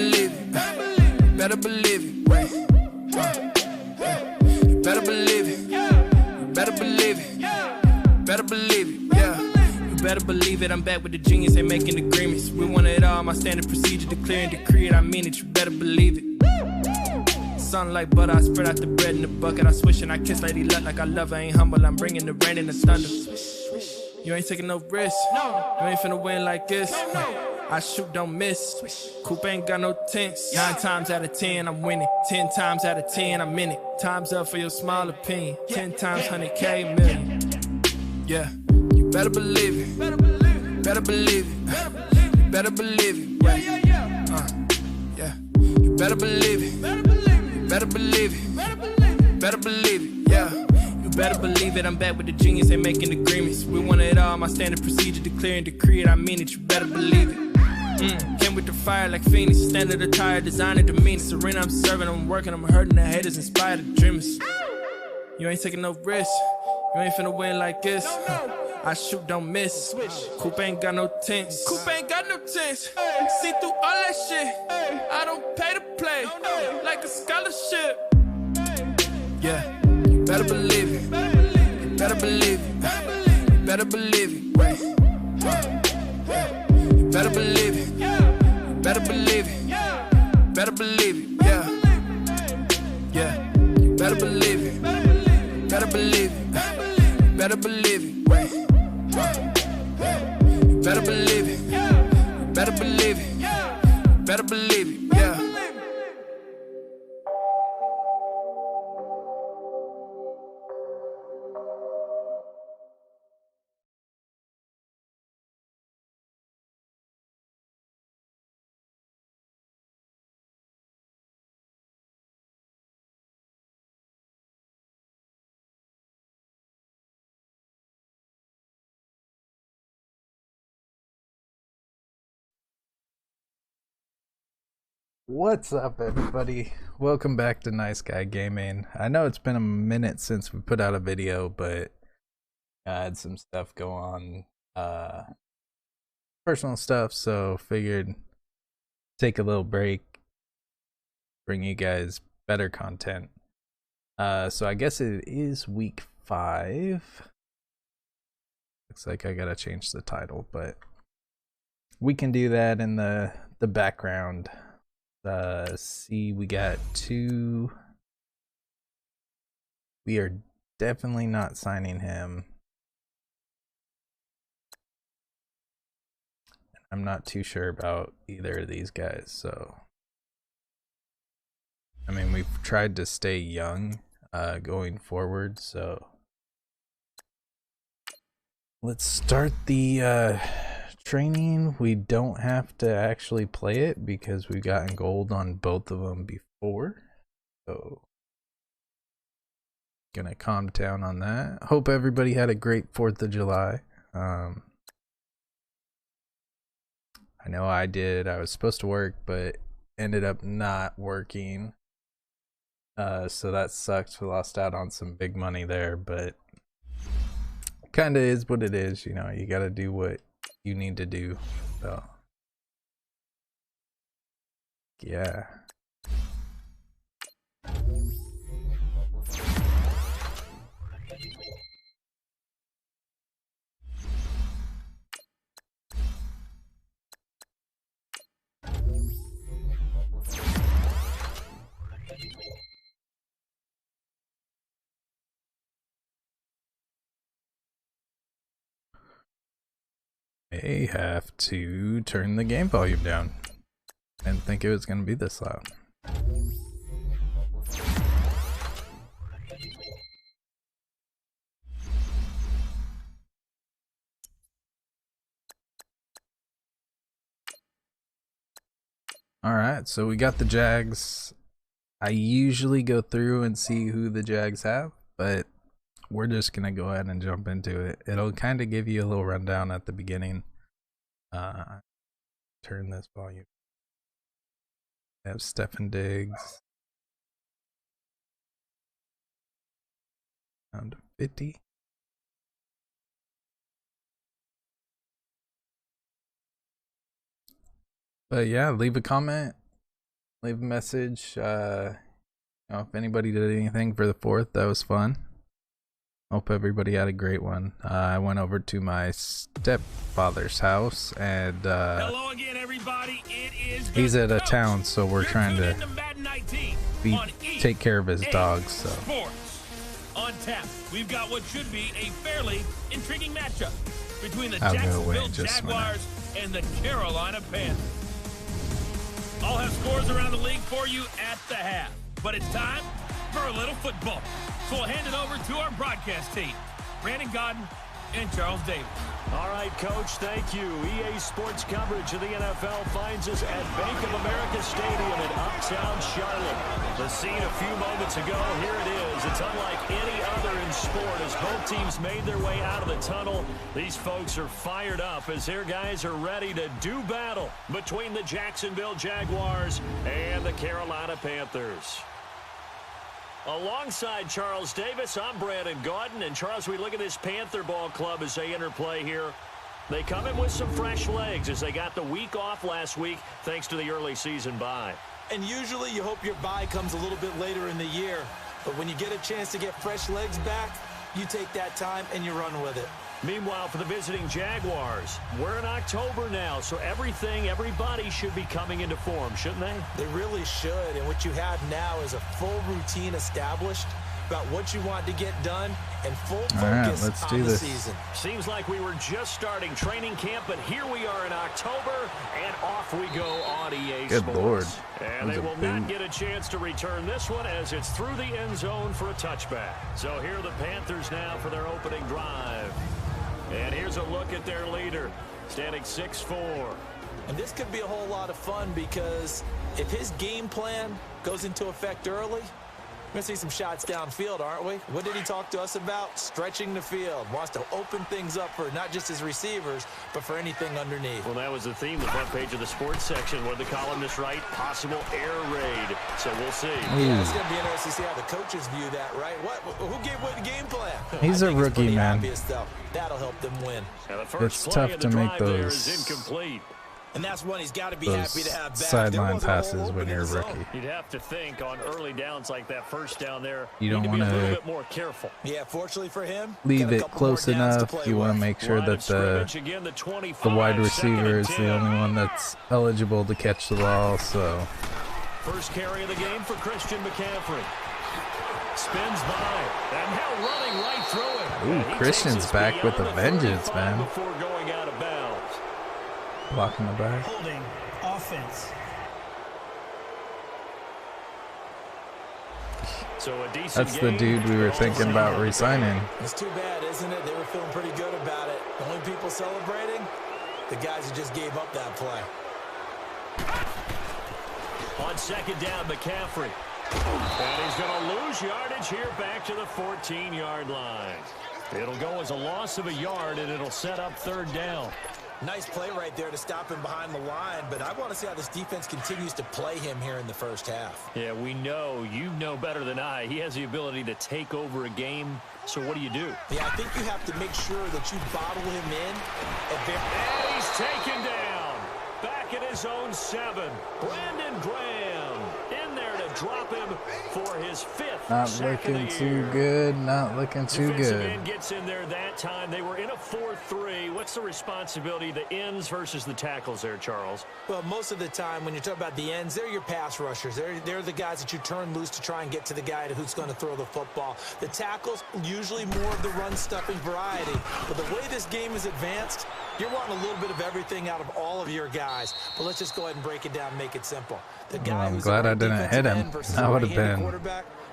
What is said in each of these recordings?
believe it. Better believe it. Wait. You better believe it. You better believe it. Better believe it. Yeah. You better believe it. I'm back with the genius. Ain't making agreements. We want it all. My standard procedure. Declare and decree it. I mean it. You better believe it. Sun like butter, I spread out the bread in the bucket. I swish and I kiss Lady Luck like I love her. Ain't humble, I'm bringing the rain and the thunder. You ain't taking no risks. You ain't finna win like this. I shoot, don't miss. Coupe ain't got no tints. 9 times out of 10, I'm winning. 10 times out of 10, I'm in it. Time's up for your small opinion. 10 times 100K, million. Yeah, you better believe it. Better believe it. Better believe it. Yeah. You better believe it. Better believe it. Better believe it. Yeah. You better believe it. I'm back with the genius. Ain't making agreements. We want it all. My standard procedure. Declare and decree it. I mean it. You better believe it. Came with the fire like Phoenix. Standard attire. Designer demeanor. Serena. I'm serving. I'm working. I'm hurting. The haters inspire the dreamers. You ain't taking no risks. You ain't finna win like this. I shoot, don't miss. Coupe ain't got no tints. Coupe ain't got no tints. See through all that shit. I don't pay to play. Like a scholarship. Yeah, you better believe it. You better believe it. You better believe it. Wait. You better believe it. You better believe it. Better believe it. Yeah. Yeah. You better believe it. Better believe it. Better believe it. Wait. You better believe it. You better believe it. You better believe it. Yeah. What's up, everybody? Welcome back to Nice Guy Gaming. I know it's been a minute since we put out a video, but I had some stuff go on, personal stuff, so figured take a little break, bring you guys better content. So I guess it is week 5. Looks like I gotta change the title, but we can do that in the background. See, we got 2. We are definitely not signing him. I'm not too sure about either of these guys, so I mean, we've tried to stay young going forward, so let's start the training. We don't have to actually play it because we've gotten gold on both of them before, so gonna calm down on that. Hope everybody had a great 4th of July. I know I did. I was supposed to work but ended up not working, so that sucks. We lost out on some big money there, but kind of is what it is, you know. You gotta do what you need to do, so yeah. May have to turn the game volume down. I didn't think it was gonna be this loud. Alright, so we got the Jags. I usually go through and see who the Jags have, but we're just gonna go ahead and jump into it. It'll kind of give you a little rundown at the beginning. Turn this volume. I have Stefan Diggs. Down to 50. But yeah, leave a comment. leave a message. If anybody did anything for the 4th, that was fun. Hope everybody had a great one. I went over to my stepfather's house, and hello again, everybody. It is he's at a town, so we're trying to take care of his dogs. So Sports on tap. We've got what should be a fairly intriguing matchup between the Jacksonville Jaguars and the Carolina Panthers. I'll have scores around the league for you at the half, but it's time for a little football. So we'll hand it over to our broadcast team, Brandon Gaudin and Charles Davis. All right, Coach, thank you. EA Sports coverage of the NFL finds us at Bank of America Stadium in Uptown Charlotte. The scene a few moments ago, here it is. It's unlike any other in sport as both teams made their way out of the tunnel. These folks are fired up as their guys are ready to do battle between the Jacksonville Jaguars and the Carolina Panthers. Alongside Charles Davis, I'm Brandon Gaudin. And Charles, we look at this Panther ball club as they interplay here. They come in with some fresh legs as they got the week off last week thanks to the early season bye. And usually you hope your bye comes a little bit later in the year. But when you get a chance to get fresh legs back, you take that time and you run with it. Meanwhile, for the visiting Jaguars, we're in October now, so everybody should be coming into form, shouldn't they? They really should, and what you have now is a full routine established about what you want to get done and full focus on the season. Seems like we were just starting training camp, but here we are in October, and off we go on EA Sports. Good Lord. And they will not get a chance to return this one as it's through the end zone for a touchback. So here are the Panthers now for their opening drive. And here's a look at their leader, standing 6'4". And this could be a whole lot of fun because if his game plan goes into effect early, we're going to see some shots downfield, aren't we? What did he talk to us about? Stretching the field. Wants to open things up for not just his receivers, but for anything underneath. Well, that was the theme, the front page of the sports section, where the columnists write, possible air raid. So we'll see. Yeah, it's going to be interesting to see how the coaches view that, right? Who gave what game plan? He's a rookie, man. Obvious, though. That'll help them win. It's tough to make those incomplete. And that's one he's got to be happy to have back. Sideline passes when you're a rookie. You'd have to think on early downs like that first down there, you don't want to be a little to bit more careful. Yeah, fortunately for him, leave it close enough. You want to make sure that the wide receiver is the only one that's eligible to catch the ball. So first carry of the game for Christian McCaffrey. Spins by and now running right through it. Ooh, Christian's back with a vengeance, man. Before going out of bounds. Blocking the back. Holding offense. So a decent That's the dude we were thinking about re-signing. It's too bad, isn't it? They were feeling pretty good about it. The only people celebrating, the guys who just gave up that play. On second down, McCaffrey. And he's going to lose yardage here back to the 14-yard line. It'll go as a loss of a yard, and it'll set up third down. Nice play right there to stop him behind the line, but I want to see how this defense continues to play him here in the first half. Yeah, we know. You know better than I. He has the ability to take over a game, so what do you do? Yeah, I think you have to make sure that you bottle him in. And he's taken down. Back at his own 7. Brandon Graham in there to drop him for his 5th. Not looking too good. Not looking too good. End gets in there that time. They were in a 4-3. What's the responsibility, the ends versus the tackles there, Charles? Well, most of the time when you're talking about the ends, they're your pass rushers. They're the guys that you turn loose to try and get to the guy who's going to throw the football. The tackles, usually more of the run-stuffing variety. But the way this game is advanced, you're wanting a little bit of everything out of all of your guys. But let's just go ahead and break it down and make it simple. The guy I'm glad I didn't hit him. That would have been...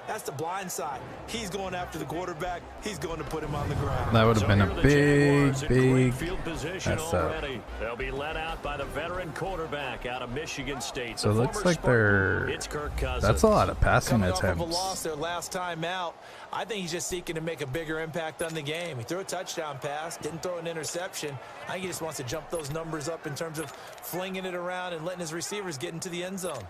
That's the blind side. He's going after the quarterback. He's going to put him on the ground. That would have been a big mess up. They'll be let out by the veteran quarterback out of Michigan State. So it looks like that's a lot of passing attempts. Coming off of a loss their last time out, I think he's just seeking to make a bigger impact on the game. He threw a touchdown pass, didn't throw an interception. I think he just wants to jump those numbers up in terms of flinging it around and letting his receivers get into the end zone.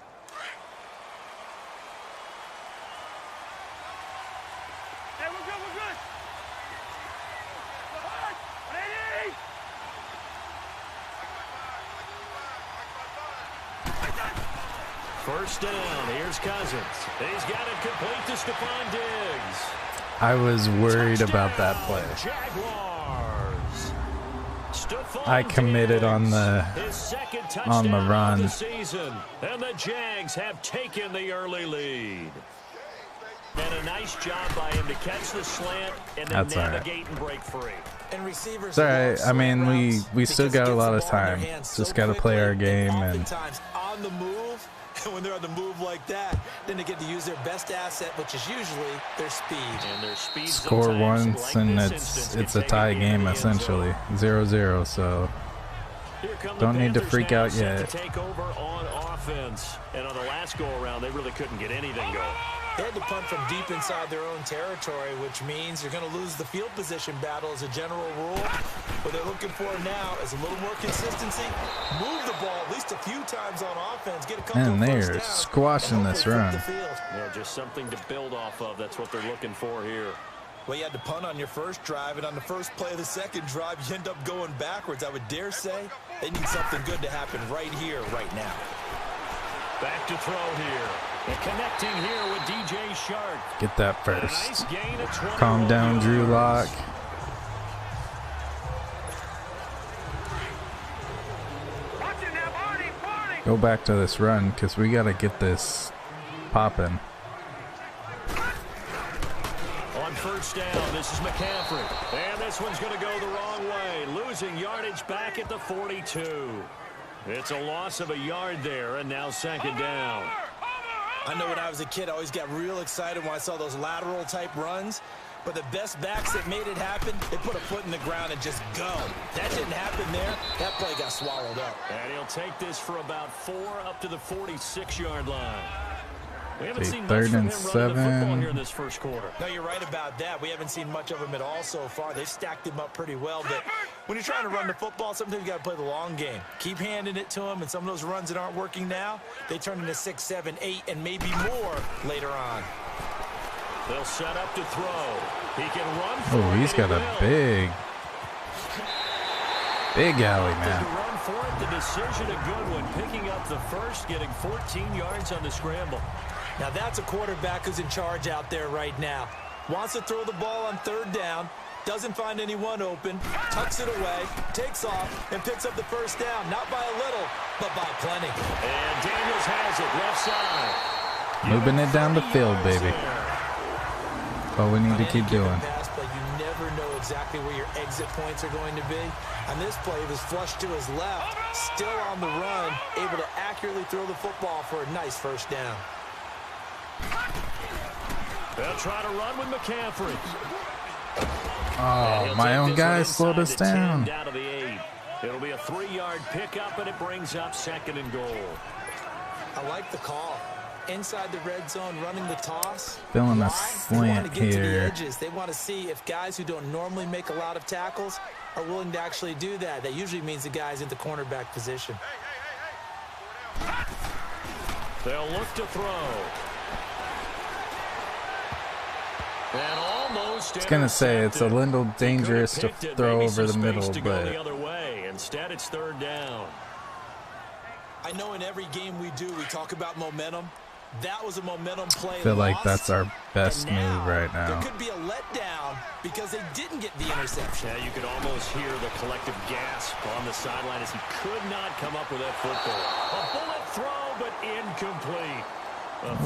First down. Here's Cousins. He's got it complete to Stephon Diggs. I was worried about that play. Jaguars. Stephon I committed on the his second on the touchdown run. of the season, and the Jags have taken the early lead. And a nice job by him to catch the slant and then That's all right. navigate and break free. And receivers It's all right. I mean, we still got a lot of time. Just got to play our game and oftentimes on the move. And when they're on the move like that, then they get to use their best asset, which is usually their speed. And their speed score sometimes, once, like and this it's instance, a can tie take it in game the end zone. essentially, 0-0. So Here come don't the need to Panthers freak now, out set yet. to take over on offense. And on the last go-around, they really couldn't get anything going. They had to punt from deep inside their own territory, which means you're going to lose the field position battle as a general rule. What they're looking for now is a little more consistency. Move the ball at least a few times on offense. Get a couple And of they're first downs, squashing and this hopefully run. flip the field. Yeah, just something to build off of. That's what they're looking for here. Well, you had to punt on your first drive, and on the first play of the second drive, you end up going backwards. I would dare say they need something good to happen right here, right now. Back to throw here. And connecting here with DJ Shark. Get that A first. nice gain of 21 Calm down, Drew yards. Lock. Go back to this run because we got to get this popping. On first down, this is McCaffrey. And this one's going to go the wrong way. Losing yardage back at the 42. It's a loss of a yard there, and now second down. I know when I was a kid, I always got real excited when I saw those lateral type runs. But the best backs that made it happen, they put a foot in the ground and just go. That didn't happen there. That play got swallowed up. And he'll take this for about 4 up to the 46-yard line. We haven't Okay, seen much third from and him running the football 7. here in this first quarter. No, you're right about that. We haven't seen much of him at all so far. They've stacked him up pretty well. But when you're trying to run the football, sometimes you got to play the long game. Keep handing it to him, and some of those runs that aren't working now, they turn into 6, 7, 8, and maybe more later on. They'll set up to throw. He can run for Oh, it, he's and got he a will. big alley, To man. run for it, the decision a good one. Picking up the first, getting 14 yards on the scramble. Now that's a quarterback who's in charge out there right now. Wants to throw the ball on third down, doesn't find anyone open, tucks it away, takes off, and picks up the first down. Not by a little, but by plenty. And Daniels has it left side. Moving it down the field, baby. That's all we need to keep doing. Pass play, you never know exactly where your exit points are going to be. On this play, it was flushed to his left, still on the run, able to accurately throw the football for a nice first down. They'll try to run with McCaffrey. Oh, my own guy slowed us down. Down to the 8. It'll be a 3-yard pickup, and it brings up second and goal. I like the call. Inside the red zone, running the toss. Feeling a Why? They want slant to get to the here. edges. They want to see if guys who don't normally make a lot of tackles are willing to actually do that. That usually means the guy's in the cornerback position. They'll look to throw. And almost I was gonna say it's a intercepted. little dangerous He to could have picked it, throw maybe over some the space middle, to go the but other way. Instead, it's third down. I know in every game we do, we talk about momentum. That was a momentum play. I feel like lost, that's our best and now move right now. There could be a letdown because they didn't get the interception. Yeah, you could almost hear the collective gasp on the sideline as he could not come up with that football. A bullet throw, but incomplete.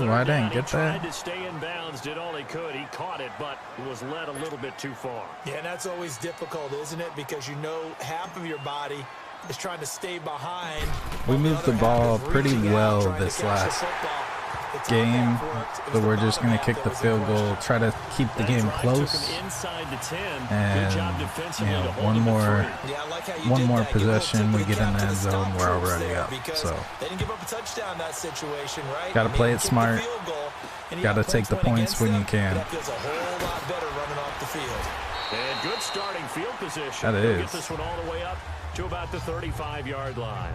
Ooh, I didn't get He tried that. to stay in bounds, did all he could. He caught it, but was led a little bit too far. Yeah, and that's always difficult, isn't it? Because you know half of your body is trying to stay behind. We while the moved the other ball half is pretty reaching out, well trying to this catch the last football. The top game, half worked. It was so the we're just bottom gonna half kick that the was field goal, question. try to keep the That game drive close, took him inside the 10. and Good job defensively to hold one him to more. 3. Yeah, I like how you One did more that. Give a little possession, tip we of the get in cap the to end the zone, stop we're troops already there up, because so. they didn't give up a touchdown in that situation, right? Gotta Maybe play it kick the smart. field goal, and you Gotta got take the points against when you them, can. That feels a whole lot better running off the field. And good starting field position. That They'll is. get this one all the way up to about the 35-yard line.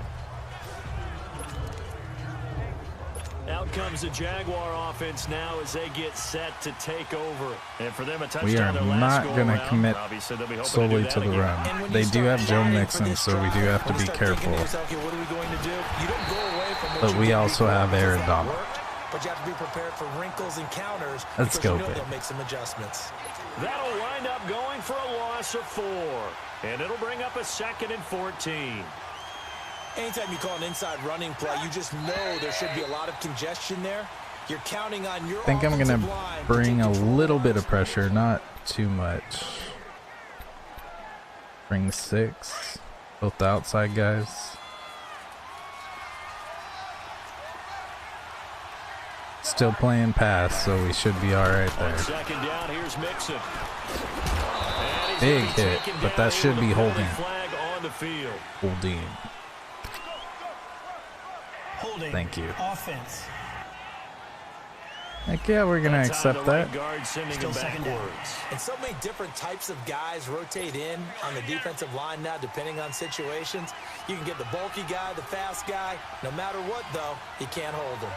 Out comes the Jaguar offense now as they get set to take over. And for them, a touchdown We are their last not gonna go-around. commit Obviously, they'll be hoping solely do to that the again. And run. when They you do start have Joe planning for Mixon, this so we do drive, have to when you be start thinking to careful. yourself, okay, what are we going to do? You don't go away But we also have Aaron Donald. But you have to be prepared for wrinkles and counters. Let's go, you know Vic. they'll make some adjustments. That'll wind up going for a loss of 4. And it'll bring up a 2nd and 14. Anytime you call an inside running play, you just know there should be a lot of congestion there. You're counting on your I think I'm going offensive to line bring to a take control little of bit of this. pressure, not too much. Bring 6. Both the outside guys. Still playing pass, so we should be all right On there. 2nd down, here's Mixon. And he's Big gonna be hit, taken but down that here should with be a penalty holding. flag on the field. Holding. Holding. Thank you. Offense. Heck yeah, we're gonna That's how accept the right that. guard sending Still him 2nd down. backwards. And so many different types of guys rotate in on the defensive line now, depending on situations. You can get the bulky guy, the fast guy. No matter what, though, you can't hold him.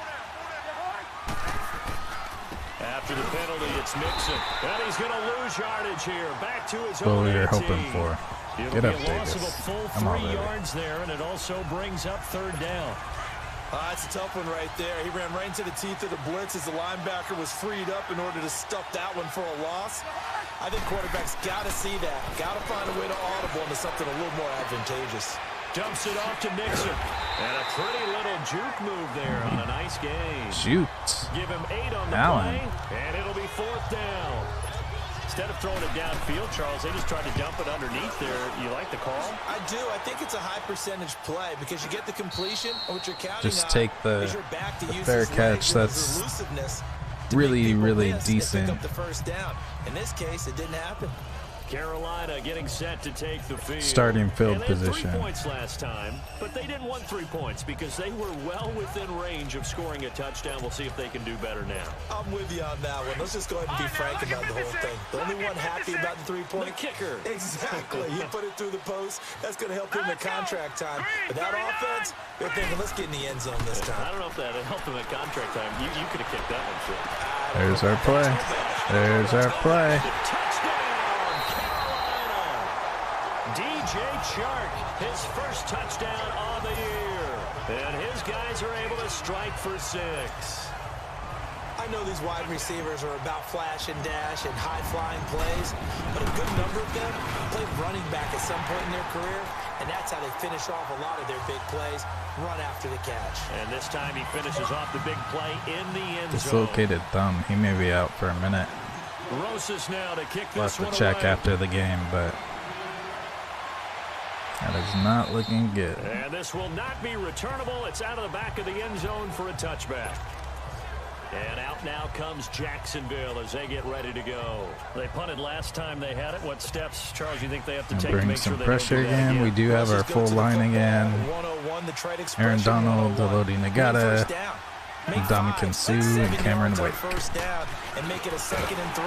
After the penalty, it's Mixon. And he's going to lose yardage here. Back to his What own we were 18. hoping for. It'll Get be up, a loss of a Davis. full I'm all 3 ready. yards there, and it also brings up 3rd down. That's a tough one right there. He ran right into the teeth of the blitz as the linebacker was freed up in order to stuff that one for a loss. I think quarterbacks got to see that. Got to find a way to audible into something a little more advantageous. Dumps it off to Mixon. And a pretty little juke move there on a nice game. Shoot. Give him 8 on the Allen. play, and it'll be 4th down. Instead of throwing it downfield, Charles, they just tried to dump it underneath there. You like the call? I do. I think it's a high percentage play because you get the completion, and what you're counting Just on take the is your back to use fair his legs catch. and That's his elusiveness to really, make people really miss and decent. pick up the first down. In this case, it didn't happen. Carolina getting set to take the field. Starting field and they had position. 3 points last time, but they didn't want 3 points because they were well within range of scoring a touchdown. We'll see if they can do better now. I'm with you on that one. Let's just go ahead and be frank about the whole thing. The only one happy about the 3-point The kicker. Exactly. He put it through the post. That's going to help him in contract time. But that offense, they're thinking, let's get in the end zone this I time. don't know if that helped him at contract time. You could have kicked that one, too. There's our play. There's our play. Touchdown, Carolina. DJ Chark, his first touchdown of the year. And his guys are able to strike for 6. I know these wide receivers are about flash and dash and high-flying plays, but a good number of them played running back at some point in their career, and that's how they finish off a lot of their big plays, run after the catch. And this time he finishes off the big play in the end zone. Dislocated thumb. He may be out for a minute. Rosas now to kick We'll this have one to check away. after the game, but that is not looking good. And this will not be returnable. It's out of the back of the end zone for a touchback. And out now comes Jacksonville as they get ready to go. They punted last time they had it. What steps, Charles, you think they have to And take to bring make sure some they don't pressure do that again. We do have our Let's go full to the line football. again. 101, the trade Aaron expression, Donald, 101. Elodie Nagata, First down. Make Ndamukong 5, Suh, 6, 7 and Cameron yards on Wake. First down and make it a 2nd and 3.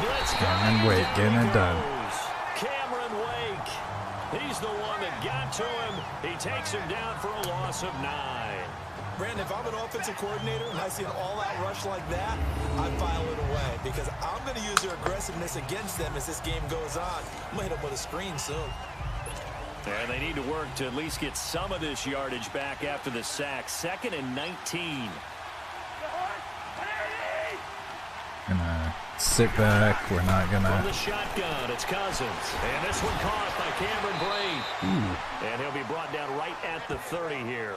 Blitz Cameron guys, Wake and getting he it done. goes. Cameron Wake. He's the one that got to him. He takes him down for a loss of 9. Brandon, if I'm an offensive coordinator and I see an all-out rush like that, I file it away because I'm going to use their aggressiveness against them as this game goes on. I'm going to hit them with a screen soon. And they need to work to at least get some of this yardage back after the sack. 2nd and 19. Gonna sit back. We're not From the gonna. shotgun, it's Cousins. And this one caught by Cameron Brate. And he'll be brought down right at the 30 here.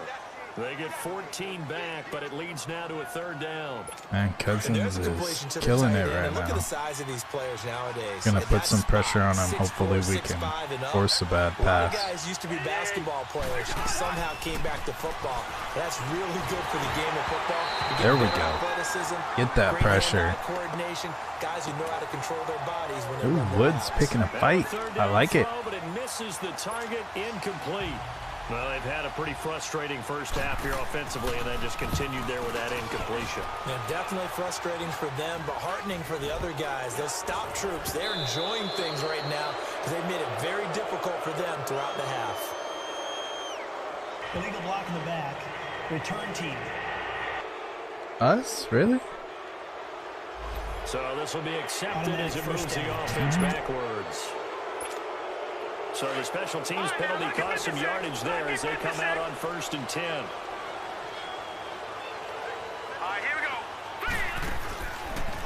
They get 14 back, but it leads now to a 3rd down. Man, And Cousins there's a completion is to the killing tight it end. right And look at now. the size of these players nowadays. Gonna At put that some pressure on spot, him. Hopefully 6'4", we can 6'5" and up. force a bad A lot of pass. guys used to be basketball players, somehow came back to football. That's really good for the game of football. You get There we better go. athleticism, Get that great pressure. hand-eye coordination, guys who know how to control their bodies when they Ooh, run their Woods routes. picking a fight. I like it. But it misses the target, incomplete. Well, they've had a pretty frustrating first half here offensively, and then just continued there with that incompletion. Yeah, definitely frustrating for them, but heartening for the other guys. Those stop troops, they're enjoying things right now because they've made it very difficult for them throughout the half. Illegal block in the back. Return team. Us? Really? So this will be accepted Automatic as it first moves the down. offense backwards. So the special teams penalty cost some yardage there as they come out on 1st and 10.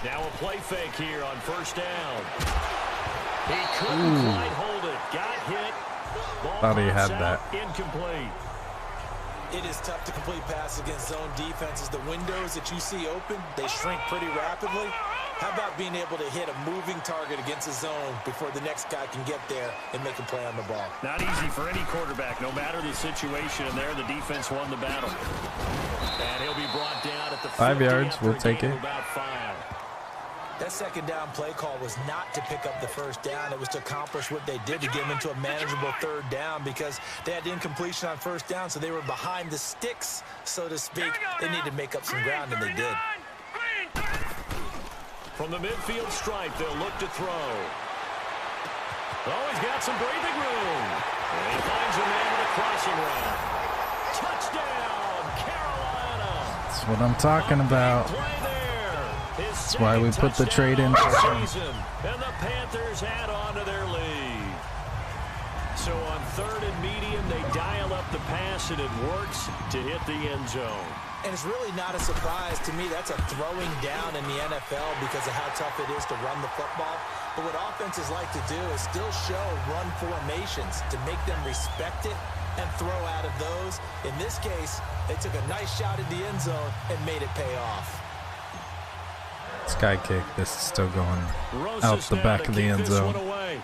Now a play fake here on first down. He couldn't quite hold it. Got hit. Ball Thought he had pops that. out, incomplete. It is tough to complete passes against zone defenses. The windows that you see open, they shrink pretty rapidly. How about being able to hit a moving target against a zone before the next guy can get there and make a play on the ball? Not easy for any quarterback, no matter the situation. And there, the defense won the battle. And he'll be brought down at the 5 yards, after we'll a take gain it. of about 5. That second down play call was not to pick up the first down. It was to accomplish what they did, to get them into a manageable third down, because they had incompletion on first down, so they were behind the sticks, so to speak. They needed to make up some ground, and they did. From the midfield stripe, they'll look to throw. Oh, he's got some breathing room. And he finds a man with a crossing route. Touchdown, Carolina. That's what I'm talking about. Play there. That's why we put the trade in. Season, and the Panthers add on to their lead. So on 3rd and medium, they dial up the pass, and it works to hit the end zone. And it's really not a surprise to me. That's a throwing down in the NFL because of how tough it is to run the football. But what offenses like to do is still show run formations to make them respect it and throw out of those. In this case, they took a nice shot at the end zone and made it pay off. Sky kick. This is still going Rosas out the now back to of the kick end this zone. one away.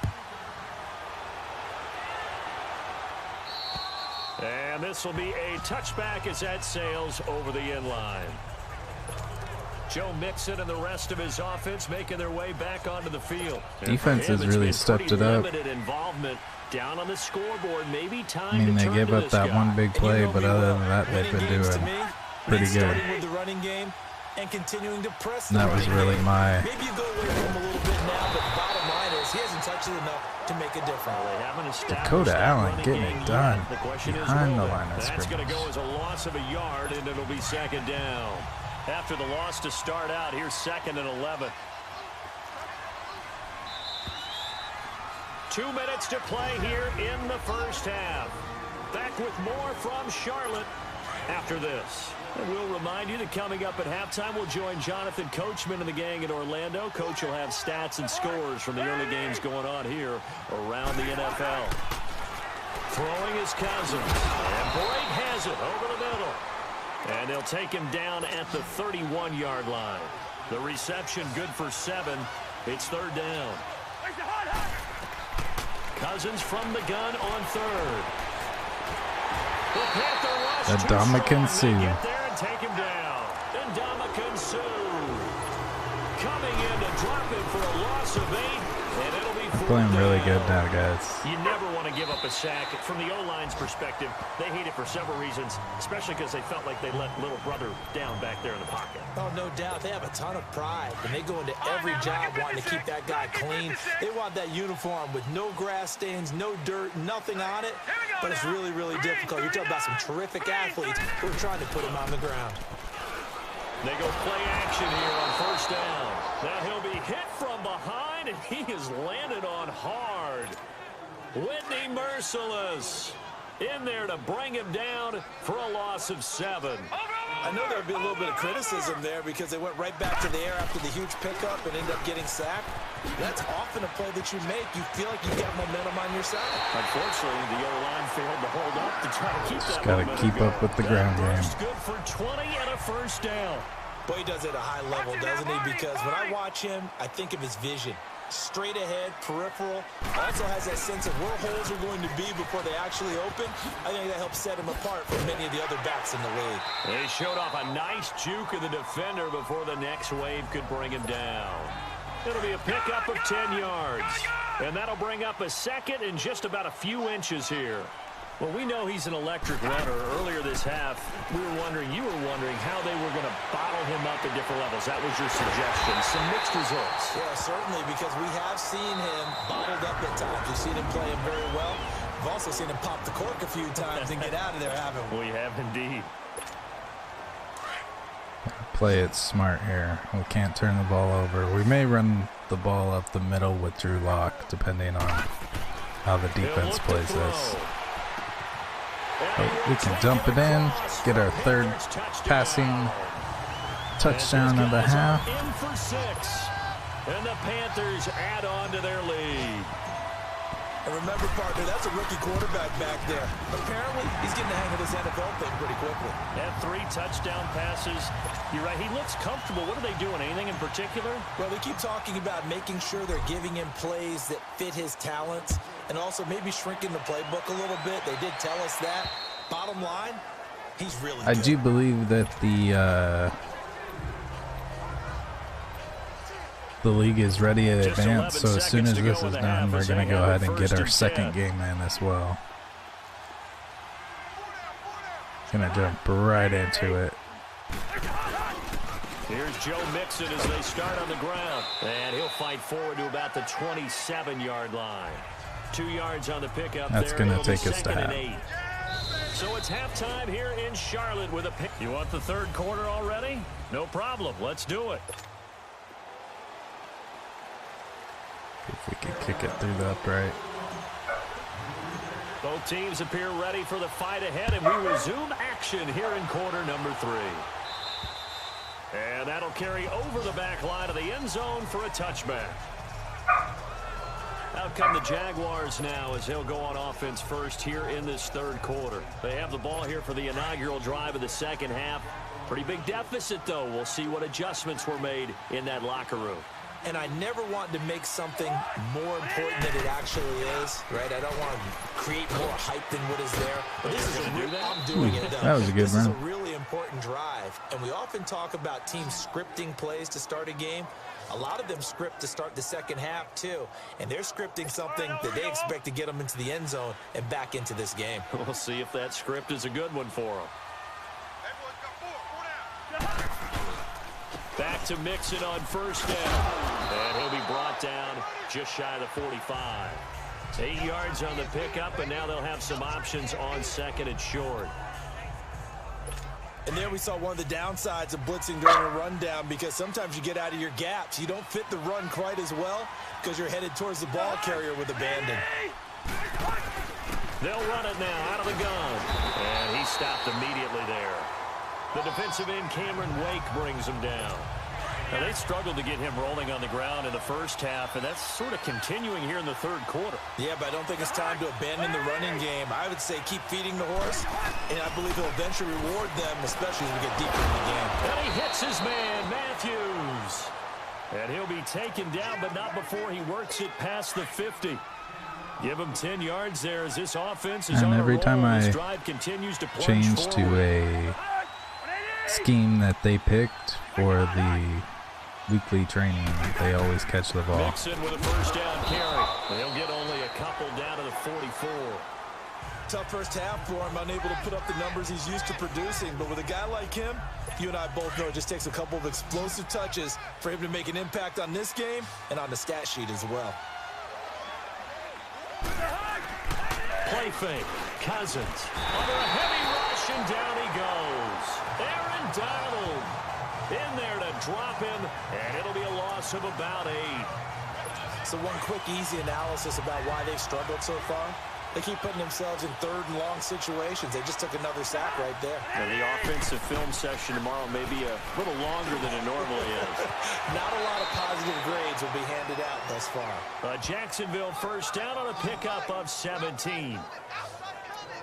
And this will be a touchback as that sails over the end line. Joe Mixon and the rest of his offense making their way back onto the field. Defense has really stepped it up. Limited involvement down on the scoreboard. Maybe time I mean, to they turn gave to up this that guy. one big play, but other than that, they've been Winning games to doing me pretty means good. starting with the running game and continuing to press the That was running really game. my Maybe you go away from him a little bit now, but the bottom line is he hasn't touched it enough to make a difference. They haven't established Dakota that Allen running getting game it done yet. The question is, behind the will line they? of That's going to scrimmage. go as a loss of a yard, and it'll be second down. After the loss to start out, here's 2nd and 11. 2 minutes to play here in the first half. Back with more from Charlotte after this. And we'll remind you that coming up at halftime, we'll join Jonathan Coachman and the gang in Orlando. Coach will have stats and scores from the early games going on here around the NFL. Throwing his Cousins. And Blake has it over the middle. And they'll take him down at the 31-yard line. The reception good for 7. It's 3rd down. Cousins from the gun on 3rd. The Panther rush too Ndamukong strong. They Suh. get there and take him down. Ndamukong Suh coming in to drop him for a loss of 8, and it'll be 4th Playing really down. good now, guys. You never want to give up a sack. From the O-line's perspective, they hate it for several reasons, especially because they felt like they let little brother down back there in the pocket. Oh, no doubt. They have a ton of pride, and they go into every job wanting to keep that guy clean. They want that uniform with no grass stains, no dirt, nothing on it. But it's really, really difficult. You're talking about some terrific athletes who are trying to put him on the ground. They go play action here on 1st down. Now he'll be hit from behind, and he is landed on hard. Whitney Merciless in there to bring him down for a loss of 7. I know there would be a little bit of criticism there because they went right back to the air after the huge pickup and ended up getting sacked. That's often a play that you make. You feel like you got momentum on your side. Unfortunately, the O-line failed to hold up to try to keep Just that gotta momentum keep going. up with the That ground game. burst good for 20 and a 1st down. Boy, he does it at a high level, doesn't he? Because when I watch him, I think of his vision. Straight ahead, peripheral. Also has that sense of where holes are going to be before they actually open. I think that helps set him apart from many of the other backs in the league. They showed off a nice juke of the defender before the next wave could bring him down. It'll be a pickup of 10 yards. And that'll bring up a 2nd and just about a few inches here. Well, we know he's an electric runner. Earlier this half, you were wondering how they were going to bottle him up at different levels. That was your suggestion. Some mixed results. Yeah, certainly, because we have seen him bottled up at times. We've seen him play him very well. We've also seen him pop the cork a few times and get out of there, haven't we? We have indeed. Play it smart here. We can't turn the ball over. We may run the ball up the middle with Drew Lock, depending on how the defense plays this. But we can dump it in, get our 3rd passing touchdown of the half. In for 6. And the Panthers add on to their lead. And remember, partner, that's a rookie quarterback back there. Apparently, he's getting the hang of this NFL thing pretty quickly. Had 3 touchdown passes. You're right, he looks comfortable. What are they doing? Anything in particular? Well, they keep talking about making sure they're giving him plays that fit his talents and also maybe shrinking the playbook a little bit. They did tell us that. Bottom line, he's really good. I do believe that the league is ready to advance, so as soon as this is done, we're going to go ahead and get our second game in as well. Going to jump right into it. Here's Joe Mixon as they start on the ground. And he'll fight forward to about the 27-yard line. 2 yards on the pickup. That's going to take us to half. So it's halftime here in Charlotte with a pick. You want the third quarter already? No problem. Let's do it. If we can kick it through the upright. Both teams appear ready for the fight ahead, and we resume action here in quarter number 3. And that'll carry over the back line of the end zone for a touchback. Out come the Jaguars now as they'll go on offense first here in this third quarter. They have the ball here for the inaugural drive of the second half. Pretty big deficit, though. We'll see what adjustments were made in that locker room. And I never want to make something more important than it actually is, right? I don't want to create more hype than what is there. But this is I'm doing it, though. That was a good This run. is a really important drive. And we often talk about teams scripting plays to start a game. A lot of them script to start the second half, too. And they're scripting something that they expect to get them into the end zone and back into this game. We'll see if that script is a good one for them. Back to Mixon on first down. And he'll be brought down just shy of the 45. 8 yards on the pickup, and now they'll have some options on second and short. And there we saw one of the downsides of blitzing during a rundown, because sometimes you get out of your gaps. You don't fit the run quite as well because you're headed towards the ball carrier with abandon. They'll run it now out of the gun. And he stopped immediately there. The defensive end, Cameron Wake, brings him down. Now, they struggled to get him rolling on the ground in the first half, and that's sort of continuing here in the third quarter. Yeah, but I don't think it's time to abandon the running game. I would say keep feeding the horse, and I believe he'll eventually reward them, especially as we get deeper in the game. And he hits his man, Matthews. And he'll be taken down, but not before he works it past the 50. Give him 10 yards there as this offense is on a roll. Every time I this drive continues to change forward. to a scheme that they picked for the weekly training, they always catch the ball. Mixon with a first down carry. They'll get only a couple down to the 44. Tough first half for him, unable to put up the numbers he's used to producing. But with a guy like him, you and I both know it just takes a couple of explosive touches for him to make an impact on this game and on the stat sheet as well. Play fake. Cousins under a heavy rush, and down he goes. Aaron Donald in there to drop him, and it'll be a loss of about 8. So one quick, easy analysis about why they've struggled so far. They keep putting themselves in third and long situations. They just took another sack right there. And the offensive film session tomorrow may be a little longer than it normally is. Not a lot of positive grades will be handed out thus far. Jacksonville first down on a pickup of 17.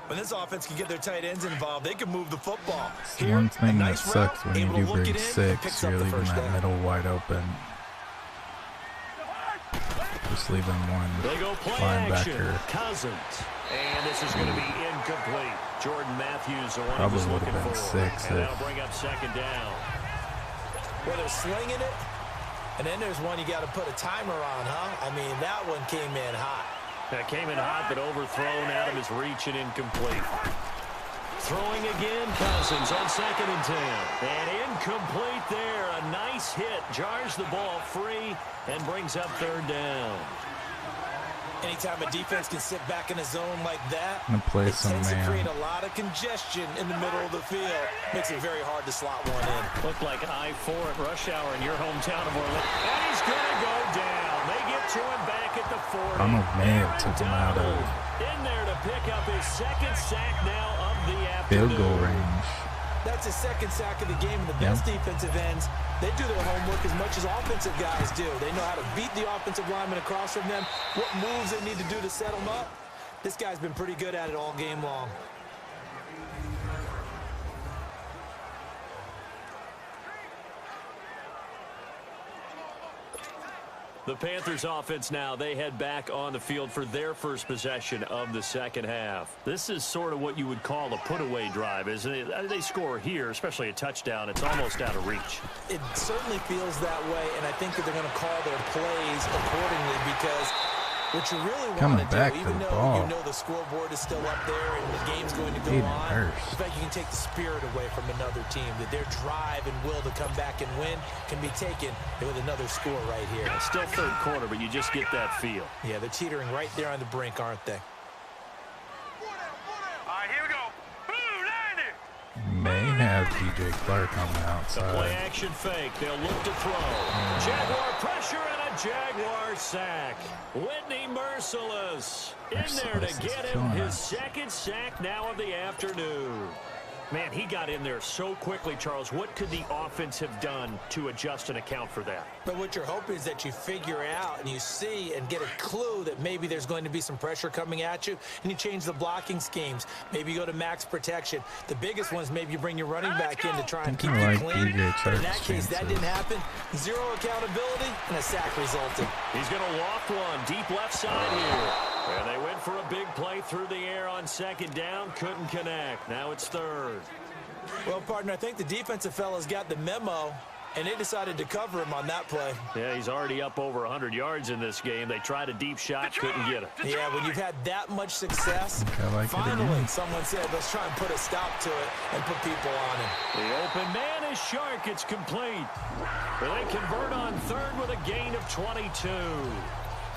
When this offense can get their tight ends involved, they can move the football. Here, one thing that sucks when you do bring 6, you're leaving that middle wide open. Just leaving one they go play linebacker. Action. Cousins. And this is going to be incomplete. Jordan Matthews, the one Probably he was would looking have been for. 6 And if- that'll bring up second down. Well, they're slinging it, and then there's one you got to put a timer on, huh? I mean, that one came in hot. That came in hot, but overthrown out of his reach and incomplete. Throwing again, Cousins on second and 10. And incomplete there. A nice hit. Jars the ball free and brings up third down. Anytime a defense can sit back in a zone like that, I'm gonna play it some tends to man. create a lot of congestion in the middle of the field. Makes it very hard to slot one in. Looked like I-4 at rush hour in your hometown of Orlando. And he's going to go down. They get to him back at the 40. I'm a man took him out of In there to pick up his second sack now of the field afternoon. goal range. That's his second sack of the game. And the best defensive ends, they do their homework as much as offensive guys do. They know how to beat the offensive lineman across from them, what moves they need to do to set them up. This guy's been pretty good at it all game long. The Panthers offense now, they head back on the field for their first possession of the second half. This is sort of what you would call a put-away drive, isn't it? They score here, especially a touchdown. It's almost out of reach. It certainly feels that way, and I think that they're going to call their plays accordingly because what you really want to do, even though you know the scoreboard is still up there and the game's going to go on, in fact, you can take the spirit away from another team, that their drive and will to come back and win can be taken with another score right here. It's still third quarter, but you just get that feel. Yeah, they're teetering right there on the brink, aren't they? All right, here we go. May have DJ Clark on the outside. The play action fake. They'll look to throw. Jaguar pressure and a Jaguar sack. Whitney Mercilus in there to get him his second sack now of the afternoon. Man, he got in there so quickly, Charles. What could the offense have done to adjust and account for that? But what you're hoping is that you figure out and you see and get a clue that maybe there's going to be some pressure coming at you, and you change the blocking schemes. Maybe you go to max protection. The biggest one is maybe you bring your running back in to try and keep you clean. In that case, that didn't happen. Zero accountability, and a sack resulted. He's going to loft one deep left side here. And they went for a big play through the air on second down. Couldn't connect. Now it's third. Well, partner, I think the defensive fella's got the memo, and they decided to cover him on that play. Yeah, he's already up over 100 yards in this game. They tried a deep shot, couldn't get it. Yeah, when you've had that much success, finally someone said, let's try and put a stop to it and put people on him. The open man is Shark. It's complete. But they convert on third with a gain of 22.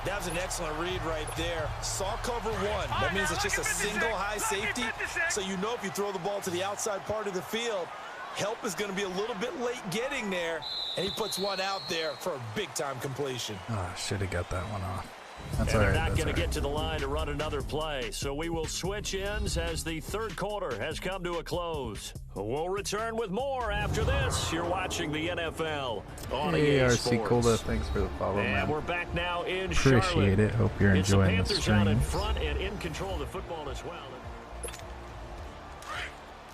That was an excellent read right there. Saw cover one. That means it's just a single high safety. So you know if you throw the ball to the outside part of the field, help is going to be a little bit late getting there. And he puts one out there for a big-time completion. Oh, should have got that one off. That's and all right. They're not going to get to the line to run another play. So we will switch ends as the third quarter has come to a close. We'll return with more after this. You're watching the NFL on EA Sports. RC Cola, thanks for the follow, and man. we're back now in Appreciate Charlotte. it. Hope you're enjoying the Panthers out in stream. front and in control of the football as well.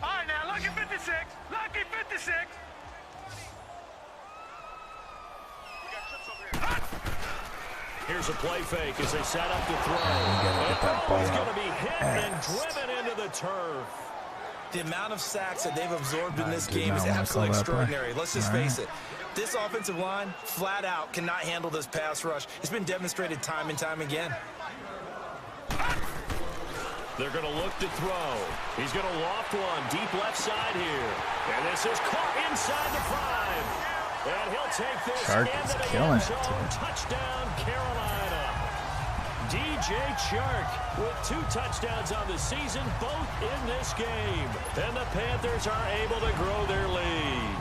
All right, now, lucky 56. Lucky 56. We got trips over here. Here's a play fake as they set up to throw. He's going to be hit and driven into the turf. The amount of sacks that they've absorbed in this game is absolutely extraordinary. Let's just face it. This offensive line, flat out, cannot handle this pass rush. It's been demonstrated time and time again. They're going to look to throw. He's going to loft one deep left side here. And this is caught inside the 5. And he'll take this Shark is killing it. Touchdown, Carolina. DJ Chark with 2 touchdowns on the season, both in this game. And the Panthers are able to grow their lead.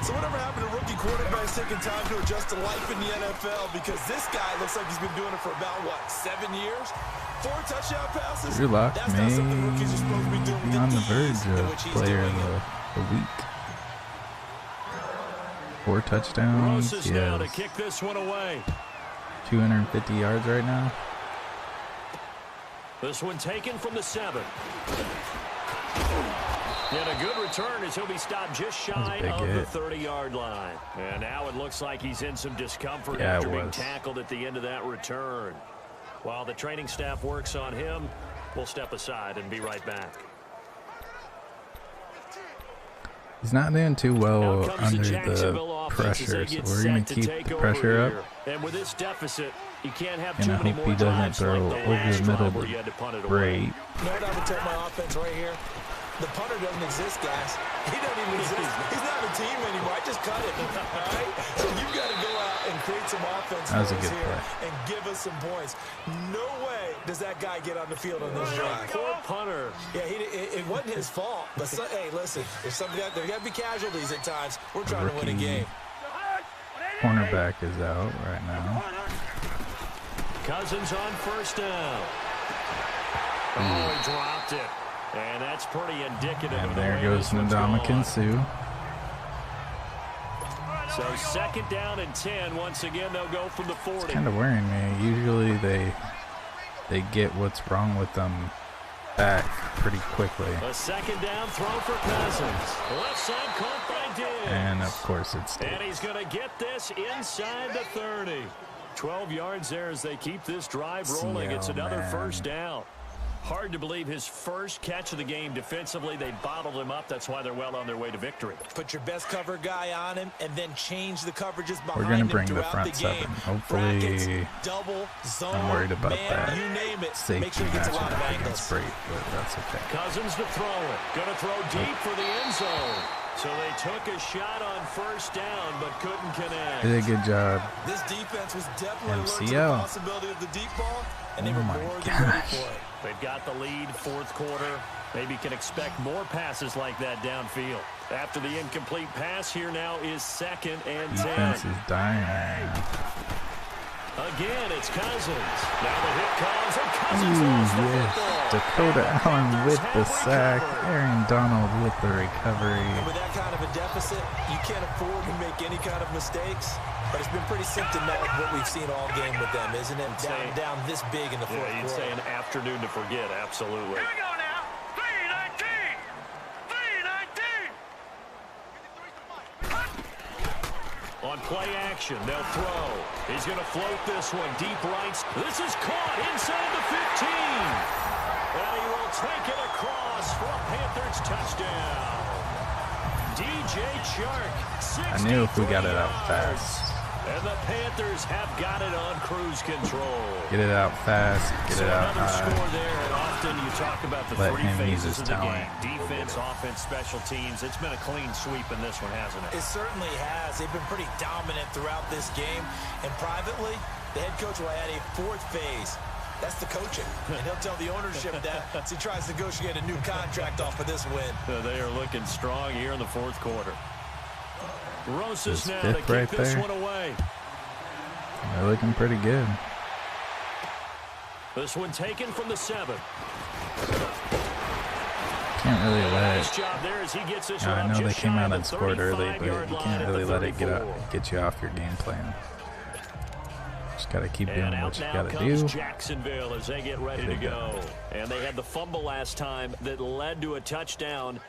So whatever happened to rookie quarterbacks taking time to adjust to life in the NFL? Because this guy looks like he's been doing it for about, what, 7 years? 4 touchdown passes? Drew Lock That's may not something rookies are supposed to be doing. be on the verge of player of the week. 4 touchdowns. Roses now to kick this one away. 250 yards right now. This one taken from the 7. And a good return as he'll be stopped just shy of the 30-yard line. And now it looks like he's in some discomfort after being tackled at the end of that return. While the training staff works on him, we'll step aside and be right back. He's not doing too well under the pressure, so we're going to keep the pressure up. And with this deficit, you can't have and I hope he doesn't throw over the middle to Bray. You know what I would tell my offense right here? The punter doesn't exist, guys. He doesn't even exist. He's not a team anymore. I just cut it. All right? So you've got to go out and create some offense for us here and give us some points. No way does that guy get on the field on this drive. Poor punter. Yeah, it wasn't his fault. But hey, listen, there's there got to be casualties at times. We're trying to win a game. Cornerback is out right now. Cousins on first down. Oh, he dropped it. And that's pretty indicative of And the there way goes this one's Ndamukong gone. Suh. So 2nd down and 10. Once again, they'll go from the 40. Kind of worrying me. Usually they get what's wrong with them back pretty quickly. A 2nd down throw for Cousins. Left side caught by Diggs. And of course it's And he's going to get this inside the 30. 12 yards there as they keep this drive rolling. It's another first down. Hard to believe his first catch of the game defensively. They bottled him up. That's why they're well on their way to victory. Put your best cover guy on him and then change the coverages behind We're going to him bring the throughout front the game. seven. Hopefully, Brackets, double, zone, I'm worried about man, that you name it. safety Make sure he gets a lot of matchup angles. against Brady, but that's okay. Cousins to throw it. Going to throw deep for the end zone. So they took a shot on first down, but couldn't connect. Did a good job. This defense was definitely alert to the MCL. possibility of the deep ball, and they Oh were my more than ready gosh. for it. They've got the lead, 4th quarter. Maybe can expect more passes like that downfield. After the incomplete pass, here now is 2nd and 10. Defense is dying right now. Again, it's Cousins. Now the hit comes, and Cousins Ooh, lost the yes. football. Dakota Allen with the Panthers sack. have recovered. Aaron Donald with the recovery. And with that kind of a deficit, you can't afford to make any kind of mistakes. But it's been pretty symptomatic of what we've seen all game with them, isn't it? Down this big in the fourth Yeah, you'd quarter. say an afternoon to forget, absolutely. Here we go now. 319. 319. On play action, they'll throw. He's going to float this one deep right. This is caught inside the 15. And he will take it across for a Panthers touchdown. DJ Chark, I knew if we got it out 63 fast. yards. And the Panthers have got it on cruise control. Get it out fast. Get So it out another high. score there, and often you talk about the Let three him use phases his of the talent. game. Defense, offense, special teams. It's been a clean sweep in this one, hasn't it? It certainly has. They've been pretty dominant throughout this game. And privately, the head coach will add a 4th phase. That's the coaching. And he'll tell the ownership that as he tries to negotiate a new contract off of this win. They are looking strong here in the 4th quarter. Rosas This now to fifth kick right this there. one away. They're looking pretty good. This one taken from the 7. Can't really let Nice it. job there as he gets this I one up know they just came shy out of and the scored early, but 35-yard you line can't at the really let it 34. get you off your game plan. Just got to keep And doing out what you now got to comes do. Jacksonville as they get ready to go. And they had the fumble last time that led to a touchdown.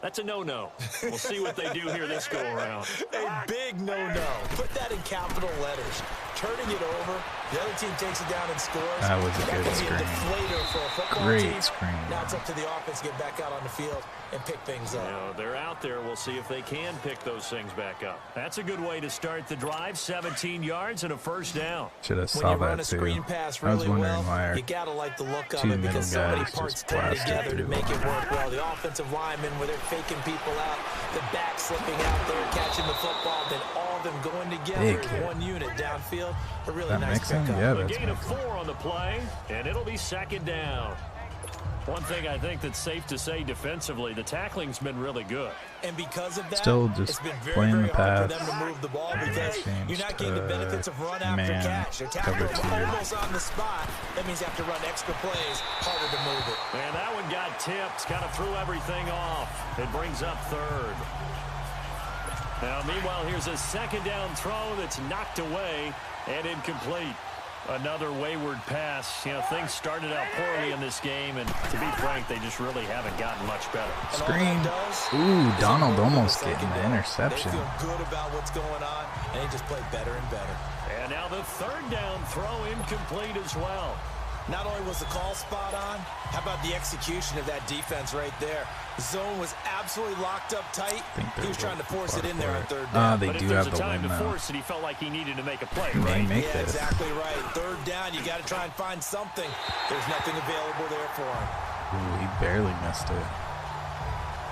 That's a no-no. We'll see what they do here this go-around. A big no-no. Put that in capital letters. Turning it over. The other team takes it down and scores. That was a That good could be screen. a deflator for a football Great team. screen. Now it's up to the offense to get back out on the field and pick things up. You know, they're out there. We'll see if they can pick those things back up. That's a good way to start the drive. 17 yards and a first down. Should have When saw you run that a too. screen pass I was really wondering well, why our you gotta like the look of two it middle because so many guys parts just come blasted together to through make it one. work well. The offensive linemen, where they're faking people out, the back slipping out there, catching the football, then all of them going together Big as hit. one unit downfield. A really That nice mixing? pickup. Yeah, A that's gain of mixing. 4 on the play, and it'll be 2nd down. One thing I think that's safe to say defensively, the tackling's been really good. And because of that, Still just it's been very, playing very the hard pass. for them to move the ball because Changed you're not getting the benefits of run after man, catch. They're cover tackling two. almost on the spot. That means you have to run extra plays, harder to move it. And that one got tipped, kind of threw everything off. It brings up 3rd. Now, meanwhile, here's a 2nd down throw that's knocked away and incomplete. Another wayward pass. You know, things started out poorly in this game, and to be frank, they just really haven't gotten much better. And all Screen. that does Ooh, is Donald improve almost the getting the secondary. interception. They feel good about what's going on, and they just play better and better. And now the 3rd down throw incomplete as well. Not only was the call spot on, how about the execution of that defense right there? The zone was absolutely locked up tight. He was trying to force it in there on 3rd down. They But do if there's have a the time win to now. force it, he felt like he needed to make a play, He may right? make Yeah, this. exactly right. 3rd down, you got to try and find something. There's nothing available there for him. Ooh, he barely missed it.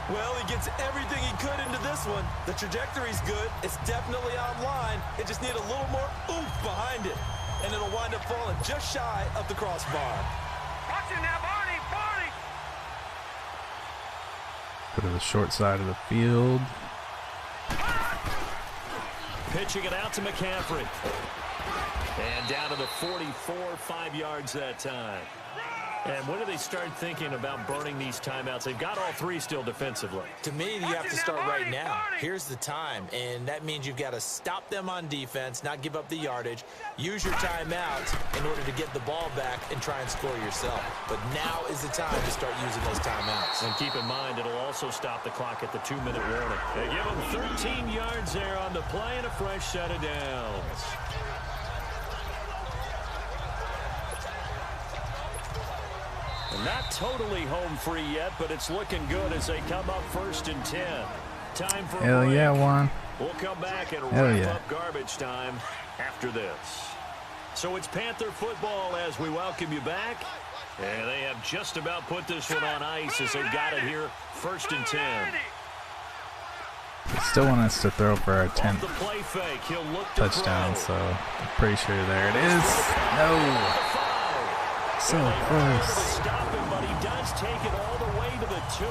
Well, he gets everything he could into this one. The trajectory's good. It's definitely online. It just need a little more oomph behind it. And it'll wind up falling just shy of the crossbar. Watch it now, Barney. Barney. Go to the short side of the field. Pitching it out to McCaffrey. And down to the 44, 5 yards that time. And when do they start thinking about burning these timeouts? They've got all three still defensively. To me, you have to start right now. Here's the time, and that means you've got to stop them on defense, not give up the yardage, use your timeouts in order to get the ball back and try and score yourself. But now is the time to start using those timeouts. And keep in mind, it'll also stop the clock at the 2-minute warning. They give them 13 yards there on the play and a fresh set of downs. Not totally home free yet, but it's looking good as they come up 1st and 10. Time for Hell a break. yeah, Juan. We'll come back and Hell wrap yeah. up garbage time after this. So it's Panther football as we welcome you back. And they have just about put this one on ice as they've got it here 1st and 10. Still want us to throw for our 10th The play fake. He'll look to touchdown, throw. so I'm pretty sure there it is. No. So close. Stop him, but he does take it all the way to the 2.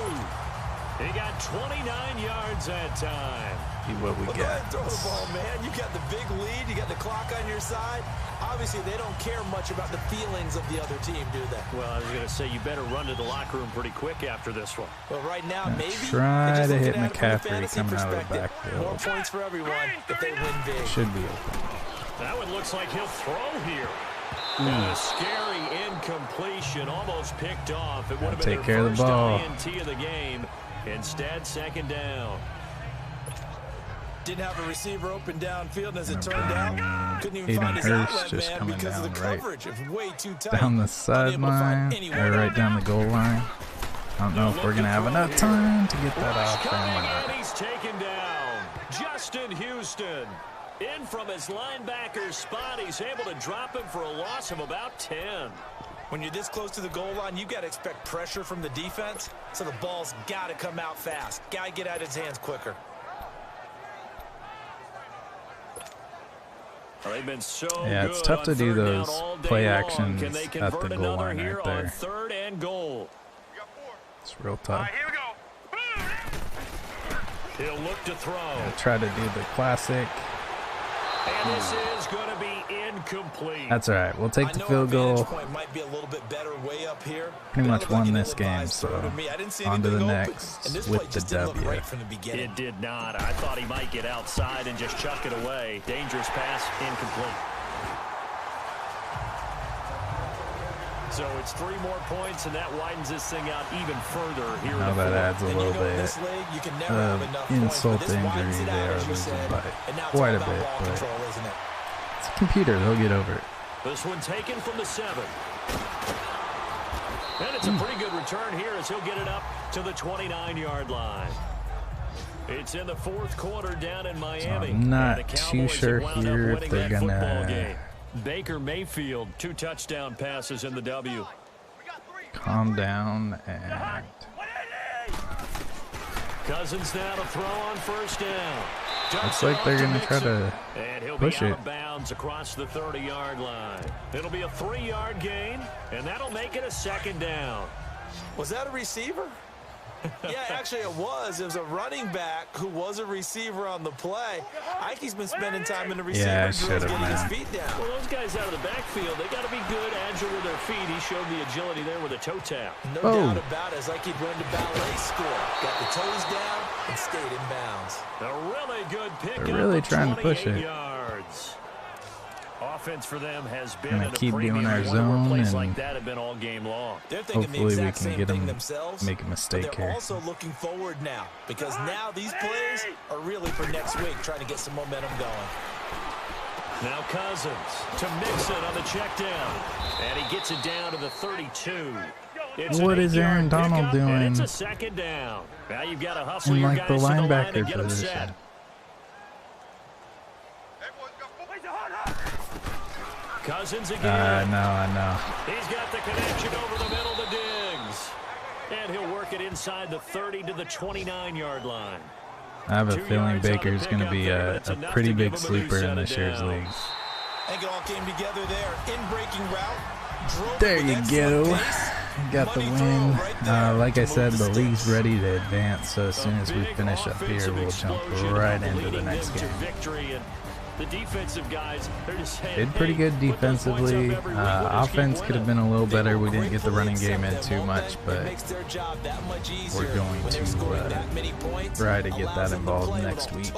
He got 29 yards that time. See what we Well, go ahead got. and throw the ball, man. You got the big lead. You got the clock on your side. Obviously, they don't care much about the feelings of the other team, do they? Well, I was going to say, you better run to the locker room pretty quick after this one. Well, right now, maybe. Try they're just to looking hit at it from a McCaffrey fantasy coming out of the perspective. backfield. More points for everyone if they win big. Should be open. That one looks like he'll throw here. And a scary incompletion, almost picked off. It would have been Take their care of the first ball. INT of the game. Instead, 2nd down. Didn't have a receiver open downfield, and as it turned out, couldn't even Hayden find his Hurst outlet just man coming because of the down right coverage. It was way too tight. down the Unable to find sideline, anyone. or right down the goal line. I don't know if we're going to have enough time to get that off or Coming not. in, he's taken down. Justin Houston. In from his linebacker spot, he's able to drop him for a loss of about 10. When you're this close to the goal line, you've got to expect pressure from the defense, so the ball's got to come out fast. Got to get out of his hands quicker. Well, they've been so Yeah, good it's tough to on do 3rd down those all day play long. actions Can they at the convert goal another line here right on there. 3rd and goal? It's real All tough. right, here we go. He'll look to throw. I try to do the classic. And this is going to be incomplete. That's all right. We'll take I the know field our vantage goal. point might be a little bit better way up here. Pretty but it much looked like won an this game, ill-advised so throw to me. I didn't see on to the anything open, next and this with play the just didn't look W. right from the beginning. It did not. I thought he might get outside and just chuck it away. Dangerous pass, incomplete. So it's 3 more points, and that widens this thing out even further here Now in the that fourth. adds a And little you know, in bit this league, you can never have enough points, insult but to this widens injury. it They out, are as you losing said, by and now it's quite all a about bit, ball but control, isn't it? it's a computer. They'll get over it. This one taken from the 7. And it's a pretty good return here as he'll get it up to the 29-yard line. It's in the 4th quarter down in Miami. I'm not and the too Cowboys sure have wound here up if winning they're that football gonna game. Baker Mayfield, 2 touchdown passes in the W. calm down and Cousins now to throw on 1st down. looks like they're gonna try to And he'll push be out it. of bounds across the 30-yard line. It'll be a 3-yard gain, and that'll make it a 2nd down. Was that a receiver? Yeah, actually it was. It was a running back who was a receiver on the play. Ike's been spending time in the receiver Yeah, I drills should've, getting his man. feet down. Well, those guys out of the backfield, they got to be good, agile with their feet. He showed the agility there with a toe tap. No Oh. doubt about it. It's like he'd run to ballet school. Got the toes down and stayed in bounds. A really good pickup. They're really of trying to push 28 it. yards. Offense for them has been Gonna in a keep premium. doing our You wonder where zone plays and like that have been all game long. They're thinking hopefully the we exact can same get thing them themselves. make a But mistake they're here. also looking forward now because now these plays are really for next week, trying to get some momentum going. Now Cousins to Mixon on the check down. And he gets it down to the 32. It's What an is 8-yard Aaron Donald pickup, and doing? it's a 2nd down. Now you've got to hustle In your like the guys to the line linebacker and get them position. set. Cousins again. No, I know. He's got the connection over the middle to Diggs. And he'll work it inside the 30 to the 29-yard line. I have a 2 feeling yards on the Baker's going to pickup be there, but a it's enough pretty to big give him a new sleeper set in of this year's downs. league. I think it all came together there. In breaking route. Drove There with you excellent go. pace. Got the Money win. throw right there Like I to said, move the the league's sticks. ready to advance, so as soon as we Big finish up here, offensive we'll jump explosion right into the leading next them to game. victory, and The defensive guys, they're just saying, Did pretty good defensively. Offense could have been a little better. We didn't get the running game in too much, but we're going to try to get that involved next week.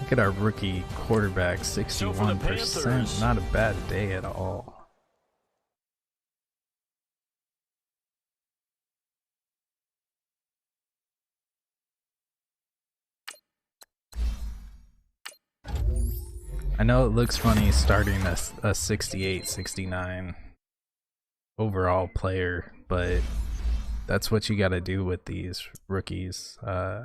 Look at our rookie quarterback, 61%. Not a bad day at all. I know it looks funny starting a 68, 69 overall player, but that's what you got to do with these rookies. You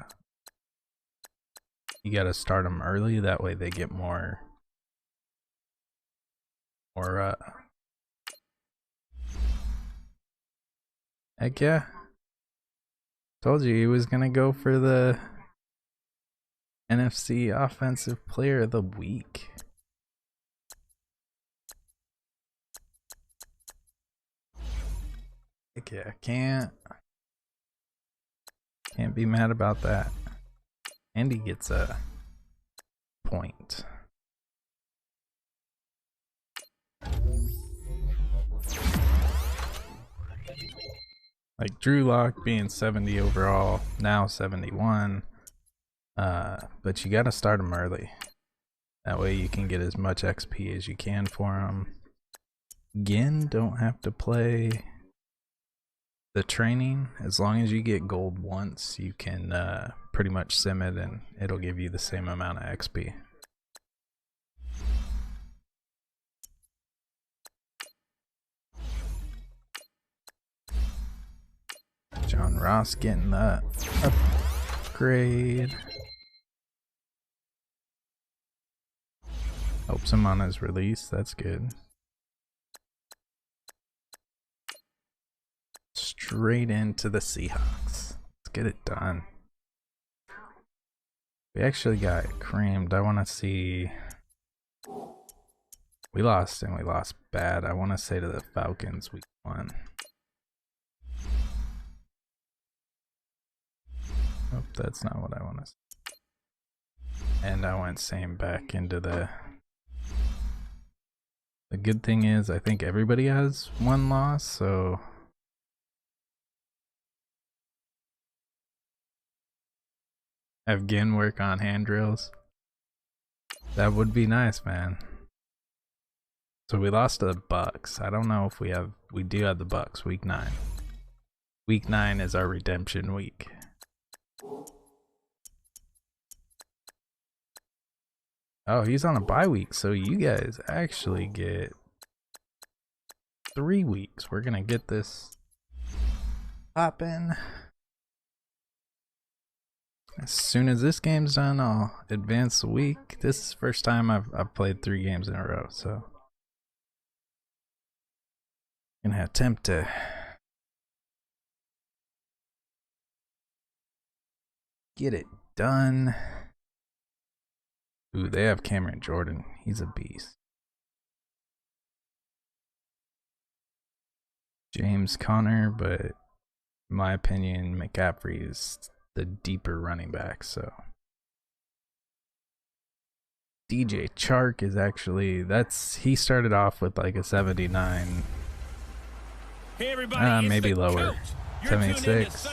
got to start them early, that way they get more heck yeah. Told you he was gonna go for the NFC Offensive Player of the Week. Heck yeah, can't be mad about that. And he gets a point. Like Drew Lock being 70 overall, now 71. But you gotta start him early. That way you can get as much XP as you can for him. Again, don't have to play the training. As long as you get gold once, you can pretty much sim it and it'll give you the same amount of XP. John Ross getting the upgrade. Helps him on his release, that's good. Straight into the Seahawks. Let's get it done. We actually got creamed. I want to see. We lost and we lost bad. I want to say to the Falcons we won. Oh, that's not what I want to say. And I went same back into the. The good thing is I think everybody has one loss, so. Have Ginn work on hand drills. That would be nice, man. So we lost to the Bucks. I don't know if we do have the Bucks week 9. Week 9 is our redemption week. Oh, he's on a bye week, so you guys actually get 3 weeks. We're gonna get this poppin'. As soon as this game's done, I'll advance the week. This is the first time I've played 3 games in a row, so I'm gonna attempt to get it done. Ooh, they have Cameron Jordan. He's a beast. James Conner, but in my opinion, McCaffrey is the deeper running back, so DJ Chark is actually, he started off with like a 79. Hey everybody, maybe lower. 76.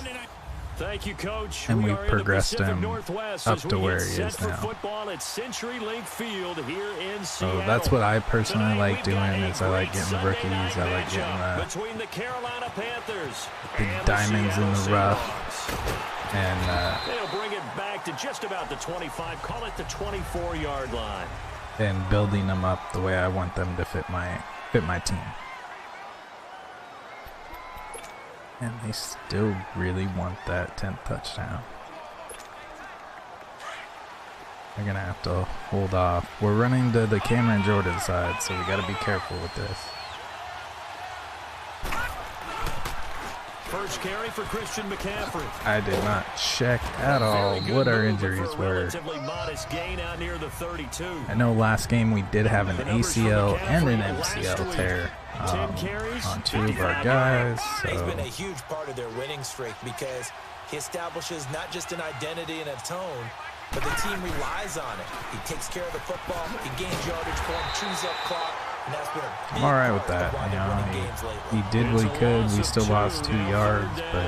Thank you, Coach. And we are in the progressed Pacific him Northwest up as to we where get he set is for now. Football at CenturyLink Field here in So Seattle. that's what I personally Tonight like we've doing got a is I like great getting the Sunday rookies, night I like matchup getting between the Carolina Panthers the and diamonds in the Seattle rough. Seahawks. And They'll bring it back to just about the 25, call it the 24-yard line. and building them up the way I want them to fit my team. And they still really want that 10th touchdown. They're gonna have to hold off. We're running to the Cameron Jordan side, so we gotta be careful with this. First carry for Christian McCaffrey. I did not check at all what our injuries were. Relatively modest gain out near the 32. I know last game we did have an ACL and an MCL tear on 2 of our guys. He's been a So huge part of their winning streak because he establishes not just an identity and a tone, but the team relies on it. He takes care of the football, he gains yardage for him, chews up clock, and that's been a big I'm all right with part of that. why You they're know, winning games lately. he did what he could. We still lost 2 yards, but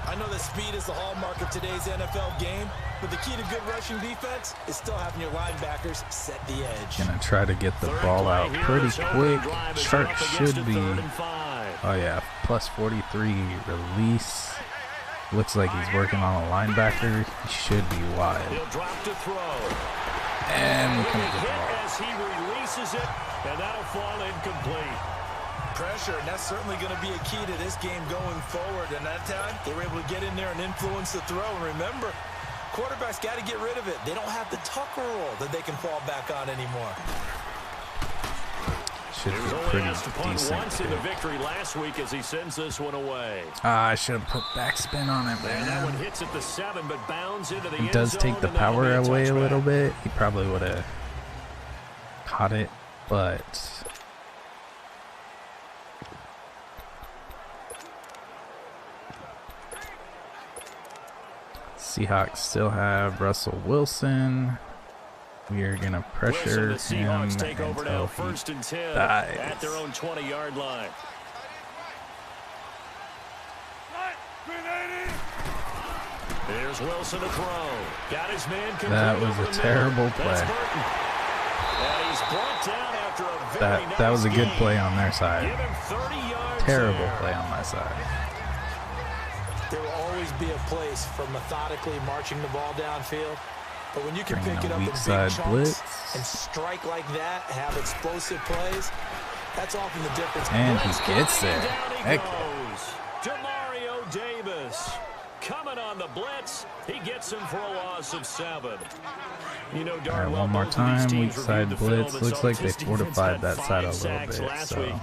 I know that speed is the hallmark of today's NFL game, but the key to good rushing defense is still having your linebackers set the edge. gonna try to get the ball out pretty quick. Sharp should be, oh yeah, plus 43 release. Looks like he's working on a linebacker. He should be wide. He'll drop to throw. And we can get the Hit ball. as he releases it, and that'll fall incomplete. Pressure, and that's certainly going to be a key to this game going forward. And that time, they were able to get in there and influence the throw. And remember, quarterbacks got to get rid of it. They don't have the Tucker rule that they can fall back on anymore. Should He be was only pretty asked to punt decent. once in the victory last week as he sends this one away. I should have put backspin on it, And that one man. hits at the 7, but bounds into the He end does zone, take the and that'll be power away a touchback. little bit. He probably would have caught it, but Seahawks still have Russell Wilson. We are gonna pressure Wilson, the him Seahawks take over now, until he 1st and 10 dies. at their own 20-yard line. Here's Wilson to throw. Got his man complete That was over a the middle. terrible That's play. Burton. And he's brought down after a very That was a nice good gain. play on their Give side. him 30 yards Terrible there. play on my side. There will always be a place for methodically marching the ball downfield. But when you can Bringing pick it a up in weak big side chunks blitz. and strike like that, have explosive plays, that's often the difference. And he Blitz gets coming, there. down he Heck goes. Demario Davis coming on the blitz. He gets him for a loss of 7. You know All darn right, well one more both of these time. teams Weak side reviewed the film blitz. and Looks saw like that they this defense fortified had that 5 side a little sacks bit, last so week.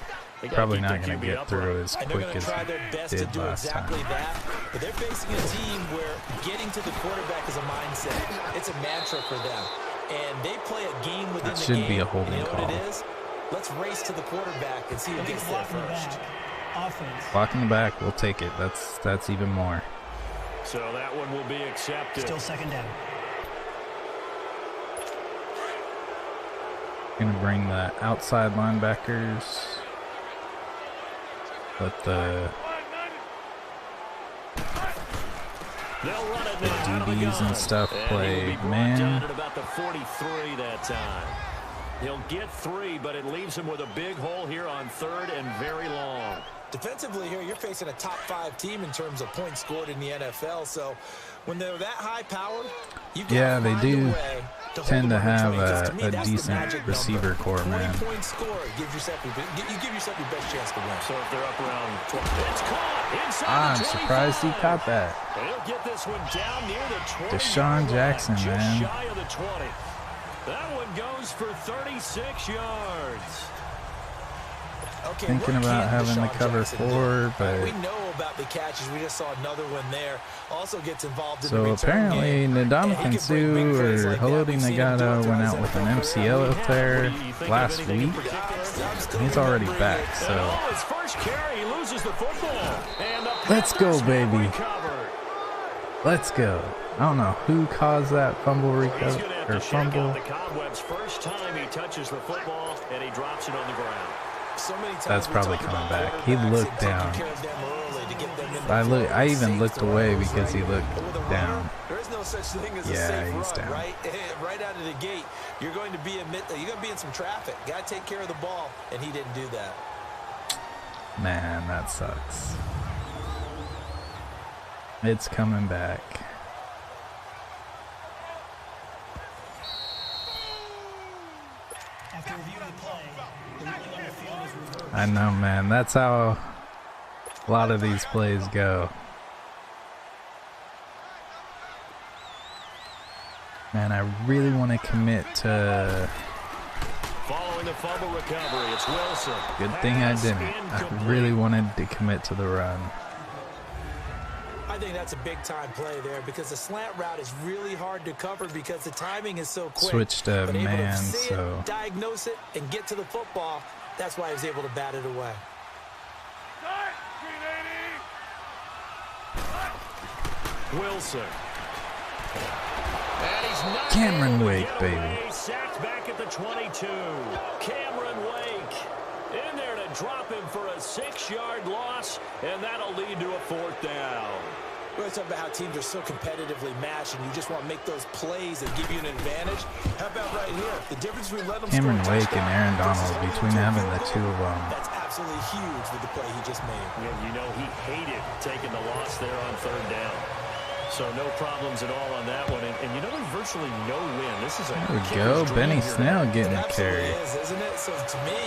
They gotta probably keep not their going to QB get through upright. as And they're quick going to as try their best to did do last exactly time. that. But they're facing a team where getting to the quarterback is a mindset. It's a mantra for them. And they play a game within That the should game. be a And holding you know what call. it is? Let's race to the quarterback and see who Looking gets to there block in the first. back. Offense. Block in the back, we'll take it. That's even more. So that one will be accepted. Still 2nd down. Gonna bring the outside linebackers. Let the They'll run it the now out of the DBs gun. and stuff And play he'll be brought man. down at about the 43 that time. He'll get 3, but it leaves him with a big hole here on 3rd and very long. Defensively here, you're facing a top 5 team in terms of points scored in the NFL. So when they're that high powered, you Yeah, they do tend to have a decent decent receiver core, man. 20 points scored gives yourself you give yourself your best chance to win. So if they're up around 20, it's caught inside I'm the 25. surprised he caught that. And he'll get this one down near the 20. Deshaun Jackson, just man. shy of the 20. That one goes for 36 yards. Okay, Thinking what about can having the Deshaun cover Jackson do? 4, but We know about the catches. We just saw another one there. Also gets involved in so the return apparently game. And he Ndamukong can bring Suh big plays or like that. Haloti We've seen him do Ngata it went throughout out with his an NFL MCL career. up there What do you think of last anything in week. particular? I'm still He's already remembering back, it. so Oh, his first carry, he loses the football. And the Let's go, Packers have baby. recovered. let's go. I don't know who caused that fumble He's going to have or to shake fumble. out the cobwebs first time he touches the football, and he drops it on the ground. So many times That's we probably talk coming about back. He quarterbacks looked and taking down. care of them early to get them in the I flow. I even Safe looked throw away is because he right. looked But with a down. runner, there is no such thing as a Yeah, safe he's run, down. right? Right out of the gate, you're going to be in some traffic. Got to take care of the ball, and he didn't do that. Man, that sucks. It's coming back. After reviewing the play, the ruling on the field is reversed. I know, man. That's how a lot of these plays go. Man, I really want to commit to. Following the fumble recovery, it's Wilson. Good thing I Pass didn't. I incomplete. really wanted to commit to the run. I think that's a big-time play there because the slant route is really hard to cover because the timing is so quick. Switched to But able man, to see so- it, diagnose it, and get to the football. That's why he was able to bat it away. Wilson. He's not Cameron able to Wake, get baby. away. Sacked back at the 22. Cameron Wake in there to drop him for a 6-yard loss, and that'll lead to a 4th down. We're talking about how teams are so competitively matched, and you just want to make those plays that give you an advantage. How about right here? The difference between letting them Cameron score a Wake and touchdown Aaron Donald, versus holding between them to a having the field two goal. of them. That's absolutely huge with the play he just made. And you know he hated taking the loss there on 3rd down. So no problems at all on that one. And you know there's virtually no win. This is a There we go. Benny Snell getting a It absolutely carry. is, isn't it? So to me,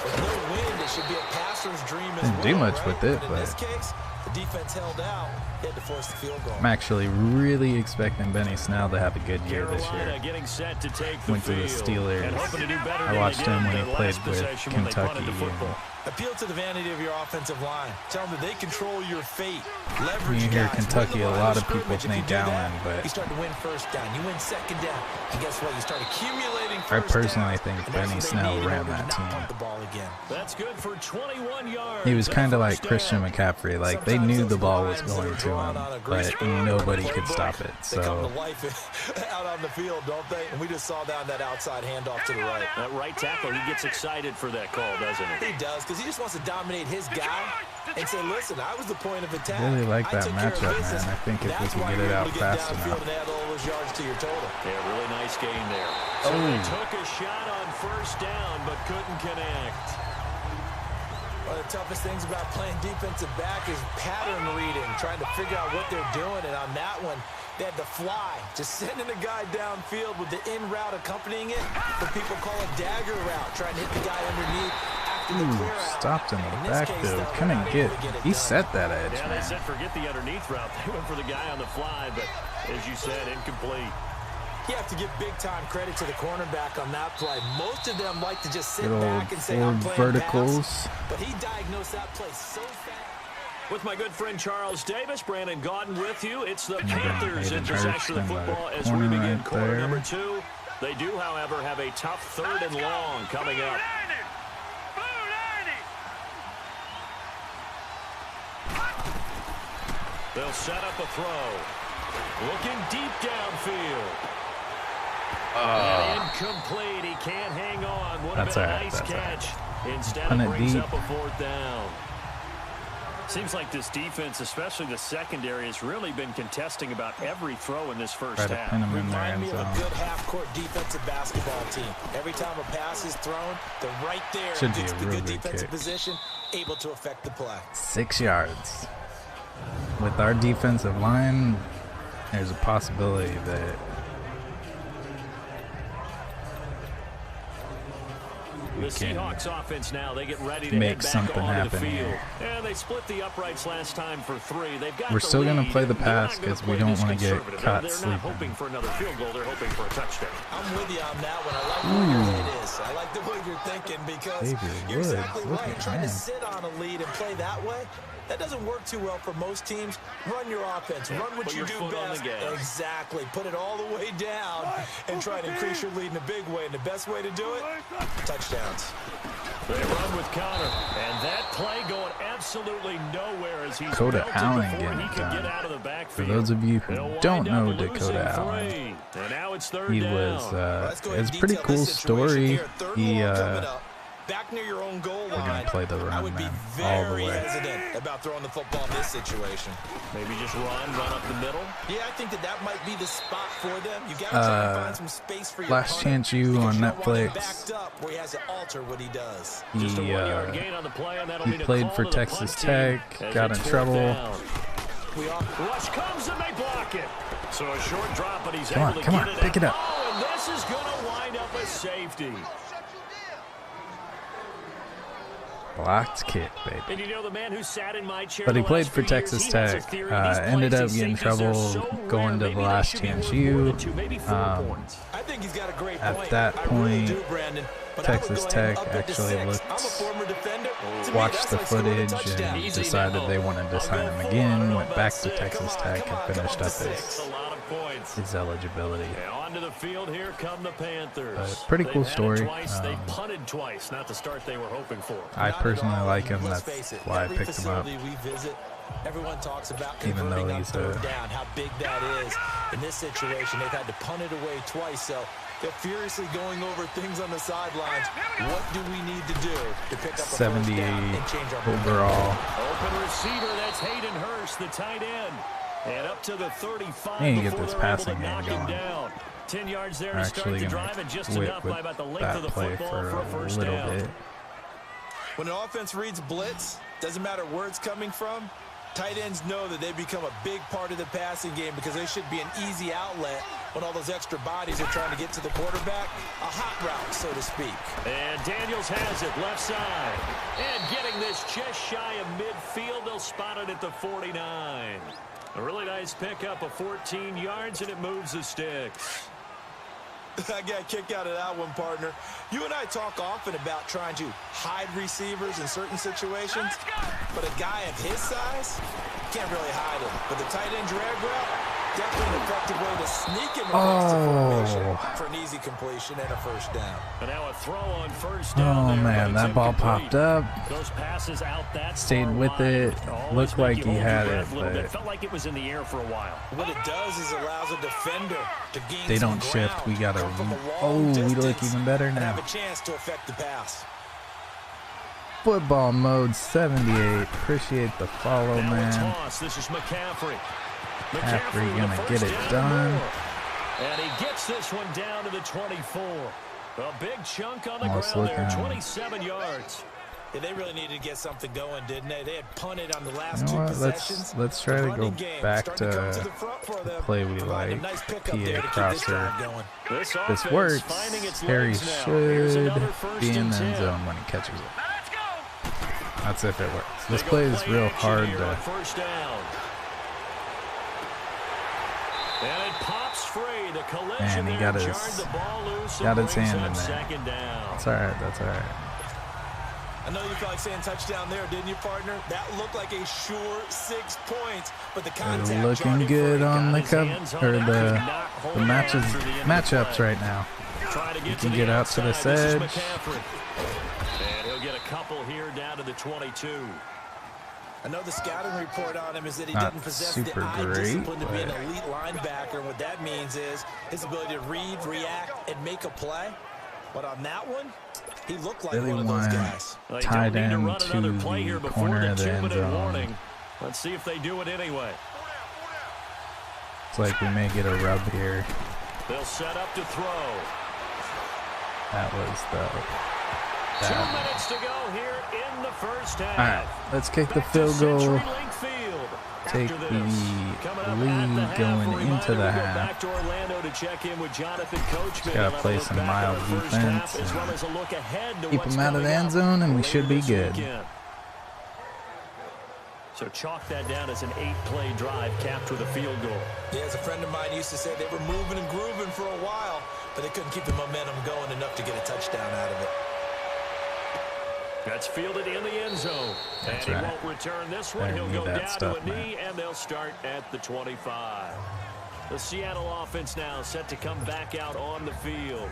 with no wind, it should be a passer's dream as Didn't well, do much right? with it, In but this case, the defense held out. They had to force the field goal. I'm actually really expecting Benny Snell to have a good year this Carolina year. getting set to take the Went to the field Steelers. and hoping to do better I than watched they did him when their he played last with possession when they punted Kentucky. the football. Appeal to the vanity of your offensive line. Tell them that they control your fate. You Leverage hear guys. Kentucky, Win the a line lot of of people scrimmage. If you think do that, Allen, but you start to win 1st down. You win 2nd down. And guess what? You start accumulating I 1st personally downs. think And that's Benny what they Snell need in ran order to that not team. pump the ball again. That's good for 21 yards. he was kind of like First Christian down. McCaffrey. Like, they Sometimes knew those the ball was lines that going are to drawn him, on a grease but board or nobody a could playbook, stop it. They come So to life out on the field, don't they? And we just saw down that outside handoff to the right. That right tackle, he gets excited for that call, doesn't he? He does, because he just wants to dominate his guy and say, listen, I was the point of attack. I really like I that took care of matchup, business. man. I think if we That's can why get you're it able out to get fast downfield enough. and add all those yards to your total. Yeah, really nice gain there. So they took a shot on 1st down, but couldn't connect. One of the toughest things about playing defensive back is pattern reading, trying to figure out what they're doing. And on that one, they had to fly, just sending a guy downfield with the in route accompanying it. What people call a dagger route, trying to hit the guy underneath after the clear out. Stopped in the In this case, backfield. though, Couldn't they're get. not able to He it done. set that edge, Yeah, they man. said forget the underneath route. They went for the guy on the fly, but as you said, incomplete. You have to give big-time credit to the cornerback on that play. Most of them like to just sit Good old back and say, I'm forward playing verticals. pass. But he diagnosed that play so fast. With my good friend Charles Davis, Brandon Gaudin with you. It's the then Panthers in Hayden possession of the Hurst in the football as we corner begin right quarter there. number 2. They do, however, have a tough 3rd and long coming up. They'll set up a throw. Looking deep downfield. And incomplete. He can't hang on. Would have That's been a all right, nice that's all catch. Instead, Punt it it brings deep. up a 4th down. Seems like this defense, especially the secondary, has really been contesting about every throw in this first Try to half. pin him in their Remind end me of a zone. good half-court defensive basketball team. Every time a pass is thrown, they're right there Should be against a the real good good defensive kick. position, able to affect the play. 6 yards. With our defensive line, there's a possibility that The can Seahawks offense now, they get ready to make head back something onto happen the field. here. And they split the uprights last time for 3. They've got We're the still gonna lead. play the They're pass not gonna 'cause we play don't this wanna get conservative. caught They're sleeping. not hoping for another field goal. They're hoping for a touchdown. I'm with you on that one. I like the way it is. I like the way you're thinking because Xavier you're Woods, exactly look right. at Trying to him. sit on a lead and play that way, that doesn't work too well for most teams. Run your offense. Run what put you your do foot on the best. gas. Exactly. Put it all the way down and try to increase your lead in a big way. And the best way to do it, touchdowns. They run with Connor, and that play going absolutely nowhere as he's Dakota belted Allen before getting he it could get done. out of the For backfield. those of you who They'll wind don't up know losing Dakota Allen, 3. And now it's 3rd he down. was Let's go ahead it's a and pretty detail cool this situation story. here. Third He and long coming up. Back near your own goal gonna line. play the I run, would be man, all the very way. hesitant about throwing the football in this situation. Maybe just run up the middle. Yeah, I think that might be the spot for them. You got to try and find some space for your Last punter Chance U because on you don't want him Netflix. backed up where he has to alter what he does. Just a He 1-yard gain on the play, and that'll he mean a played call for to the Texas punt team Tech, as got it's in 4th trouble. down. We all Rush comes and they block it. So a short drop, but he's Come able on, to come get on, it pick it up. Oh, and this is going to wind up a safety. blocked kick, baby. And you know the man who sat in my chair But he the played last for few Texas years, he has a Tech. theory these Ended plays, up these getting in safeties are trouble so going rare, to the maybe they last should be Chance worth more U. than 2, maybe 4 points. I think he's got a great At point. that I really point, do, Brandon. But I would Texas go ahead and Tech up it to actually 6. looked, I'm a former defender. To me, watched that's the like scoring a footage touchdown. and Easy decided now. they wanted to I'll sign go him full on. I again. don't know Went about back to 6. Texas Tech come on, and finished come up on to 6. That's a lot of points. his eligibility. And onto the field here come the Panthers. Pretty cool They've had it story. Twice. They punted twice, not the start they were hoping for. I Not at personally all. like him. Let's That's face it, why I every picked him up. facility we visit, Everyone talks about Even though converting on he's third down, how big that is. In this situation, they've had to punt it away twice, so they're furiously going over things on the sidelines. What do we need to do to pick up a first 78 down and change our momentum? overall. Open receiver, that's Hayden Hurst, the tight end. And up to the 35 Need to get before this they're able passing to game knock him going. down. 10 yards there We're to start actually the gonna drive, and just whip enough by with about the length that of the play football for for a a first little down. bit. When an offense reads blitz, doesn't matter where it's coming from, tight ends know that they become a big part of the passing game because they should be an easy outlet when all those extra bodies are trying to get to the quarterback. A hot route, so to speak. And Daniels has it, left side. And getting this just shy of midfield, they'll spot it at the 49. A really nice pickup of 14 yards, and it moves the sticks. I got a kick out of that one, partner. You and I talk often about trying to hide receivers in certain situations, but a guy of his size, can't really hide him. But the tight end drag route, definitely an effective way to sneak him across the formation for an easy completion and a first down. And now a throw on first down. Oh there, man, but that it's ball incomplete. popped up. Those passes out that Stayed far with wide. it. Always Looked make like you he hold your had breath it, a little bit. but Felt like it was in the air for a while. What it does is allows a defender to gain they some don't shift. ground, We gotta. come from a Oh, long we look distance, even better and have now. a chance to affect the pass. Football mode 78. Appreciate the follow, Now a man. toss. This is McCaffrey. McCaffrey with the gonna first get it down done. more. And he gets this one down to the 24. A big chunk on the Almost ground there, looking- 27 yards. Yeah, they really needed to get something going, didn't they? They had punted on the last You know two what? possessions. Let's try The to go running game back starting to come the front for the them. play we Provided a like. nice pickup PA there to keep this crosser. drive going. This This offense works. finding its Harry legs now. Here's should another first be in and the end 10. zone when he catches it. Let's go. That's if it works. They This go play is play real action hard here to. on first down. And it pops free. The collision Man, he there got jarred his- the ball loose got and his brings hand up in there. second down. That's all right. That's all right. I know you felt like saying touchdown there, didn't you, partner? That looked like a sure 6 points, but the contact They're jarred looking it good free. on the His cup hands on or it, could the not hold on matches through the end of the matchups play. right now. Try to You get can to get the out to this outside. This is edge. McCaffrey. And he'll get a couple here down to the 22. I know the scouting report on him is that he Not didn't possess super the eye great, discipline to be an but- elite linebacker. And what that means is his ability to read, react, and make a play. But on that one, he looked like Really one of those want guys. They tight don't need to end run to another play here the before corner the of the end 2-minute zone. warning. Let's see if they do it anyway. It's like we may get a rub here. They'll set up to throw. That was the. 2 That. minutes to go here in the first half. All right, let's kick the Back to field goal. CenturyLink Field. Take After the this, coming up at lead half, going a reminder, into the we go half. Back to Orlando to check in with Jonathan Coachman. Gotta We'll have a play look some back at mild the first defense half, as well and as a look ahead to keep what's them out of the coming end up zone, and we later should be this good. weekend. So chalk that down as an 8-play drive capped with a field goal. Yeah, as a friend of mine used to say, they were moving and grooving for a while, but they couldn't keep the momentum going enough to get a touchdown out of it. That's fielded in the end zone. That's and right. he won't return this one. Better He'll need go that down stuff, to a man. knee, and they'll start at the 25. The Seattle offense now set to come back out on the field.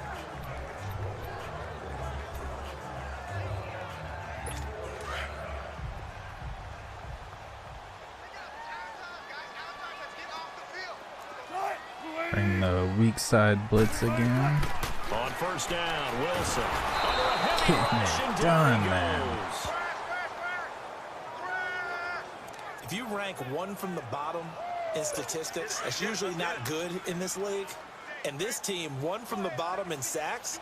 Bring the weak side blitz again. On first down, Wilson. Under a heavy Getting rush, it and done, down he man. goes. If you rank one from the bottom in statistics, that's usually not good in this league. And this team, one from the bottom in sacks,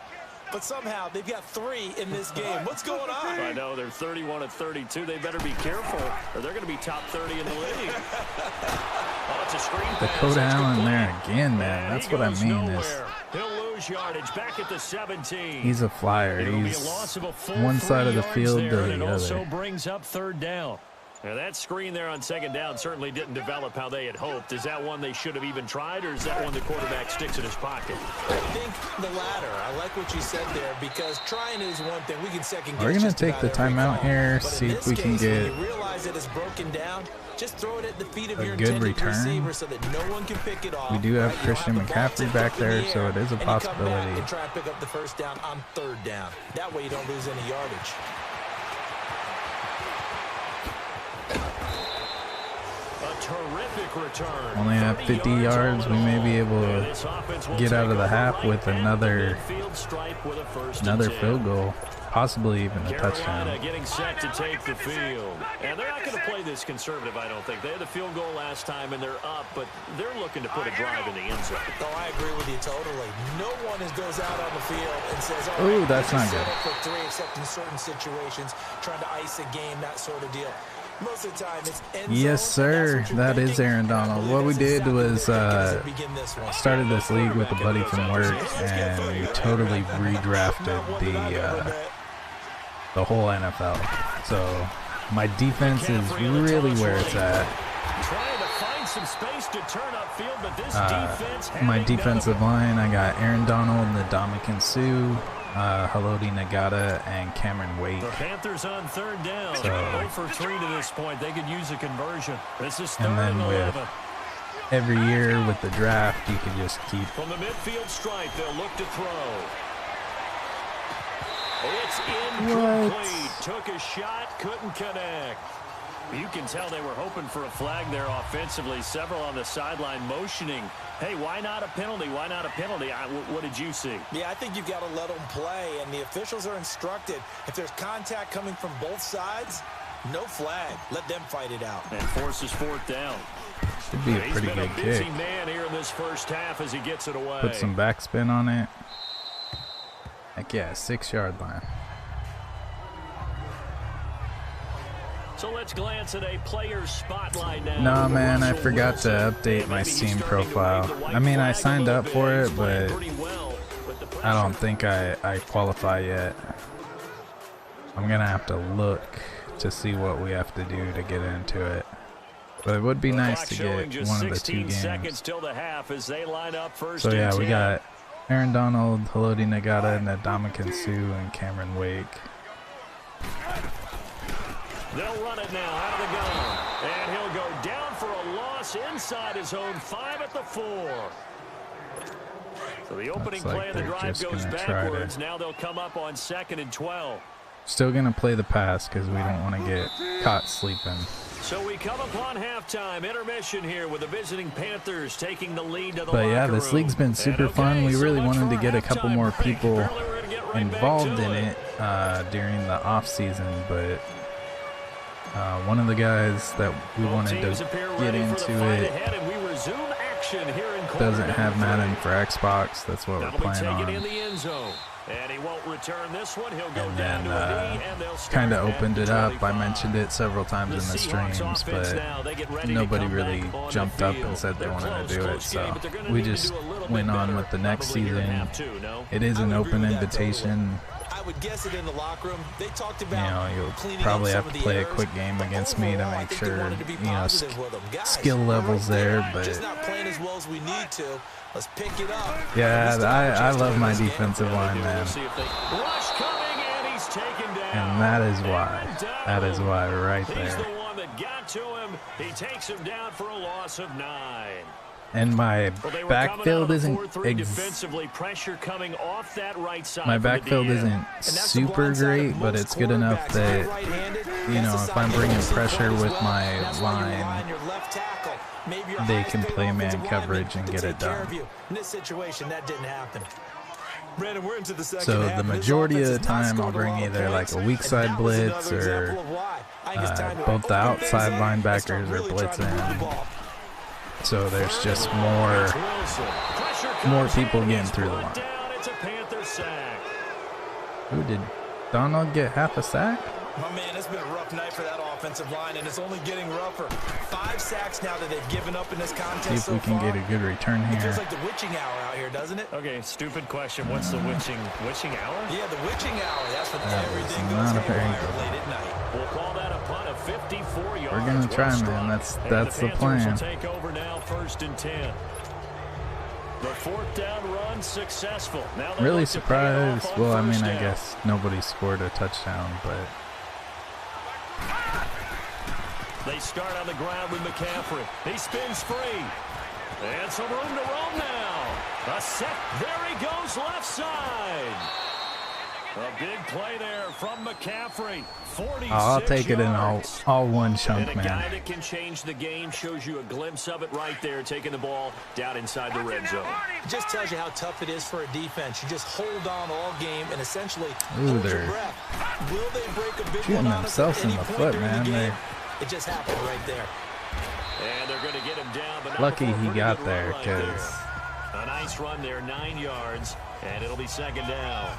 but somehow they've got 3 in this game. What's going on? I know they're 31 of 32. They better be careful, or they're going to be top 30 in the league. Oh, it's a screen The pass. Coda That's Allen complete. there again, man. And That's he what I goes mean. Is nowhere. He'll lose yardage back at the 17. he's a flyer. It'll be a He's loss of a full one 3 side of the yards field there, to and it the also other. brings up third down. Now that screen there on second down certainly didn't develop how they had hoped. Is that one they should have even tried, or is that one the quarterback sticks in his pocket? I think the latter. I like what you said there, because trying is one thing. We can second guess. We're gonna just take about the every timeout call. here, But see in if this we can case, get when you realize that it's broken down, just throw it at the feet of a your good intended return. receiver so that no one can pick it off. We do have Right? You Christian have the ball McCaffrey tipped back up in the there, so air, it is a and you come back possibility. and try and pick up the first down on third down. That way you don't lose any yardage. A terrific return. Only have 50 yards. We may be able to get out of the half with another field goal. Possibly even a touchdown. Getting set to take the field. And they're not going to play this conservative, I don't think. They had the field goal last time, and they're up, but they're looking to put a drive in the end zone. Oh, I agree with you totally. No one goes out on the field and says, "Oh, ooh, that's not good." For 3, except in certain situations, trying to ice a game, that sort of deal. Most of the time, it's end Yes, zone, sir. That is Aaron Donald. What we did was started this league with a buddy from work, and we totally redrafted the whole NFL. So my defense is really where it's at. Trying to find some space to turn upfield, but this defense my defensive line, I got Aaron Donald, Ndamukong Suh, Haloti Ngata, and Cameron Wake. The Panthers on third down. So, 0 for 3 to this point. They could use a conversion. This is third and then and 11. with every year with the draft, you can just keep. From the midfield stripe, they'll look to throw. It's incomplete. Took a shot, couldn't connect. You can tell they were hoping for a flag there offensively. Several on the sideline motioning. Hey, why not a penalty? Why not a penalty? What did you see? Yeah, I think you've got to let them play, and the officials are instructed. If there's contact coming from both sides, no flag. Let them fight it out. And forces fourth down. Should be a pretty good He's been a busy kick. man here in this first half as he gets it away. Put some backspin on it. Heck yeah, 6-yard line. So let's glance at a player's spotlight now. No, man, I forgot to update my Steam profile. I mean, I signed up for it, but I don't think I qualify yet. I'm gonna have to look to see what we have to do to get into it. But it would be nice to get one of the 2 games. So yeah, we got Aaron Donald, Haloti Ngata, Ndamukong Suh, and Cameron Wake. They'll run it now out of the gun. And he'll go down for a loss inside his own 5 at the 4. So the opening play of the drive goes backwards. Now they'll come up on 2nd and 12. Still going to play the pass because we don't want to get caught sleeping. So we come upon halftime intermission here with the visiting Panthers taking the lead to the But yeah, locker this room. league's been super fun. We really wanted to get a couple more people involved in it during the off season, but one of the guys that we wanted to get into it doesn't have Madden for Xbox. That's what we're playing on. And he won't return this one. He'll go And down then to a knee, and they'll kind of start opened at it up. I 25. mentioned it several times in the streams, but nobody really jumped up and said they wanted to do it. So we just went on with the next season. It is an open invitation. I would guess it in the locker room. They talked about, You know, you'll probably have to play a quick game against me to make sure, you know, skill levels there, but just not playing as well as we need to. Let's pick it up. yeah, I love my defensive line, man. And that is why right He's there. the one that got to him. He takes him down for a loss of 9. And my Well, they were backfield coming out isn't of 4-3 defensively, pressure coming off that right side my for the backfield DN. isn't super great, but it's good enough that, you know, if I'm bringing pressure with my line, they can play man coverage and get it done. In this situation, that didn't happen. Brandon, we're into the second So half. the This majority of the offense has not time I'll scored bring a lot of either like points, a weak and side that was blitz another or example of why. I think it's time to both the open outside things up and linebackers start are really trying to move the blitzing. ball. So there's just more people getting through the line. It's a Panther sack. Who did Donald get half a sack? My man, it's been a rough night for that offensive line, and it's only getting rougher. 5 sacks now that they've given up in this contest. See if we can get a good return It feels here. like the witching hour out here, doesn't it? Okay, stupid question. What's the witching hour? Yeah, the witching hour. That's when That everything was goes not a very haywire good late at night. We'll call that a punt of 54 yards. We're gonna try, Well man. struck. That's And the Panthers plan. will take over now, 1st and 10. The 4th down run successful. Now they Really look to pay it surprised. off on Well, I mean, first I down. guess nobody scored a touchdown, but They start on the ground with McCaffrey. He spins free. And some room to roam now. A set. There he goes left side. A big play there from McCaffrey. 46 I'll take it in yards. all one And chunk, a guy man. that can change the game shows you a glimpse of it right there, taking the ball down inside the red zone. It just tells you how tough it is for a defense. You just hold on all game and essentially Ooh, hold your they're breath. Will they break a big shooting one on us themselves at in any the point foot, during the man. game? They're It just happened right there. And they're going to get him down, but not lucky before a he pretty got good there, run right there. because A nice run there, 9 yards, and it'll be second down.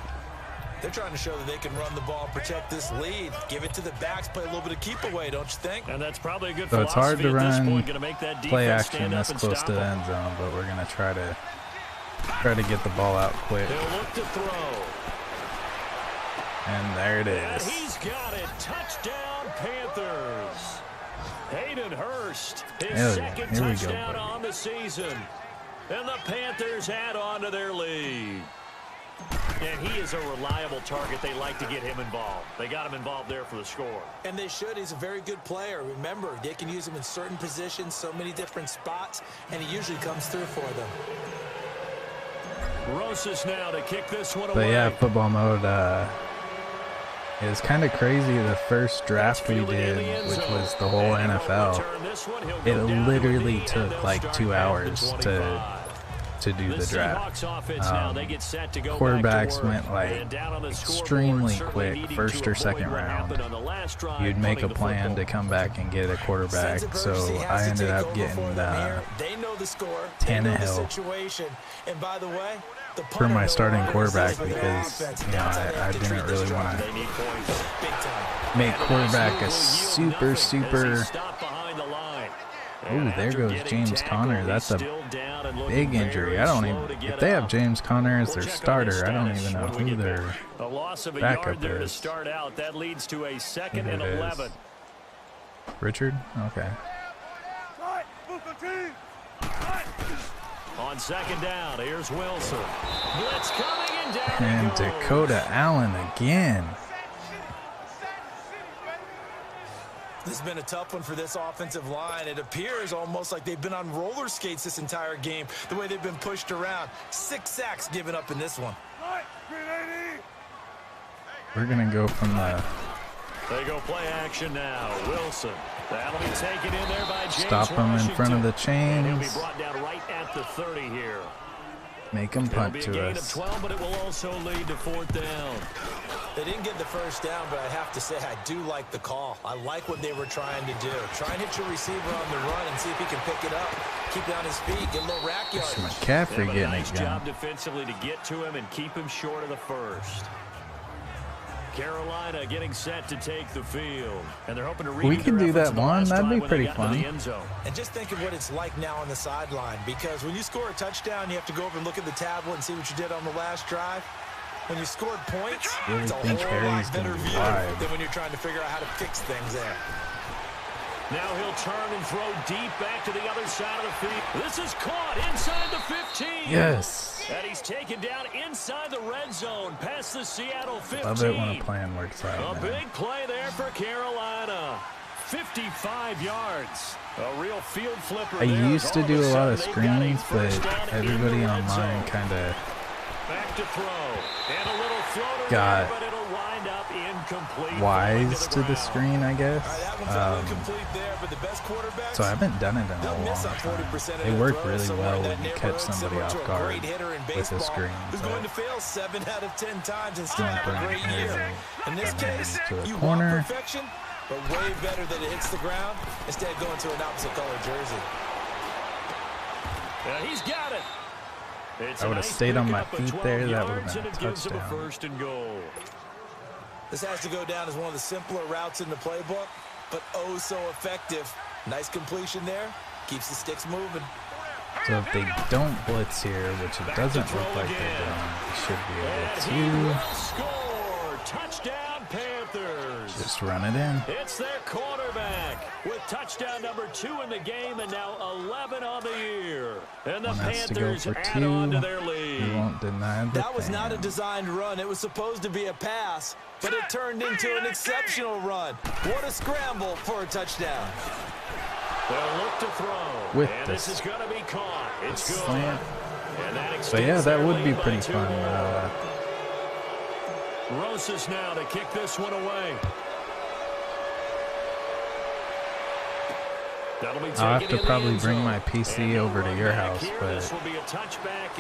They're trying to show that they can run the ball, protect this lead, give it to the backs, play a little bit of keep away, don't you think? And that's probably a good so it's hard philosophy to at this run point, gonna make that play defense action stand up this and close stop to the them. end zone, but we're gonna try to get the ball out quick. He'll look to throw. And there it And is. he's got it. Touchdown, Panthers. Hayden Hurst, his Hell yeah. second Here we go, touchdown buddy. on the season. And the Panthers add on to their lead. And he is a reliable target. They like to get him involved. They got him involved there for the score. And they should. He's a very good player. Remember, they can use him in certain positions, so many different spots, and he usually comes through for them. Rosas now to kick this one But away. yeah, football mode, it was kind of crazy. The first draft we did, which was the whole NFL, it literally took like 2 hours to do the draft. Quarterbacks went like extremely quick, first or second round. You'd make a plan to come back and get a quarterback, so I ended up getting they know the score, they know the Tannehill situation. And by the way, the for my starting quarterback for their because offense. you know I didn't really want to They need points. Big time. make quarterback a As he super. stopped behind the line. Ooh, And there after goes getting James tackled, Conner. he's That's a still down and looking big injury. very I don't slow even to get if they have up. James Conner as their We'll check on starter, his I don't status even know when we who get their there. A loss of a backup yard there to is. start out. That leads to a second Here and it is. 11. Richard. Okay. On second down, here's Wilson. Blitz coming and down he And goes. Dakota Allen again. This has been a tough one for this offensive line. It appears almost like they've been on roller skates this entire game, the way they've been pushed around. 6 sacks given up in this one. We're gonna go from the They go play action now. Wilson. That'll be taken in there by James stop him in front of the And he'll be chains. brought down right at the 30 here. Make him It'll punt be a to gain of us. 12, but it will also lead to 4th down. They didn't get the first down, but I have to say I do like the call. I like what they were trying to do. Try and hit your receiver on the run and see if he can pick it up. Keep it on his feet, get a little rack yard. McCaffrey Yeah, but a getting nice it job done. defensively to get to him and keep him short of the first. Carolina getting set to take the field. And they're hoping to We redo can their do efforts that in the one. last That'd drive be when they pretty got to the fun. end zone. And just think of what it's like now on the sideline, because when you score a touchdown, you have to go over and look at the tablet and see what you did on the last drive. When you scored points, Really it's a think whole Harry's lot gonna better be view wide. than when you're trying to figure out how to fix things there. Now he'll turn and throw deep back to the other side of the field. This is caught inside the 15. Yes. And he's taken down inside the red zone past the Seattle 15. Love it when a plan works out, A man. big play there for Carolina. 55 yards. A real field flipper I there. used to All do a of lot of sudden, they've got a screens, first but down in everybody the red online zone. kind of Back to throw. And a little floater got there, but it'll wind up incomplete. wise to the ground. screen, I All right, guess. that one's all incomplete there, but the best quarterbacks, So I haven't done it in they'll a long miss on time. 40% of They their work throws, really somewhere well in that when you catch neighborhood, somebody similar off to a guard great hitter in with a baseball, screen. who's but going to fail 7 out of 10 times and still Jump have a in great here, year. In this and then case, to the you corner. want perfection, but way better that it hits the ground instead of going to an opposite color jersey. Yeah, he's got it. It's I a would have nice stayed on my pickup of feet 12 there, that would yards, have been and a it gives them touchdown. 1st and goal. This has to go down as one of the simpler routes in the playbook, but oh so effective. Nice completion there. Keeps the sticks moving. So if they don't blitz here, which it doesn't look like they're doing, they should be And he able will to score. Touchdown, Panthers. just run it in. It's their quarterback with touchdown number 2 in the game and now 11 on the year. And the One has to go Panthers for add on to 2. their We lead. won't deny the That was not a fan. designed run. It was supposed to be a pass, but it turned into an exceptional run. What a scramble for a touchdown. They'll look to throw. With and this this is going to be caught. It's good. slant. And that So yeah, extends that their would be lead by pretty 2 fun. more. Rosas now to kick this one away. I'll have to probably bring my PC over to your house, but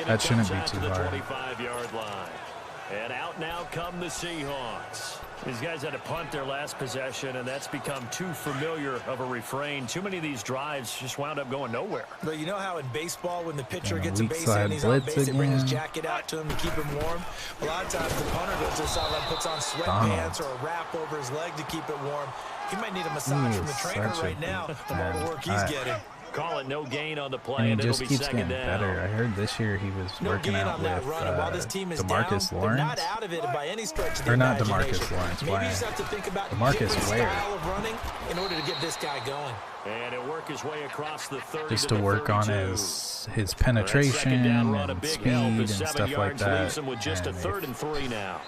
that shouldn't be too hard. And out now come the Seahawks. These guys had to punt their last possession, and that's become too familiar of a refrain. Too many of these drives just wound up going nowhere. But you know how in baseball, when the pitcher gets a weak base side hit and he's on blitz base, they bring his again. jacket out to him to keep him warm. A lot of times the punter goes to the sideline, puts on sweatpants or a wrap over his leg to keep it warm. He might need a massage from the trainer right now from all the work he's getting. Call it no gain on the play, And and he it'll just be keeps second getting down. better. I heard this year he was No working gain out on with that run. And while this team is DeMarcus down, Lawrence. they're not out of it by any stretch of the Or not imagination. DeMarcus Lawrence, Maybe why? you just have to think about DeMarcus different Ware. style of running in order to get this guy going. And he'll work his way across the 30 Just to the work on 32. his penetration Second down run, a and big speed help and as 7 stuff like yards that. leaves him with just a And 3rd and 3 now.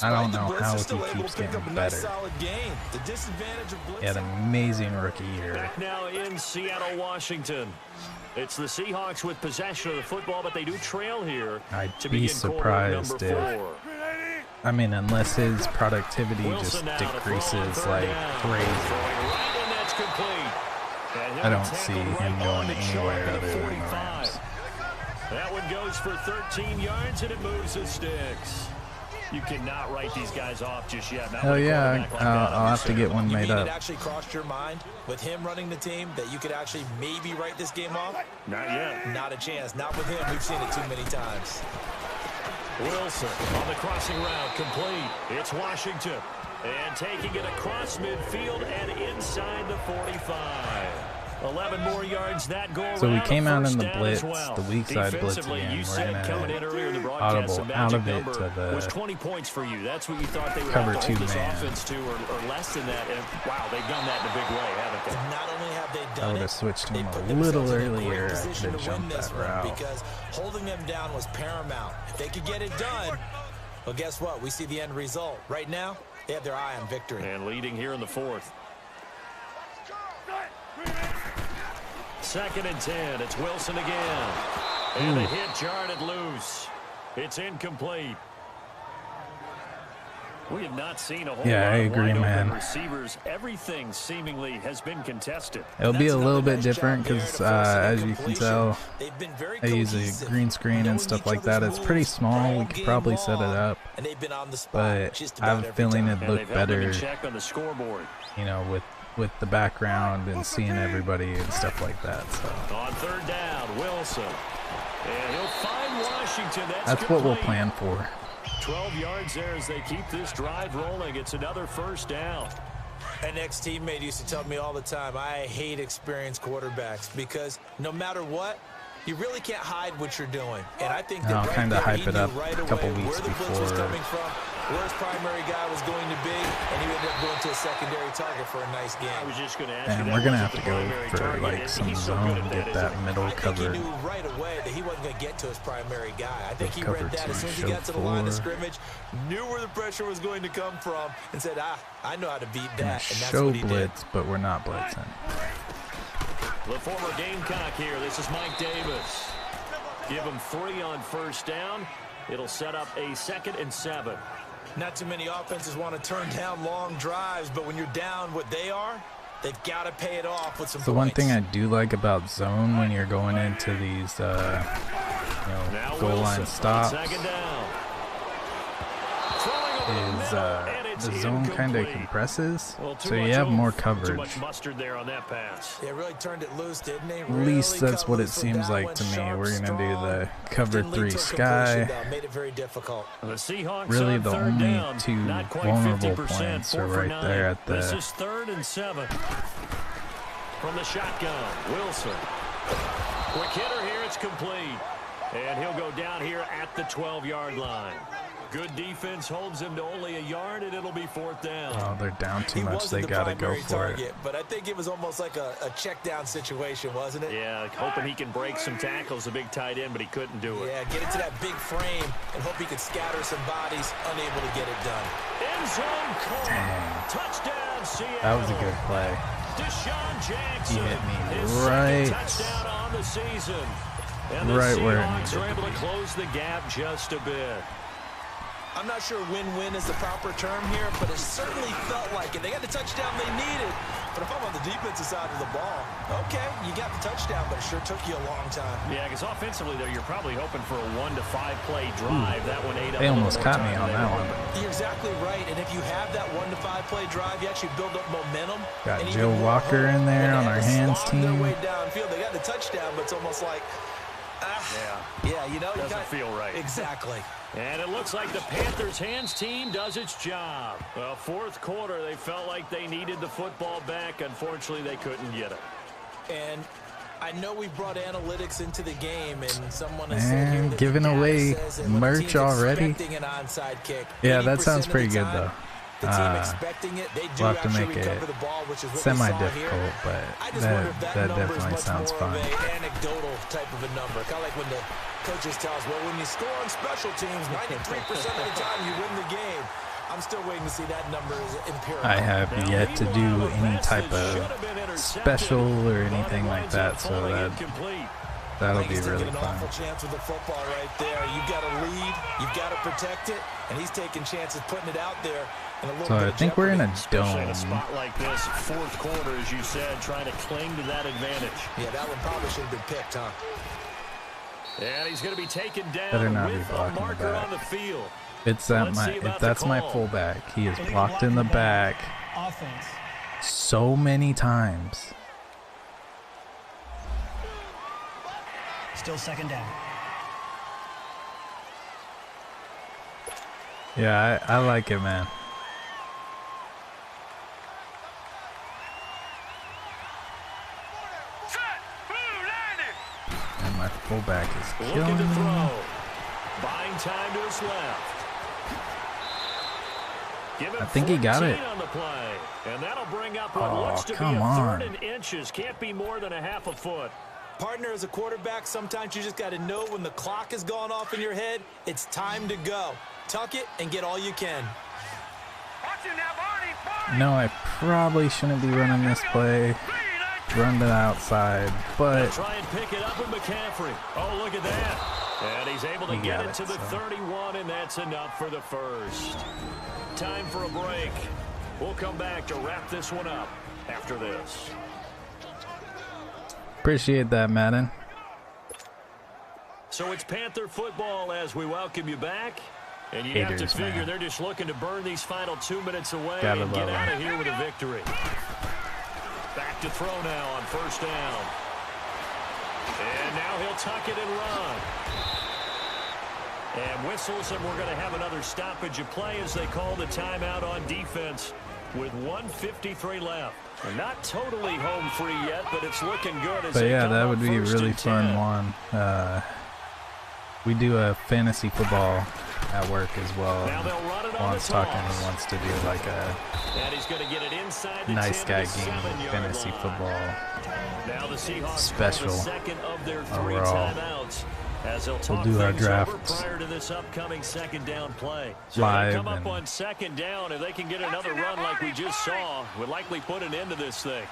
I don't Despite the know blitz, how they're he still able keeps to pick getting up a nice better. solid gain. The disadvantage of blitz. He had an amazing rookie year. Back now in Seattle, Washington. It's the Seahawks with possession of the football, but they do trail here I'd to be begin quarter number surprised if, 4. I mean, unless his productivity just Wilson now to throw on decreases 3rd like down. crazy. Throwing right, and that's complete. And he'll I don't tackle see right him on going the anywhere chalk at other the than the 45. Rams. That one goes for 13 yards, and it moves the sticks. You cannot write these guys off just yet. Not Hell with a yeah, quarterback like that, I'll have to get one You made mean up. it actually crossed your mind with him running the team that you could actually maybe write this game off? Not yet. Not a chance. Not with him. We've seen it too many times. Wilson on the crossing route, complete. It's Washington. And taking it across midfield and inside the 45. 11 more yards that go around. So we came out in the First down blitz, as well. the weak side blitz Defensively, again. you We're said coming in earlier in the broadcast, audible the out magic of it number to the was 20 points for you. That's what you thought they would cover have to hold two this man. offense to, or less than that. And wow, they've done that in a big way, haven't they? Not only have they I done would it, have switched they him put a little themselves in a great earlier. I could position have to win jumped this that one route. because holding them down was paramount. If they could get it done, well, guess what? We see the end result. Right now, they have their eye on victory. And leading here in the 4th. 2nd and 10. It's Wilson again. And the hit jarred loose. It's incomplete. We have not seen a whole Yeah, lot I of agree, wide-open man. receivers. Everything seemingly has been contested. It'll be a little bit different because, as you can tell, They've been very I use a cohesive, green screen and knowing stuff each like that. other's It's pretty moves small. We all could game probably set it long, up, and they've been on the spot but just I about have a every feeling time. it'd And look they've held them in better, check on the scoreboard. you know, with the background and seeing everybody and stuff like that. So On 3rd down, Wilson. And he'll find Washington. that's what we'll complete. plan for. 12 yards there as they keep this drive rolling. It's another 1st down. An ex-teammate used to tell me all the time, I hate experienced quarterbacks because no matter what, you really can't hide what you're doing. And I think that I'll right kinda there, hype he it knew up right a couple away weeks where the blitz was before. coming from, where his primary guy was going to be, and he ended up going to a secondary target for a nice game. I was just going to ask And you, we're that gonna wasn't have to the go primary for target, like and some he's so zone good to at get isn't that he? middle I think covered. he knew right away that he wasn't going to get to his primary guy. I think he cover read that two, as soon as he show got to the line of 4. scrimmage, knew where the pressure was going to come from, and said, I know how to beat Gonna that, and that's show what he did. blitz, but we're not blitzing. The former Gamecock here. This is Mike Davis. Give him 3 on 1st down. It'll set up a 2nd and 7. Not too many offenses want to turn down long drives, but when you're down what they are, they've got to pay it off with some The one points. thing I do like about zone when you're going into these, Now goal Wilson line on stops 2nd down. Throwing over the is middle, and it's the zone kind of incomplete. compresses, Well, too so you much have more oomph, Too coverage. much mustard there on that pass. They really turned it loose, didn't they? At least Really that's cut what it loose with seems that like one. to me. Sharp, We're gonna do strong. the cover Didn't lead 3 to a sky. completion, though. Made it very difficult. The Seahawks Really, on the 3rd only down, two not quite vulnerable 50%, points 4 are for right 9. there at This the- is 3rd and 7. From the shotgun, Wilson. Quick hitter here, it's complete. And he'll go down here at the 12-yard line. Good defense holds him to only a yard, and it'll be 4th down. Oh, they're down too He much. wasn't They the gotta go primary for target, it. but I think it was almost like a check down situation, wasn't it? Yeah, hoping he can break some tackles, a big tight end, but he couldn't do it. Yeah, get it to that big frame and hope he could scatter some bodies, unable to get it done. End zone call. Dang. Touchdown, Seattle. That was a good play. Deshaun Jackson. He hit me his right- second touchdown on the season. And the right where it Seahawks needed are to able to be. close the gap just a bit. I'm not sure win-win is the proper term here, but it certainly felt like it. They got the touchdown they needed. But if I'm on the defensive side of the ball, okay, you got the touchdown, but it sure took you a long time. Yeah, because offensively, though, you're probably hoping for a 1 to 5 play drive. That one ate up. They almost caught me on that one. You're exactly right. And if you have that 1 to 5 play drive, you actually build up momentum. Got Joe Walker in there on our hands team. Their way downfield. They got the touchdown, but it's almost like, yeah, you know, doesn't feel right. Exactly. And it looks like the Panthers' hands team does its job. Well, fourth quarter, they felt like they needed the football back. Unfortunately, they couldn't get it. And I know we brought analytics into the game, and someone has said here that giving away merch already. An onside kick, yeah, that sounds pretty good, though. The team expecting it, they do we'll have to actually make it recover the ball, which is what semi-difficult, but that definitely sounds fun. An anecdotal type of a number, kind of like when the coaches tell us, well, when you score on special teams, 93% of the time you win the game. I'm still waiting to see that number is empirical. I have yet to do any type of special or anything like that, so that'll be really fun. An awful chance with the football right there. You've got to lead, you've got to protect it, and he's taking chances putting it out there. So I think we're in a dome. In a spot like this, fourth quarter, as you said, trying to cling to that advantage. Yeah, that one probably should have been picked, huh? And he's going to be taken Better down not be with a blocking the marker back. on the field. If that's my fullback, he is blocked in the back Offense. so many times. Still second down. Yeah, I like it, man. And my fullback is killing Looking to me. throw. Buying time to his left. I think he got it. On the play. And that'll bring up what Oh, looks to be come a on. 3rd and inches. Can't be more than a half a foot. Partner, as a quarterback, sometimes you just got to know when the clock has gone off in your head, it's time to go. Tuck it and get all you can. No, I probably shouldn't be running this play. Run to the outside, but Try and pick it up with McCaffrey. Oh, look at that. And he's able to He get got it to it, the so. 31, and that's enough for the first. Time for a break. We'll come back to wrap this one up after this. appreciate that, Madden. So it's Panther football as we welcome you back. And you have to Haters, figure man. they're just looking to burn these final 2 minutes away Gotta and get love out it. of here with a victory. Back to throw now on first down. And now he'll tuck it and run. And whistles, and we're going to have another stoppage of play as they call the timeout on defense with 1:53 left. We're not totally home free yet, but it's looking good. As But they yeah, come that up would be a first really and fun 10. one. We do a fantasy football at work as well. Now they'll run it on Juan's the talking, toss. he wants to do like a And he's going to get it inside the nice 10 guy to game 7-yard fantasy line. football. Now the Seahawks Special call the second of their 3 overall. timeouts as they'll talk do our things over drafts prior to this upcoming second down play. So live they come up and- on second down, if they can get another run like we just saw, would likely put an end to this thing.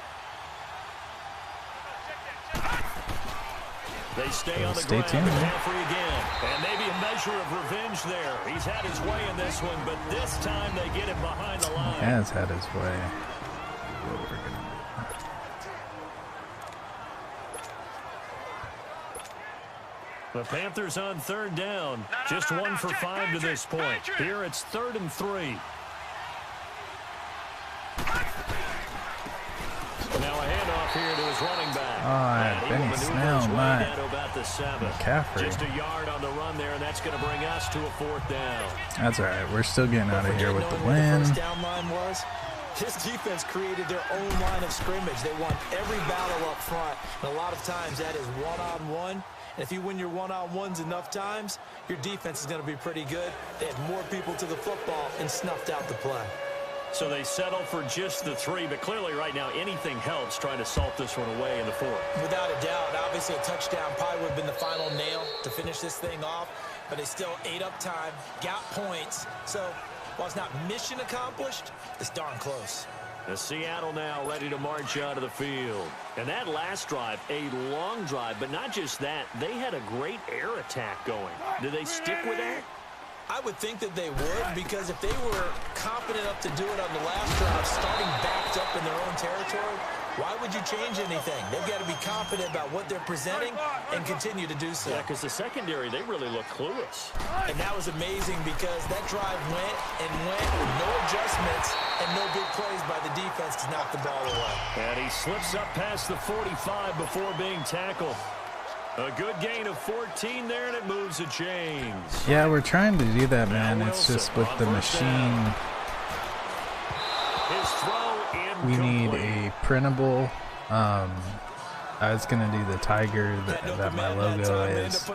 They stay on the Stay ground. tuned. McCaffrey again. And maybe a measure of revenge there. He's had his way in this one, but this time they get him behind the line. He has had his way. What we're gonna The Panthers on third down. Just 1 for 5 to this point. Here it's 3rd and 3. Now a handoff here to his running back. Ah, And he Benny maneuvers Snell, way my down to about the 7. McCaffrey. Just a yard on the run there, and that's going to bring us to a 4th down. That's all right. We're still getting out of here with the Knowing where win. first down line was, this defense created their own line of scrimmage. They won every battle up front, and a lot of times that is one-on-one. And if you win your one-on-ones enough times, your defense is going to be pretty good. They had more people to the football and snuffed out the play. So they settle for just the 3, but clearly right now anything helps trying to salt this one away in the 4th. Without a doubt, obviously a touchdown probably would have been the final nail to finish this thing off, but they still ate up time, got points. So while it's not mission accomplished, it's darn close. The Seattle now ready to march out of the field. And that last drive, a long drive, but not just that. They had a great air attack going. Do they stick with that? I would think that they would, because if they were confident enough to do it on the last drive, starting backed up in their own territory, why would you change anything? They've got to be confident about what they're presenting and continue to do so. Yeah, because the secondary, they really look clueless. And that was amazing because that drive went and went with no adjustments and no big plays by the defense to knock the ball away. And he slips up past the 45 before being tackled. A good gain of 14 there, and it moves the chains. Yeah, we're trying to do that, man. It's just with the machine. His throw We incomplete. need a printable. I was gonna do the tiger that my logo is,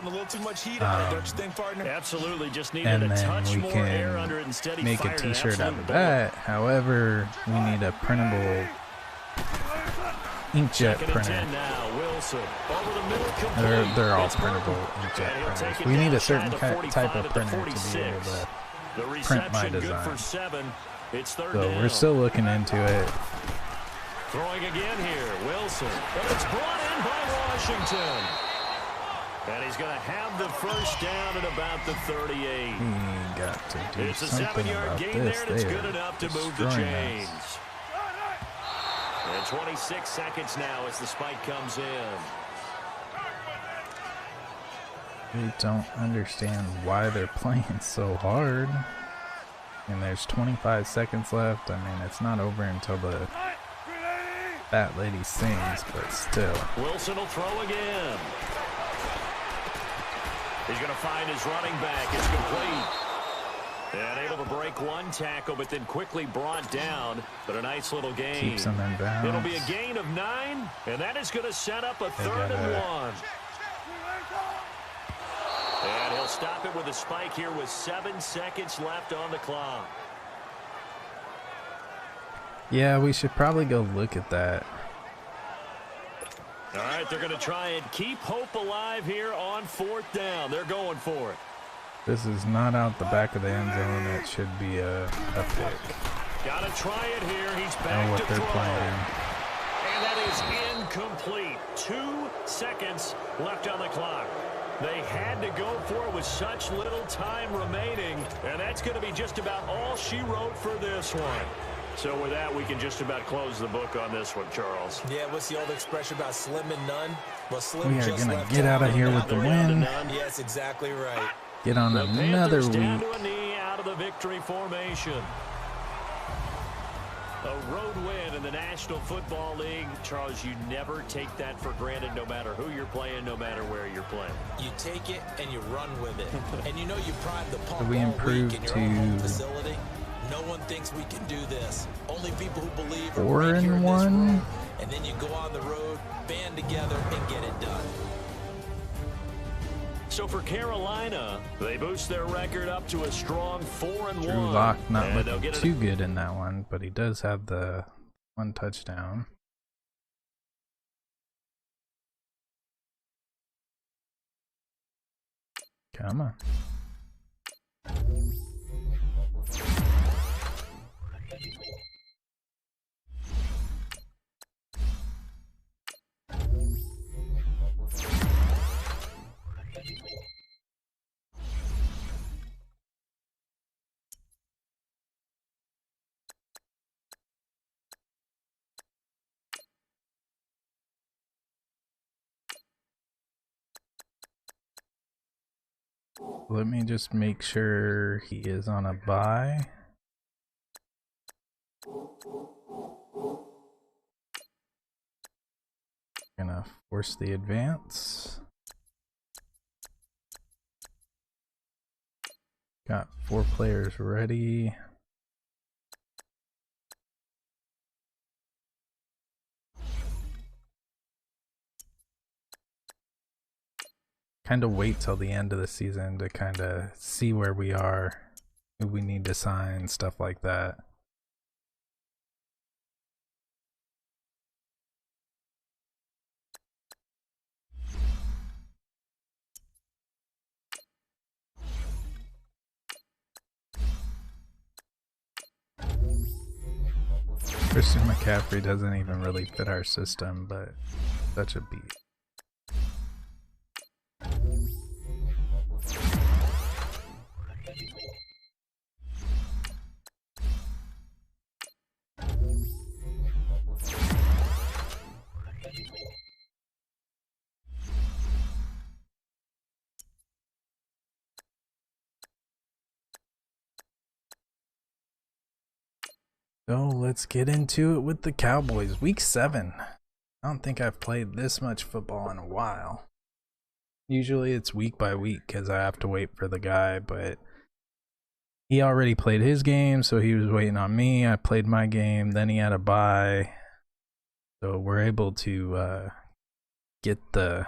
Absolutely, just needed and a then touch we more air under it. can Instead, he make a fired an T-shirt out absolute of bullet. that. However, we need a printable inkjet Second and printer. 10 now. Wilson over the middle, complete. They're all It's printable Burton. inkjet And he'll take printers. it We need down a certain shy of the type 45 of at the printer to be able 46. to The print my reception good design. for 7. It's third So down. we're still looking into it. Throwing again here, Wilson. And it's brought in by Washington. And he's going to have the first down at about the 38. We got to do It's a something 7-yard about gain this. there, and it's They good are enough to move the destroying chains. us. And 26 seconds now as the spike comes in. We don't understand why they're playing so hard. And there's 25 seconds left. I mean, it's not over until the fat lady sings, but still. Wilson will throw again. He's going to find his running back. It's complete. And able to break one tackle, but then quickly brought down. But a nice little gain. Keeps them in bounds. It'll be a gain of 9, and that is going to set up a They third and gotta- 1. And he'll stop it with a spike here with 7 seconds left on the clock. Yeah, we should probably go look at that. All right, they're going to try and keep hope alive here on 4th down. They're going for it. This is not out the back of the end zone. It should be a pick. Got to try it here. He's Know back what to they're throw. playing. And that is incomplete. 2 seconds left on the clock. They had to go for it with such little time remaining, and that's going to be just about all she wrote for this one. So with that, we can just about close the book on this one, Charles. Yeah, what's the old expression about slim and none? Well, slim We are just gonna left get out of town here and with now the they're down to win. none. Yes, exactly right. Get on The another Panthers down week. to a knee out of the victory formation. A road win in the National Football League. Charles, you never take that for granted, no matter who you're playing, no matter where you're playing. You take it and you run with it. And you know you prime the pump we all improved week in your own home to facility. No one thinks we can do this. Only people who believe are 4 right and here in this 1. room. And then you go on the road, band together, and get it done. So for Carolina, they boost their record up to a strong 4-1. Drew Lock not And they'll looking get it- too good in that one, but he does have the 1 touchdown. Come on. Let me just make sure he is on a bye. Gonna force the advance. Got 4 players ready. Kind of wait till the end of the season to kind of see where we are, who we need to sign, stuff like that. Christian McCaffrey doesn't even really fit our system, but such a beat. So let's get into it with the Cowboys. Week 7. I don't think I've played this much football in a while. Usually it's week by week because I have to wait for the guy, but he already played his game, so he was waiting on me. I played my game, then he had a bye. So we're able to get the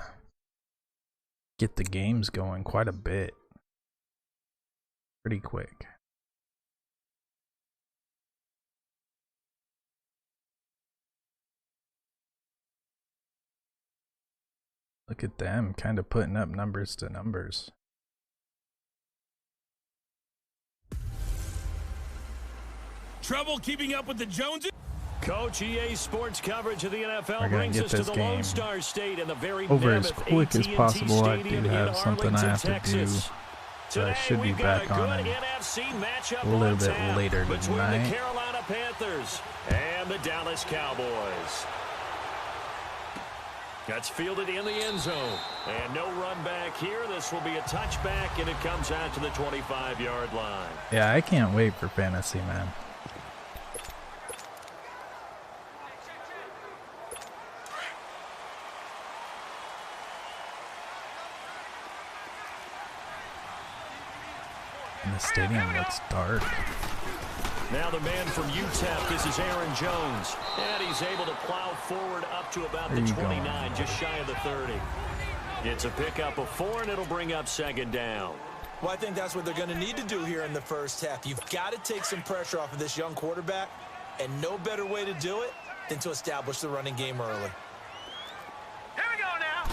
games going quite a bit. Pretty quick. Look at them, kind of putting up numbers to numbers. Trouble keeping up with the Joneses? Coach, EA Sports coverage of the NFL We're gonna brings get us to this the game Lone Star State and the very over as mammoth quick as AT&T possible. I do Stadium have in something I Arlington, have to do, Texas. so I Today, should be we've got back a on good in NFC matchup a little on bit tap later between the tonight. Carolina Panthers and the Dallas Cowboys. That's fielded in the end zone. And no run back here. This will be a touchback, and it comes out to the 25-yard line. Yeah, I can't wait for fantasy, man. And the stadium looks dark. Now the man from UTEP, this is Aaron Jones. And he's able to plow forward up to about the 29, just shy of the 30. It's a pickup of 4, and it'll bring up second down. Well, I think that's what they're going to need to do here in the first half. You've got to take some pressure off of this young quarterback, and no better way to do it than to establish the running game early. Here we go now.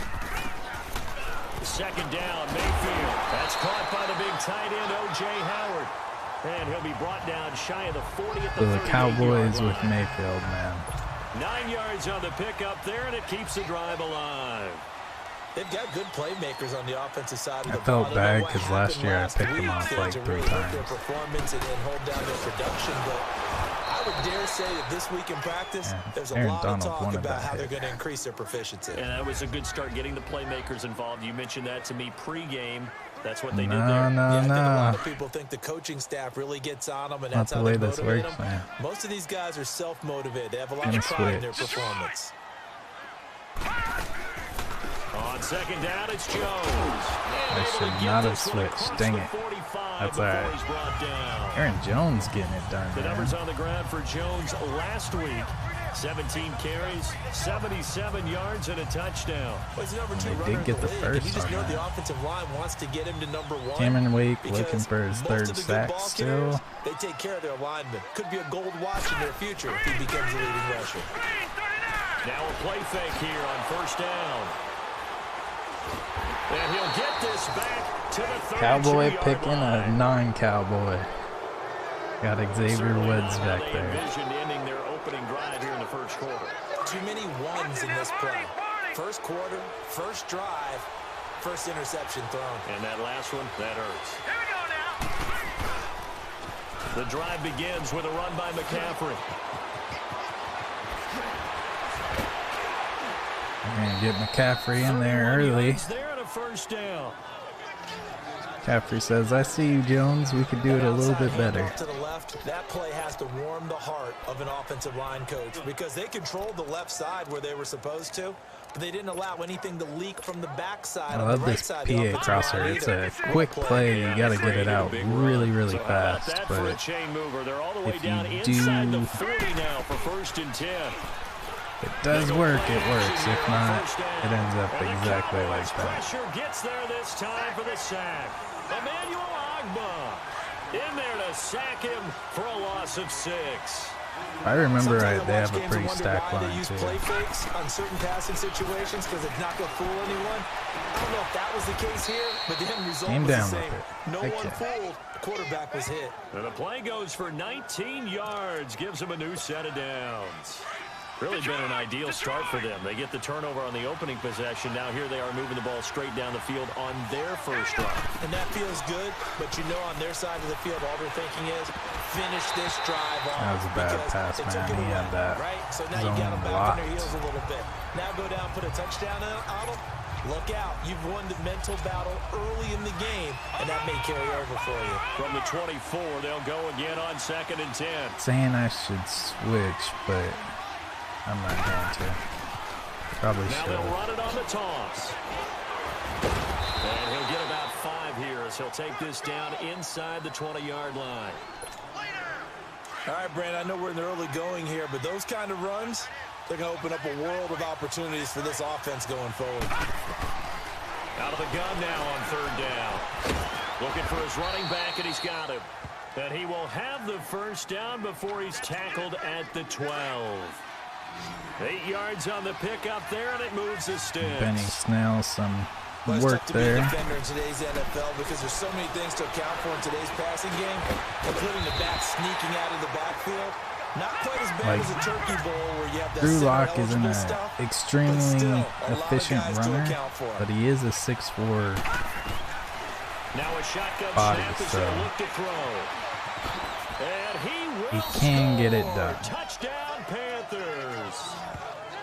Second down, Mayfield. That's caught by the big tight end, O.J. Howard. And he'll be brought down shy of the 40 at the 38-yard line. The Cowboys with Mayfield, man. 9 yards on the pickup there, and it keeps the drive alive. They've got good playmakers on the offensive side of the I felt ball. bad because last year I picked them off like 3 really times. their performance and hold down their production, but I would dare say that this week in practice, Yeah, there's a Aaron lot Donald of talk wanted about that how they're hit. going to increase their proficiency. And that was a good start, getting the playmakers involved. You mentioned that to me pregame. That's what they did No, there. no, I think a lot no. of people think the coaching staff really gets on them, and Not that's the how way they this motivate works, them. man. Most of these guys are self-motivated. They have a lot Gonna of pride in their switch. performance. On second down, it's Jones. I should not have switched. Dang it. That's all right. Right. Aaron Jones getting it done, The numbers man. on the ground for Jones last week. 17 carries, 77 yards, and a touchdown. Well, he's the number 2 They runner did in get the the league, first and you just on know that. the offensive line wants to get him to number 1. Cameron Wake because looking for his most third of the good sack ball still. carriers, they take care of their linemen. Could be a gold watch in their future if he becomes a leading rusher. Now a play fake here on first down. And he'll get this back to the 32-yard Cowboy picking a line. non-cowboy. Got Xavier Certainly Woods not how back they there. envisioned ending their opening drive here in the first quarter. Too many ones in this play. First quarter, first drive, first interception thrown. And that last one, that hurts. Here we go now. The drive begins with a run by McCaffrey. We're gonna get McCaffrey in there 31 early. yards there and a first down. McCaffrey says, "I see you, Jones. We could do it a little bit Outside better." handoff to the left, that play has to warm the heart of an offensive line coach because they controlled the left side where they were supposed to, but they didn't allow anything to leak from the backside. I on love the right this side of the PA offensive crosser. line It's either. a quick play. You got to get it out really, really So how about fast. that for a But chain mover? They're all the way if you down inside do- the 40 now for first and 10. it does work. It works. If not, it ends up And the exactly Cowboys like that. pressure gets there this time for the sack. Emmanuel Agba in there to sack him for a loss of 6. I remember Sometimes I they watch have a games pretty and wonder stacked why line they use too. play fakes on certain passing situations because it's not going to fool anyone. I don't know if that was the case here, but the end result Came was down the with same. it. No Heck one yeah. fooled. The quarterback was hit. And the play goes for 19 yards, gives them a new set of downs. Really been an ideal start for them. They get the turnover on the opening possession. Now here they are moving the ball straight down the field on their first drive. And that feels good, but you know on their side of the field, all they're thinking is finish this drive off. That was a bad because pass, they took man. it He away, had that right? So now you zone got them back on blocked. their heels a little bit. Now go down, put a touchdown on them. Look out. You've won the mental battle early in the game, and that may carry over for you. From the 24, they'll go again on 2nd and 10. Saying I should switch, but I'm not going to. Probably Now should. they'll run it on the toss. And he'll get about 5 here as he'll take this down inside the 20-yard line. All right, Brandon, I know we're in the early going here, but those kind of runs, they're going to open up a world of opportunities for this offense going forward. Out of the gun now on 3rd down. Looking for his running back, and he's got him. And he will have the first down before he's tackled at the 12. 8 yards on the pickup there, and it moves the sticks. Benny Snell, some But it's work tough to be a there. defender in today's NFL because there's so many things to account for in today's passing game, including the back sneaking out of the backfield. Not quite as bad Like, as a turkey bowl where you have that Drew Lock isn't center-eligible an stuff, but extremely still, a lot of efficient guys to runner, account for. but he is a 6'4". Now a shotgun Body, snap as so they look to throw. And he can get it score. done. Touchdown Panthers.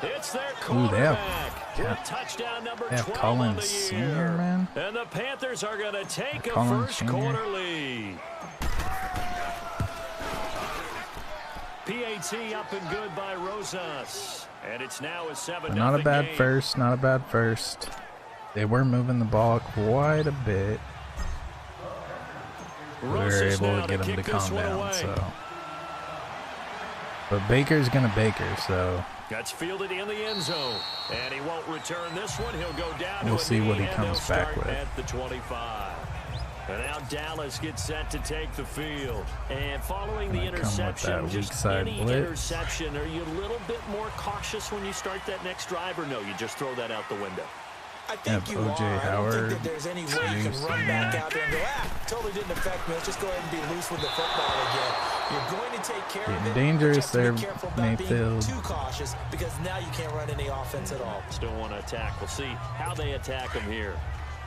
It's their Ooh, they have- quarterback with touchdown number they have 12 Collins on the Sr., year. man. And the Panthers are going to take a Collins first Sr. quarter lead. PAT up and good by Rosas. And it's now a 7-0 Not a bad game. first, not a bad first. They were moving the ball quite a bit. We were Rosas able now to get him to kick this calm one down, away. so. But Baker's gonna Baker, so That's fielded in the end zone. And he won't return this one. He'll go down We'll to a see what knee, he and comes they'll back start with. at the 25. And now Dallas gets set to take the field. And following the Gonna come with interception, that weak just side any blitz. interception, are you a little bit more cautious when you start that next drive, or no, you just throw that out the window? I think Have you O.J. are. I don't Howard, think that there's any way you can Juice, run and back that. out there and go, totally didn't affect me. Let's just go ahead and be loose with the football again. You're going to take care of Getting it. dangerous but you have to be there, careful about being Mayfield. too cautious because now you can't run any offense at all. Still want to attack. We'll see how they attack him here.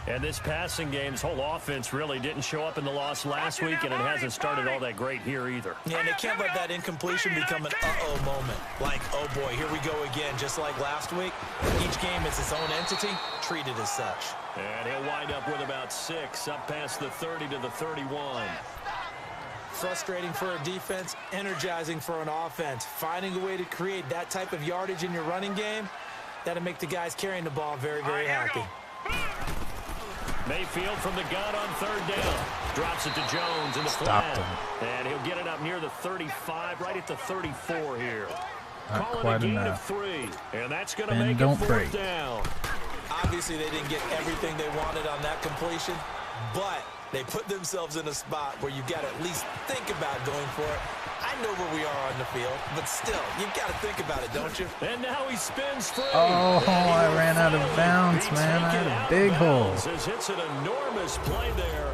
And this passing game, this whole offense really didn't show up in the loss last week, and it hasn't started all that great here either. Yeah, and they can't let that incompletion become an uh-oh moment. Like, oh boy, here we go again, just like last week. Each game is its own entity, treated as such. And he'll wind up with about 6, up past the 30 to the 31. Frustrating for a defense, energizing for an offense. Finding a way to create that type of yardage in your running game, that'll make the guys carrying the ball very, very happy. Mayfield from the gun on 3rd down. Drops it to Jones in the Stopped flat. him. And he'll get it up near the 35, right at the 34 here. Not Calling quite a gain enough. of 3. And that's going to And make don't it 4th break. down. Obviously, they didn't get everything they wanted on that completion, but they put themselves in a spot where you've got to at least think about going for it. I know where we are on the field, but still, you've got to think about it, don't you? And now he spins free. Oh, And he I will ran out of finally bounds, be man. I taken had a out of big hole. bounds as it's an enormous play there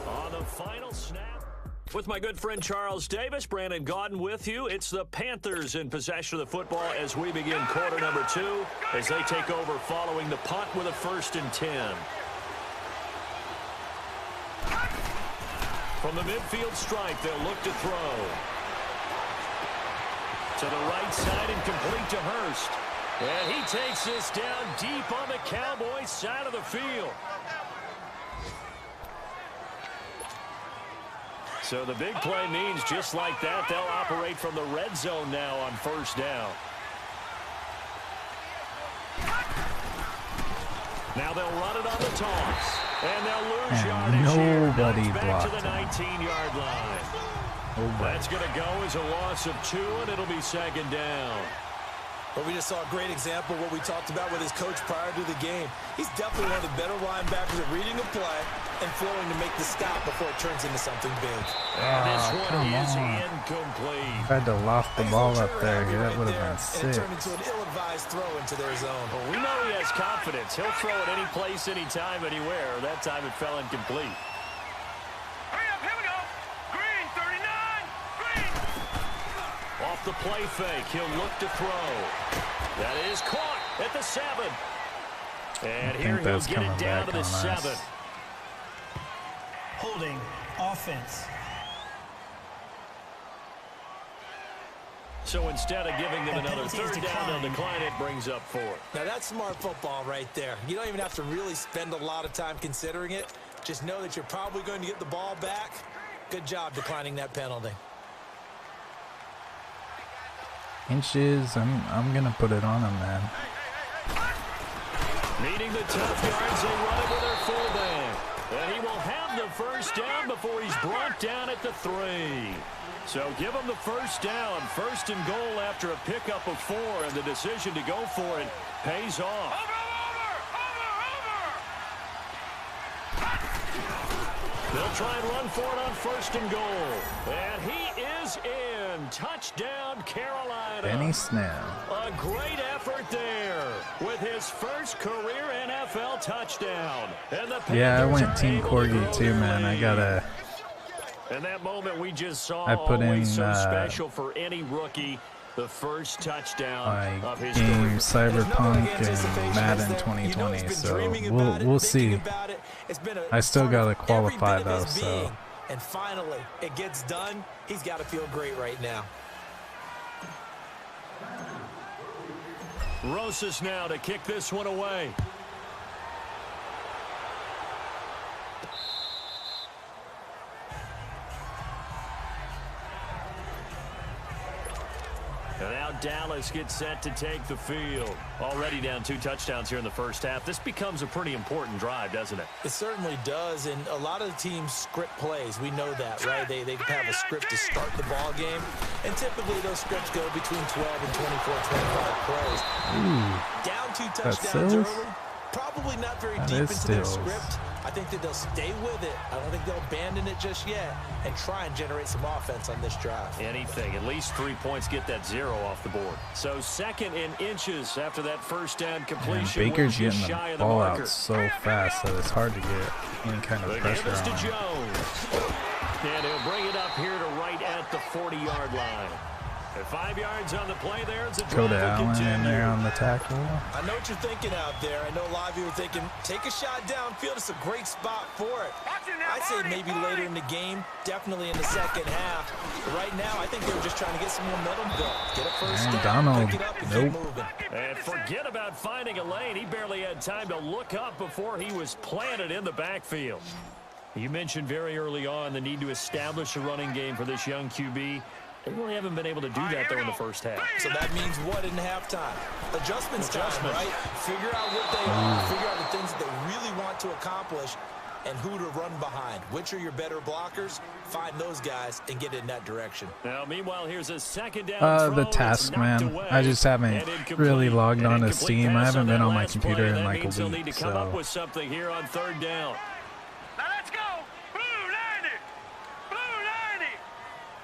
on the final snap. With my good friend Charles Davis, Brandon Gaudin with you. It's the Panthers in possession of the football as we begin quarter number 2 as they take over following the punt with a 1st and 10. From the midfield stripe, they'll look to throw. To the right side and complete to Hurst. And he takes this down deep on the Cowboys side of the field. So the big play means just like that, they'll operate from the red zone now on 1st down. Now they'll run it on the toss. And they'll lose And yardage here. nobody Knocked back to blocked the him. 19-yard line. That's going to go as a loss of 2, and it'll be 2nd down. But we just saw a great example of what we talked about with his coach prior to the game. He's definitely one of the better linebackers at reading a play and flowing to make the stop before it turns into something big. And this one come is on. incomplete. Tried to loft the He's ball a up there. turnaround That right would there, have been and it 6. turned into an ill-advised throw into their zone. Well, we know he has confidence. He'll throw it any place, anytime, anywhere. That time it fell incomplete. Hurry up, here we go. Green, 39. Green. Off the play fake, he'll look to throw. That is caught at the 7. And I here think he'll that's get it coming down back to the on 7. us. Holding offense. So instead of giving them another third down, they'll decline it, brings up 4. Now that's smart football right there. You don't even have to really spend a lot of time considering it. Just know that you're probably going to get the ball back. Good job declining that penalty. Inches, I'm gonna put it on him, man. Needing the tough yards, they run it with their fullback. And he will have the first down before he's brought down at the 3. So give him the first down, 1st and goal after a pickup of 4, and the decision to go for it pays off. They'll try and run for it on 1st and goal. And he is in. Touchdown, Carolina. Benny Snell. A great effort there with his first career NFL touchdown. And the Yeah, I Panthers went are Team able to Corgi grow too, their man. I lead. gotta. And that moment we just saw, I put in, always so special for any rookie. The first touchdown of his career. Game Cyberpunk and Madden 2020, so we'll see. I still gotta qualify though, so. And finally, it gets done. He's got to feel great right now. Rosas now to kick this one away. And now Dallas gets set to take the field. Already down 2 touchdowns here in the first half. This becomes a pretty important drive, doesn't it? It certainly does, and a lot of the teams script plays. We know that, right? They have a script to start the ball game, and typically those scripts go between 12 and 24, 25 plays. Down 2 touchdowns early. Probably not very deep into their script. I think that they'll stay with it. I don't think they'll abandon it just yet and try and generate some offense on this drive. Anything. At least 3 points, get that 0 off the board. So 2nd and inches after that first down completion. Man, Baker's getting the ball out so fast that it's hard to get any kind of pressure on him. Jones. And he'll bring it up here to right at the 40-yard line. At 5 yards on the play there. It's a Coda Allen in there on the tackle. I know what you're thinking out there. I know a lot of you are thinking, take a shot downfield. It's a great spot for it. I'd say maybe later in the game, definitely in the second half. But right now, I think they were just trying to get some momentum built. Get a first down, Donald, pick it up, and nope. keep moving. And forget about finding a lane. He barely had time to look up before he was planted in the backfield. You mentioned very early on the need to establish a running game for this young QB. They really haven't been able to do that, though, in the first half. So that means what in halftime? Adjustments time, right? Figure out what they are. Figure out the things that they really want to accomplish and who to run behind. Which are your better blockers? Find those guys and get in that direction. Now, meanwhile, here's a 2nd down The task, man. I just haven't really logged on to Steam. I haven't been on my computer in like a They'll need to week, come up so. with something here on 3rd down. Now let's go. Blue 90. Blue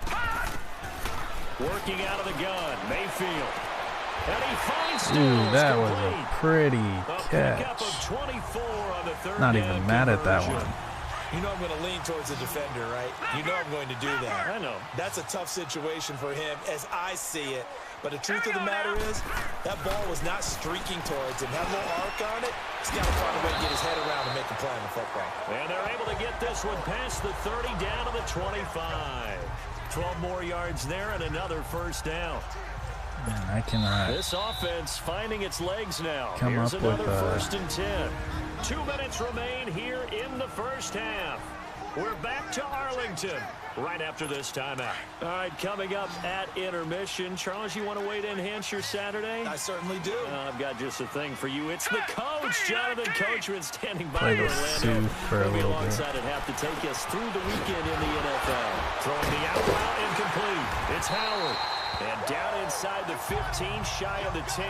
90. Working out of the gun, Mayfield. And he finds Ooh, that was a pretty pickup catch. of 24 on the 3rd Not down even mad at that conversion. one. You know I'm going to lean towards the defender, right? You know I'm going to do that. I know. That's a tough situation for him as I see it. But the truth of the matter is, that ball was not streaking towards him. Had a little arc on it. He's got to find a way to get his head around and make a play on the football. And they're able to get this one past the 30 down to the 25. 12 more yards there and another first down. Man, I cannot. This offense finding its legs now. Come Here's up with, another 1st and 10. 2 minutes remain here in the first half. We're back to Arlington right after this timeout. All right, coming up at intermission. Charles, you want a way to enhance your Saturday? I certainly do. I've got just a thing for you. It's the coach, Jonathan Coachman, standing by Played in with Orlando. Sue for a He'll be little bit. alongside at half to take us through the weekend in the NFL. Throwing the out route incomplete. It's Howard. And down inside the 15, shy of the 10.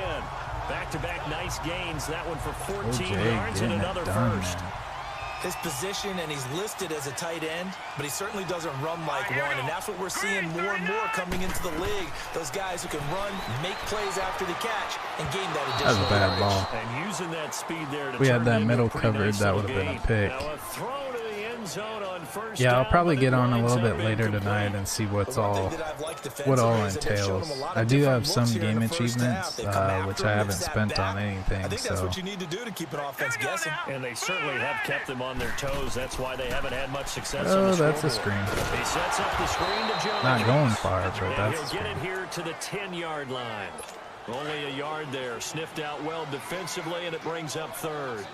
Back-to-back nice gains. That one for 14 OJ yards and getting it another done, first. man. His position, and he's listed as a tight end, but he certainly doesn't run like one, and that's what we're seeing more and more coming into the league. Those guys who can run, make plays after the catch, and gain that That was additional a bad yardage. ball. And using that speed there to We had turn that into a middle pretty covered, nice that little would have been a gain. pick. Now a throw to the end zone on first Yeah, I'll down, probably but get it on a winds little up bit later incomplete. tonight and see what's The one all thing that I've liked what all defensively is that they've shown entails. them a lot of I do different have some looks here in game the first half. achievements, They come after which them, I they haven't sat spent on back. anything. I think that's So what you need to do to keep an offense guessing. And they certainly have kept them on their toes. That's why they haven't had much success on oh, the that's a scoreboard. screen. He sets up the screen to Jones. Not going far, but And that's a he'll get it screen. here to the 10-yard line. Only a yard there. Sniffed out well defensively, and it brings up third.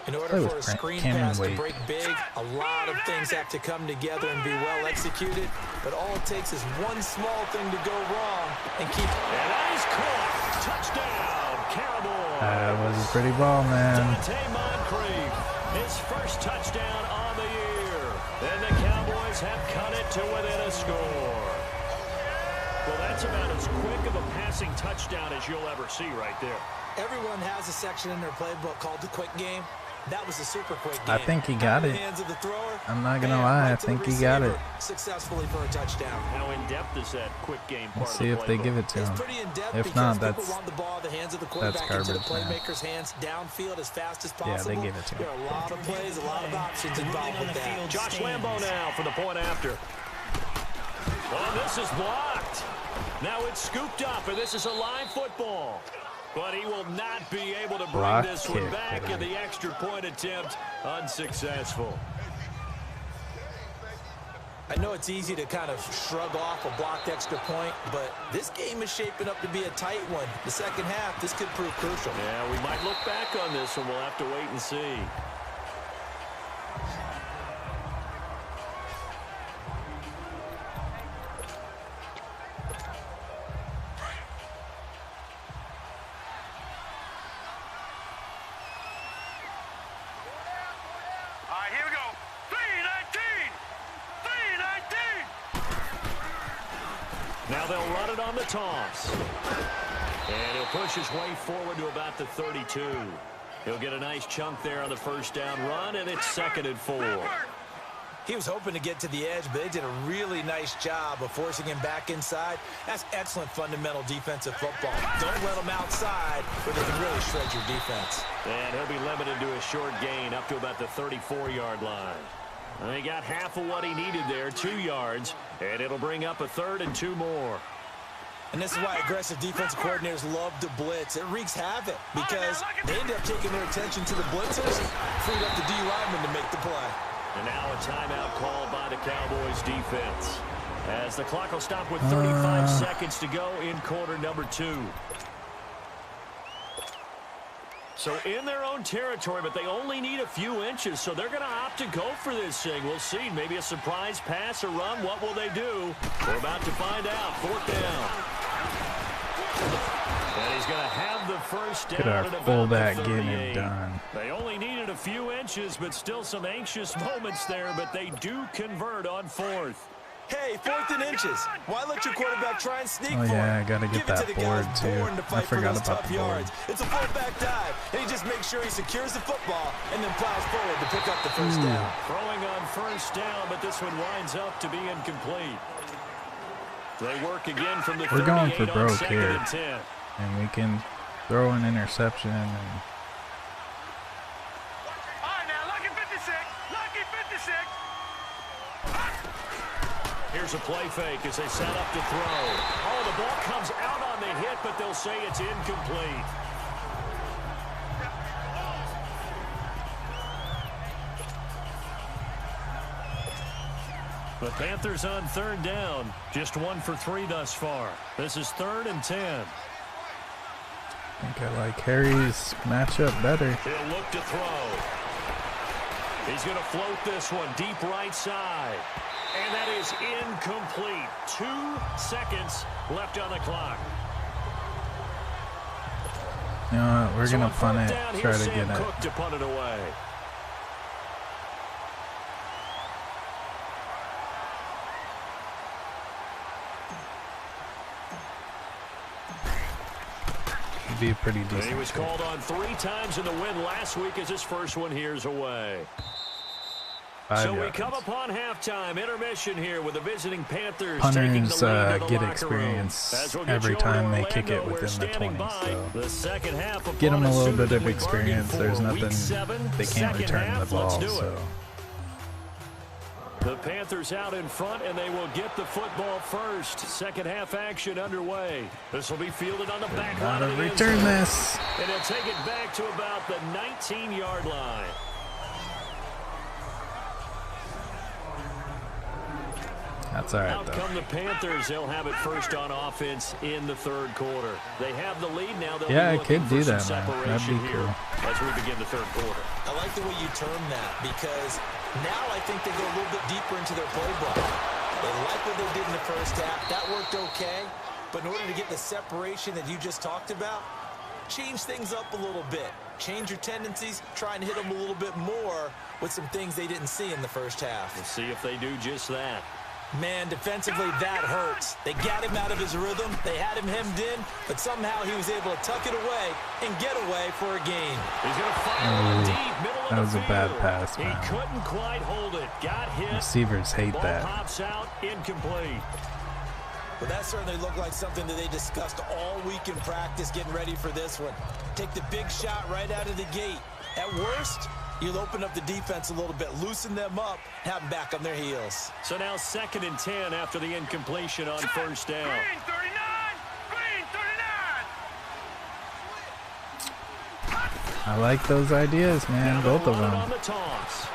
In order Play for a with screen Cameron pass to Wade. break big, a lot of things have to come together and be well executed. But all it takes is one small thing to go wrong and keep. And that is caught. Touchdown, Cowboys. That was a pretty ball, man. Dante Moncrief, his first touchdown on the year. And the Cowboys have cut it to within a score. Well, that's about as quick of a passing touchdown as you'll ever see right there. Everyone has a section in their playbook called the quick game. That was a super quick game. I think he got Out of it. the hands of the thrower, I'm not gonna and lie, I right to the think he got it. receiver successfully for a touchdown. How in-depth is that quick game part Let's of see the if they playbook? give it to It's him. pretty in-depth If because not, people that's want the ball in the hands of the quarterback into the garbage, man. playmaker's hands downfield as fast as Yeah, possible. they give it to him. There are a lot of plays, a lot of options involved with that. Josh Lambo now for the point after. Oh, this is blocked. Now it's scooped up, and this is a live football. But he will not be able to bring Block this one kick, back, baby. and the extra point attempt unsuccessful. I know it's easy to kind of shrug off a blocked extra point, but this game is shaping up to be a tight one. The second half, this could prove crucial. Yeah, we might look back on this one. We'll have to wait and see. All right, here we go. 319. 319. Now they'll run it on the toss. And he'll push his way forward to about the 32. He'll get a nice chunk there on the first down run, and it's 2nd and 4. He was hoping to get to the edge, but they did a really nice job of forcing him back inside. That's excellent fundamental defensive football. Don't let them outside where they can really shred your defense. And he'll be limited to a short gain up to about the 34-yard line. And he got half of what he needed there, 2 yards, and it'll bring up a 3rd and 2 more. And this is why aggressive defensive coordinators love to blitz. It wreaks havoc because they end up taking their attention to the blitzers, freed up the D lineman to make the play. And now a timeout called by the Cowboys defense, as the clock will stop with 35 seconds to go in quarter number 2. So in their own territory, but they only need a few inches, so they're going to opt to go for this thing. We'll see. Maybe a surprise pass or run. What will they do? We're about to find out. 4th down. And he's going to have the first down. Look at our at about fullback the getting 38. it done. They only needed a few inches, but still some anxious moments there, but they do convert on 4th. Hey, 4th and inches. Why let your quarterback try and sneak Oh, for yeah, it? I gotta get Give it that to the guys board, too. born to I fight for forgot those about tough the board. yards. It's a fullback dive, and he just makes sure he secures the football and then plows forward to pick up the first down. Throwing on first down, but this one winds up to be incomplete. They work again from the 38 We're going for on broke 2nd here. and 10. And we can throw an interception. And All right, now, lucky 56. Lucky 56. Here's a play fake as they set up to throw. Oh, the ball comes out on the hit, but they'll say it's incomplete. The Panthers on 3rd down. Just 1 for 3 thus far. This is 3rd and 10. I think I like Harry's matchup better. He'll look to throw. He's going to float this one deep right side. And that is incomplete. 2 seconds left on the clock. You know what? We're So going on to punt 4th it, down, try here's to get Sam it. Cook to punt it away. It'd be a pretty And decent he was kick. called on 3 times in the win last week as his first one here's away. 5 So we yards. come upon halftime intermission here with the visiting Panthers taking Punters the lead to the get locker experience room. As we'll get every you over to time they kick it Orlando, we're within the standing 20s. by So the second half of get them a Bonus little sooner bit of than we bargained experience. There's for. nothing Week 7, they can't second return the half, let's ball. do it. So The Panthers out in front, and they will get the football first. Second half action underway. This will be fielded on the back line. Gotta return this. And they'll take it back to about the 19-yard line. That's all right, Out though. come the Panthers. They'll have it first on offense in the third quarter. They have the lead now. They'll Yeah, be I looking could do for that, some man. That'd separation be here cool. as we begin the third quarter. I like the way you term that because now I think they go a little bit deeper into their playbook. They like what they did in the first half. That worked okay. But in order to get the separation that you just talked about, change things up a little bit. Change your tendencies. Try and hit them a little bit more with some things they didn't see in the first half. We'll see if they do just that. Man, defensively, that hurts. They got him out of his rhythm. They had him hemmed in, but somehow he was able to tuck it away and get away for a gain. He's going to fire it deep, middle That of was the a bad field. pass, He man. couldn't quite hold it. Got hit. Receivers hate Ball that. pops out, incomplete. But that certainly looked like something that they discussed all week in practice getting ready for this one. Take the big shot right out of the gate. At worst, you'll open up the defense a little bit, loosen them up, have them back on their heels. So now 2nd and 10 after the incompletion on first down. Green 39. Green 39. I like those ideas, man. Now Both they'll of run it on them. the toss.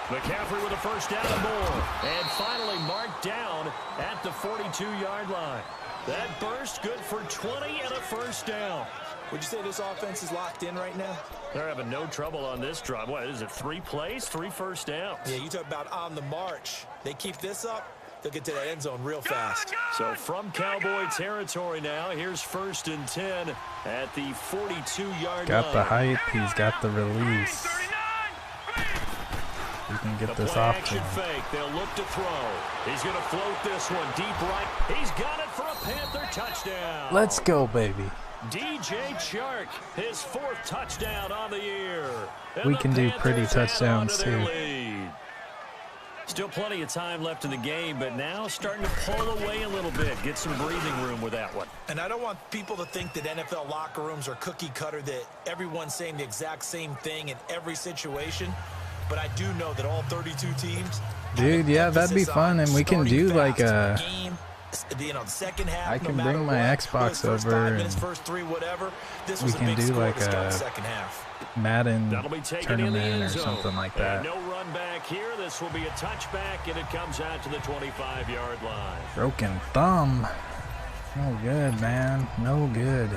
McCaffrey with a first down and more. And finally marked down at the 42-yard line. That burst good for 20 and a first down. Would you say this offense is locked in right now? They're having no trouble on this drive. What is it, 3 plays, 3 first downs? Yeah, you talk about on the march. They keep this up, they'll get to the end zone real fast. So from Cowboy territory now, here's 1st and 10 at the 42-yard line. Got the height. He's got the release. 39. You can get The this play off to action him. fake. They'll look to throw. He's going to float this one deep right. He's got it for a Panther touchdown. Let's go, baby. DJ Chark, his 4th touchdown on the year. And We the can do pretty Panthers add on touchdowns, to their too. lead. Still plenty of time left in the game, but now starting to pull away a little bit. Get some breathing room with that one. And I don't want people to think that NFL locker rooms are cookie cutter, that everyone's saying the exact same thing in every situation. But I do know that all 32 teams. Dude, yeah, that'd be fun, and we can do like a. game. You know, the second half. I can no bring matter my what, Xbox first over 5 and minutes, first 3, whatever. This we was a can big do score like to start a the second half. Madden That'll be taken in the tournament end or zone. something like And that. no run back here. This will be a touchback, and it comes out to the 25-yard line. Broken thumb. No good, man. No good.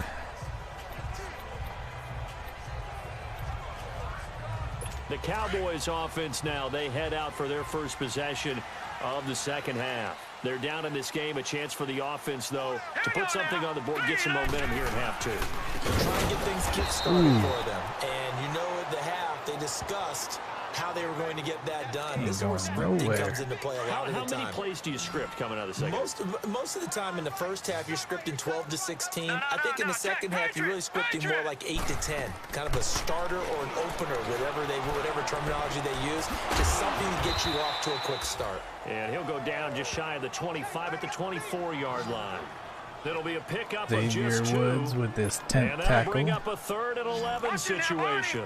The Cowboys offense now, they head out for their first possession of the second half. They're down in this game. A chance for the offense, though, to put something on the board, get some momentum here in half 2. They're trying to get things kick-started for them. And you know at the half, they discussed how they were going to get that done. Ain't This is where going scripting nowhere. comes into play a How lot of the many time. plays do you script coming out of the second? Most of the time in the first half, you're scripting 12 to 16. I think in the second half, you're really scripting more like 8 to 10. Kind of a starter or an opener, whatever terminology they use. Just something to get you off to a quick start. And he'll go down just shy of the 25 at the 24-yard line. It'll be a pickup of Xavier just 2. Woods with this And 10th that'll bring tackle. up a 3rd and 11 situation.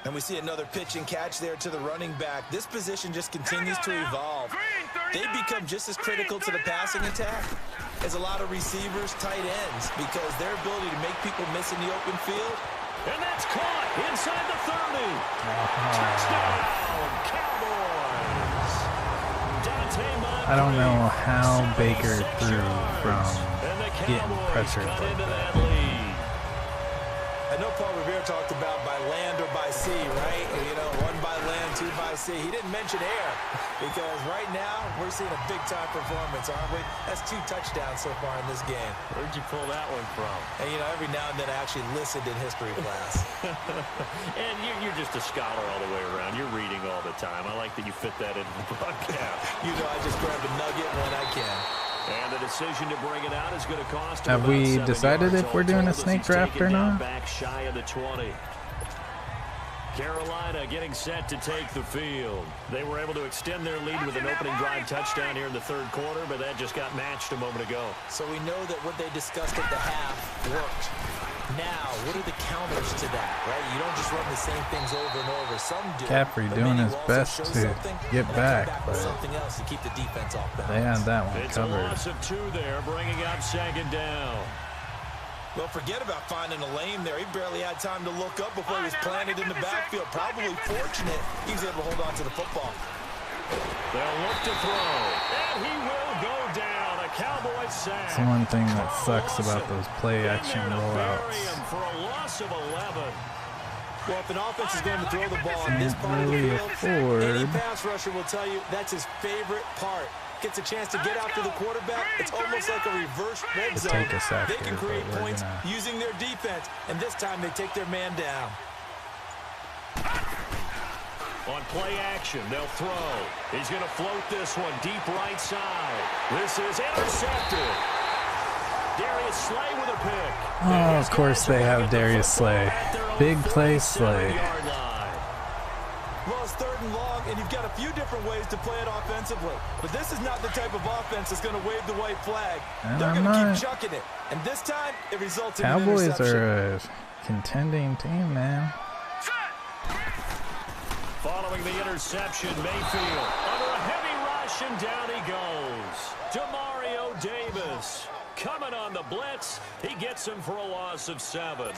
And we see another pitch and catch there to the running back. This position just continues to evolve. They become just as critical to the passing attack as a lot of receivers, tight ends, because their ability to make people miss in the open field. And that's caught inside the 30. Touchdown, Cowboys. Dante Moncrief I don't know how 76 Baker threw yards. from And the getting Cowboys pressured cut like into that. that lead. I know Paul Revere talked about by land or by sea, right? You know, 1 by land, 2 by sea. He didn't mention air because right now we're seeing a big-time performance, aren't we? That's 2 touchdowns so far in this game. Where'd you pull that one from? And, you know, every now and then I actually listened in history class. And you're just a scholar all the way around. You're reading all the time. I like that you fit that into the broadcast. You know, I just grab a nugget when I can. And the decision to bring it out is going to cost him Have about we 7 decided yards if we're all doing a told as snake he's draft taken or down not? Back shy of the 20. Carolina getting set to take the field. They were able to extend their lead with an opening drive touchdown here in the third quarter, but that just got matched a moment ago. So we know that what they discussed at the half worked. Now, what are the counters to that, right? You don't just run the same things over and over. Some do. McCaffrey but doing many his will also best show to something get and back, with but something else to keep the defense off balance. they had that one It's a covered. loss of 2 there, bringing up 2nd down. Well, forget about finding a lane there. He barely had time to look up before he was planted in the backfield. Probably fortunate he was able to hold on to the football. They'll look to throw, and he will go down. A Cowboy sack. That's the one thing that sucks about those play-action rollouts. For a loss of 11. Well, if an offense is going to throw the ball on this part of the Really field, any afford. pass rusher will tell you that's his favorite part. Gets a chance to get after the quarterback. It's almost like a reverse red zone. Take a sack They here, can create but we're points gonna- using their defense, and this time they take their man down. On play action, they'll throw. He's going to float this one deep right side. This is intercepted. Darius Slay with a pick. Oh, of course they have Darius Slay. Big play Slay. Well, it's 3rd and long, and you've got a few different ways to play it offensively. But this is not the type of offense that's going to wave the white flag. And They're I'm going to not. keep chucking it. And this time, it results in an Cowboys interception. are a contending team, man. Following the interception, Mayfield under a heavy rush, and down he goes. Demario Davis coming on the blitz. He gets him for a loss of 7.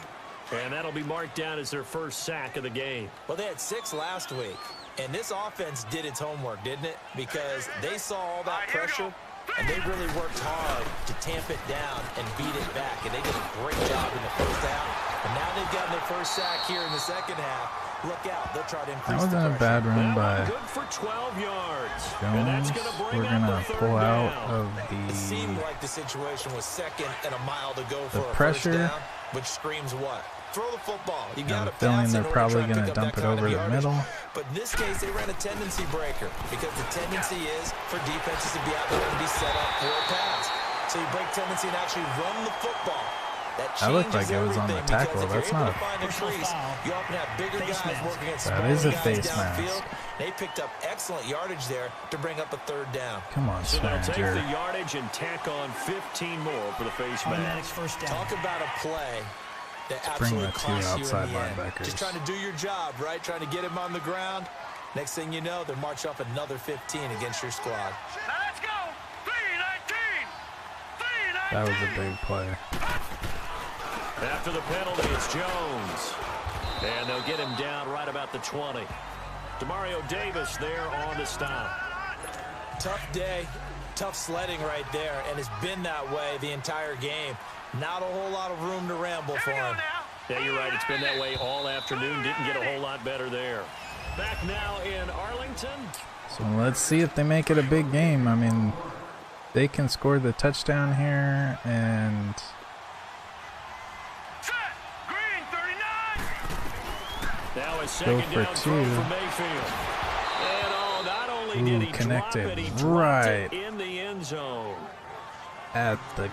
And that'll be marked down as their first sack of the game. Well, they had 6 last week, and this offense did its homework, didn't it? Because they saw all that pressure, and they really worked hard to tamp it down and beat it back, and they did a great job in the first half. And now they've gotten their first sack here in the second half. Look out, they'll try to increase That the wasn't a pressure. bad run by Good for 12 yards. And that's Jones. going to bring We're up gonna the 3rd pull out down. of It seemed the like the situation was 2nd and a mile to go for a pressure. first down, which screams what? Throw the football. You got to feeling pass in they're order to probably try and gonna pick up dump that it kind of over the yardage. middle. But in this case, they ran a tendency breaker because the tendency is for defenses to be out there and be set up for a pass. So you break tendency and actually run the football. That looked like it was on the everything, tackle. because if That's you're not able to find a Personal crease, foul. you often have bigger Face guys mask. working against That smaller is a guys face downfield. mask. They picked up excellent yardage there to bring up a 3rd down. Come on, So they'll take the Swearinger. yardage and tack on 15 more for the face Automatic mask. first down. Talk about a play that bring absolutely the two costs you outside in the end. linebackers. Just trying to do your job, right? Trying to get him on the ground. Next thing you know, they're marching up another 15 against your squad. Now let's go. 3-19. 3-19. That was a big play. After the penalty, it's Jones. And they'll get him down right about the 20. Demario Davis there on the stop. Tough day, tough sledding right there, and it's been that way the entire game. Not a whole lot of room to ramble for him. Yeah, you're right. It's been that way all afternoon. Didn't get a whole lot better there. Back now in Arlington. So let's see if they make it a big game. I mean, they can score the touchdown here, and Set. Green 39. Now a second for down throw two. for Mayfield. And oh, not only did Ooh, he connected drop it, he dropped right it in the end zone. at the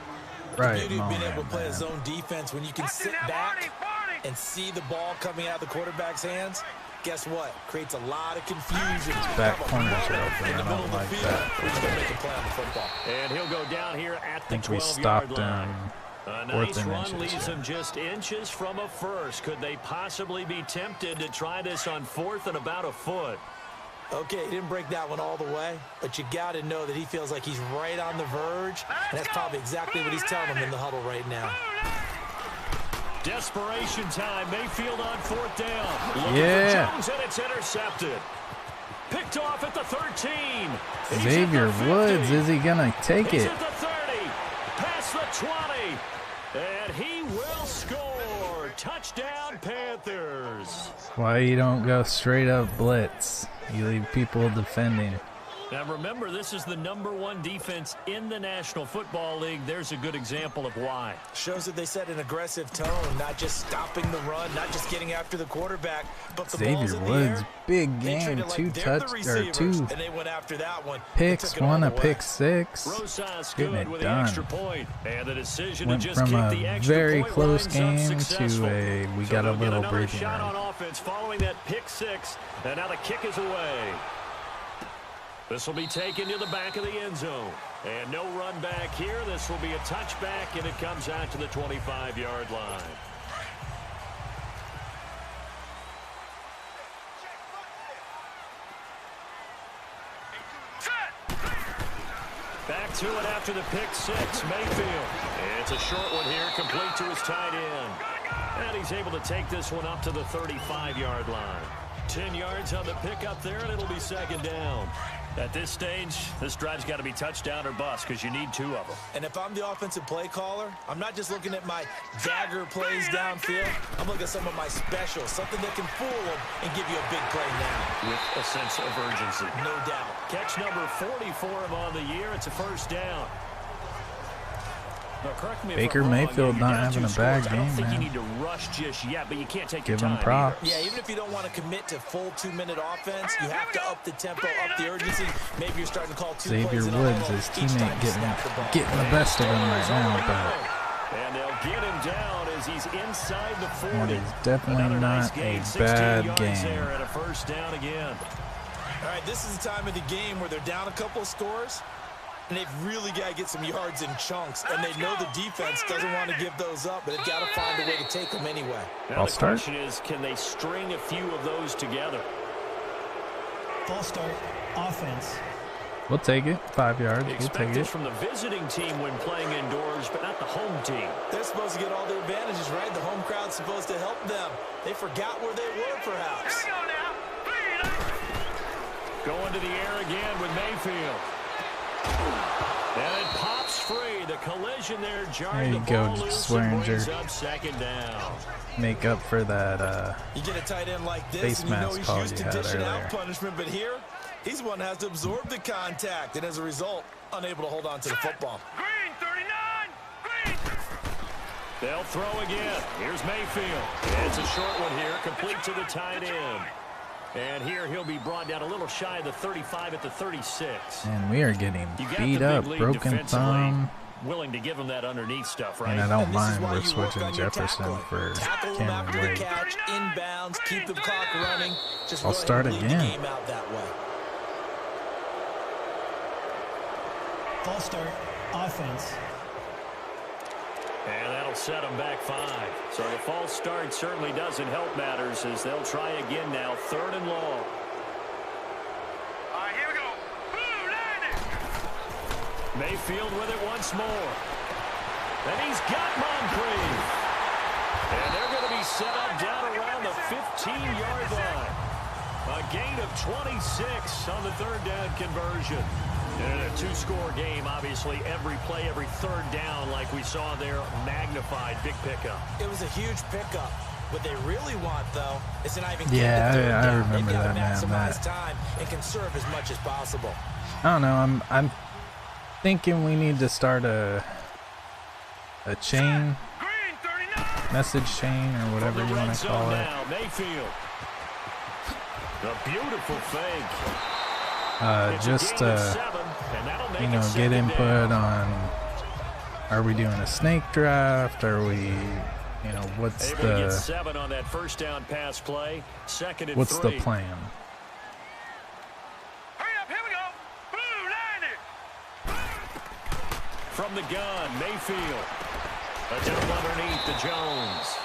The right beauty of being able to moment, play a man. zone defense when you can Watch it sit now, back Barney, Barney. and see the ball coming out of the quarterback's hands. Guess what? Creates a lot of confusion. back Have a corners are moment open. in the I middle don't of the like field that. where he's going to make a play on the football. And he'll go down here at I the think we 12-yard stopped line. him. A Fourth nice and run inches, leaves yeah. them just inches from a first. Could they possibly be tempted to try this on 4th and about a foot? Okay, he didn't break that one all the way, but you got to know that he feels like he's right on the verge, and that's probably exactly what he's telling him in the huddle right now. Desperation time. Mayfield on 4th down. Looking Yeah. for Jones, and it's intercepted. Picked off at the 13. He's Xavier at the Woods, 50. is he gonna take He's it? at the 30. Past the 20. And he will score. Touchdown, Panthers. Why you don't go straight up blitz? You leave people defending. Now remember, this is the #1 defense in the National Football League. There's a good example of why. Shows that they set an aggressive tone, not just stopping the run, not just getting after the quarterback, but the ball's Xavier in the Woods, air. big They treat game, it like two they're the touch or receivers, two and they went after that one. They picks, took it all one a the way. pick six. Rosas Getting good it with the done. extra point. And the decision Went to just from kick a the extra very point close lines up game successful. to a we So got a they'll get little another breathing shot room. on offense following that pick 6. And now the kick is away. This will be taken to the back of the end zone. And no run back here. This will be a touchback, and it comes out to the 25-yard line. to it after the pick six. Mayfield. It's a short one here, complete to his tight end. And he's able to take this one up to the 35-yard line. 10 yards on the pickup there, and it'll be second down. At this stage, this drive's got to be touchdown or bust because you need 2 of them. And if I'm the offensive play caller, I'm not just looking at my dagger plays downfield. I'm looking at some of my specials, something that can fool them and give you a big play now. With a sense of urgency. No doubt. Catch number 40 for him on the year. It's a first down. Now, correct me if Baker I'm wrong, Mayfield you're not down having 2 a bad scores. I don't game, think man. you need to rush just yet, but you can't take Give your him time props. Yeah, even if you don't want to commit to full 2-minute offense, you have to up the tempo, up the urgency. Maybe you're starting to call 2 Xavier plays in a Woods, row his each time teammate, you snap the ball. getting the best of him right now, And they'll get him down as he's inside the 40. but it is definitely Another nice not gain, a 16 bad yards game. there and a first down again. All right, this is the time of the game where they're down a couple of scores, and they've really got to get some yards in chunks, and they know the defense doesn't want to give those up, but they've got to find a way to take them anyway. Now I'll the start. question is, can they string a few of those together? False start. Offense. We'll take it. 5 yards. We'll Expect take this it. from the visiting team when playing indoors, but not the home team. They're supposed to get all their advantages, right? The home crowd's supposed to help them. They forgot where they were, perhaps. Here we go now. 3 Going to the air again with Mayfield. And it pops free. The collision there jarring There the you go, ball loose and Swearinger. brings up second down. Make up for that. You get a tight end like this, Face and you know mask he's call used you to had dishing earlier. out punishment, but here, he's the one that has to absorb the contact, and as a result, unable to hold on to the football. Green 39. Green. They'll throw again. Here's Mayfield. It's a short one here, complete to the tight end. And here he'll be brought down a little shy of the 35 at the 36. And we are getting You got beat the up. big lead Broken defensively, thumb. willing to give him that underneath stuff, right? And I don't And this is mind why we're you work switching on your Jefferson tackling. for Tackle him Cameron after the Wade. catch, inbounds, keep the clock running. Just I'll go ahead start and lead again. the game out that way. False start. Offense. And that'll set them back 5. So the false start certainly doesn't help matters as they'll try again now, 3rd and long. All right, here we go. Blue landing. Mayfield with it once more. And he's got Moncrief. And they're going to be set up down around the 15-yard line. A gain of 26 on the 3rd down conversion. And a 2-score game, obviously. Every play, every 3rd down, like we saw there, magnified. Big pickup. It was a huge pickup. What they really want, though, is to not even Yeah, get the 3rd I down. remember They've got that, man, to maximize that. time and conserve as much as possible. I don't know. I'm thinking we need to start a chain, Green 39. message chain, or whatever From you the want red to call zone it. now, Mayfield. A beautiful fake. It's a Just gain of 7, and that'll make you it know, get second input down. on. Are we doing a snake draft? Are we, you know, what's Able to get the 7 on that first down pass play. 2nd and what's 3. the plan? Hurry up, here we go. Blue landing. From the gun, Mayfield. A dump underneath to Jones.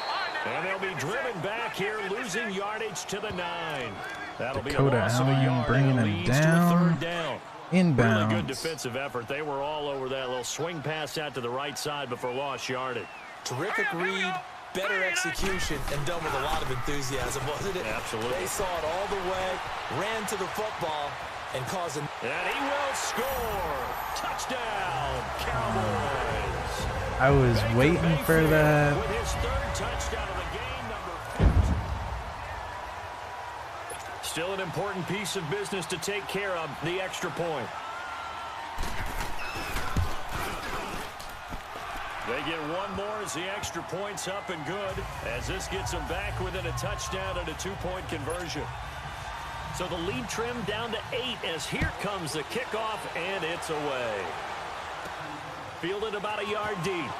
And they'll be driven back here, losing yardage to the 9. That'll Dakota be a loss of a Allen yard, bringing and it him leads down. to a 3rd down. Inbounds. Really good defensive effort. They were all over that little swing pass out to the right side before lost yardage. Terrific read, better execution, and done with a lot of enthusiasm, wasn't it? Absolutely. They saw it all the way, ran to the football, and caused an... And he will score. Touchdown, Cowboys. I was Baker waiting for Mayfield that. with his 3rd touchdown of the game, number 14. Still an important piece of business to take care of, the extra point. They get one more as the extra point's up and good, as this gets them back within a touchdown and a 2-point conversion. So the lead trimmed down to 8 as here comes the kickoff, and it's away. Fielded about a yard deep.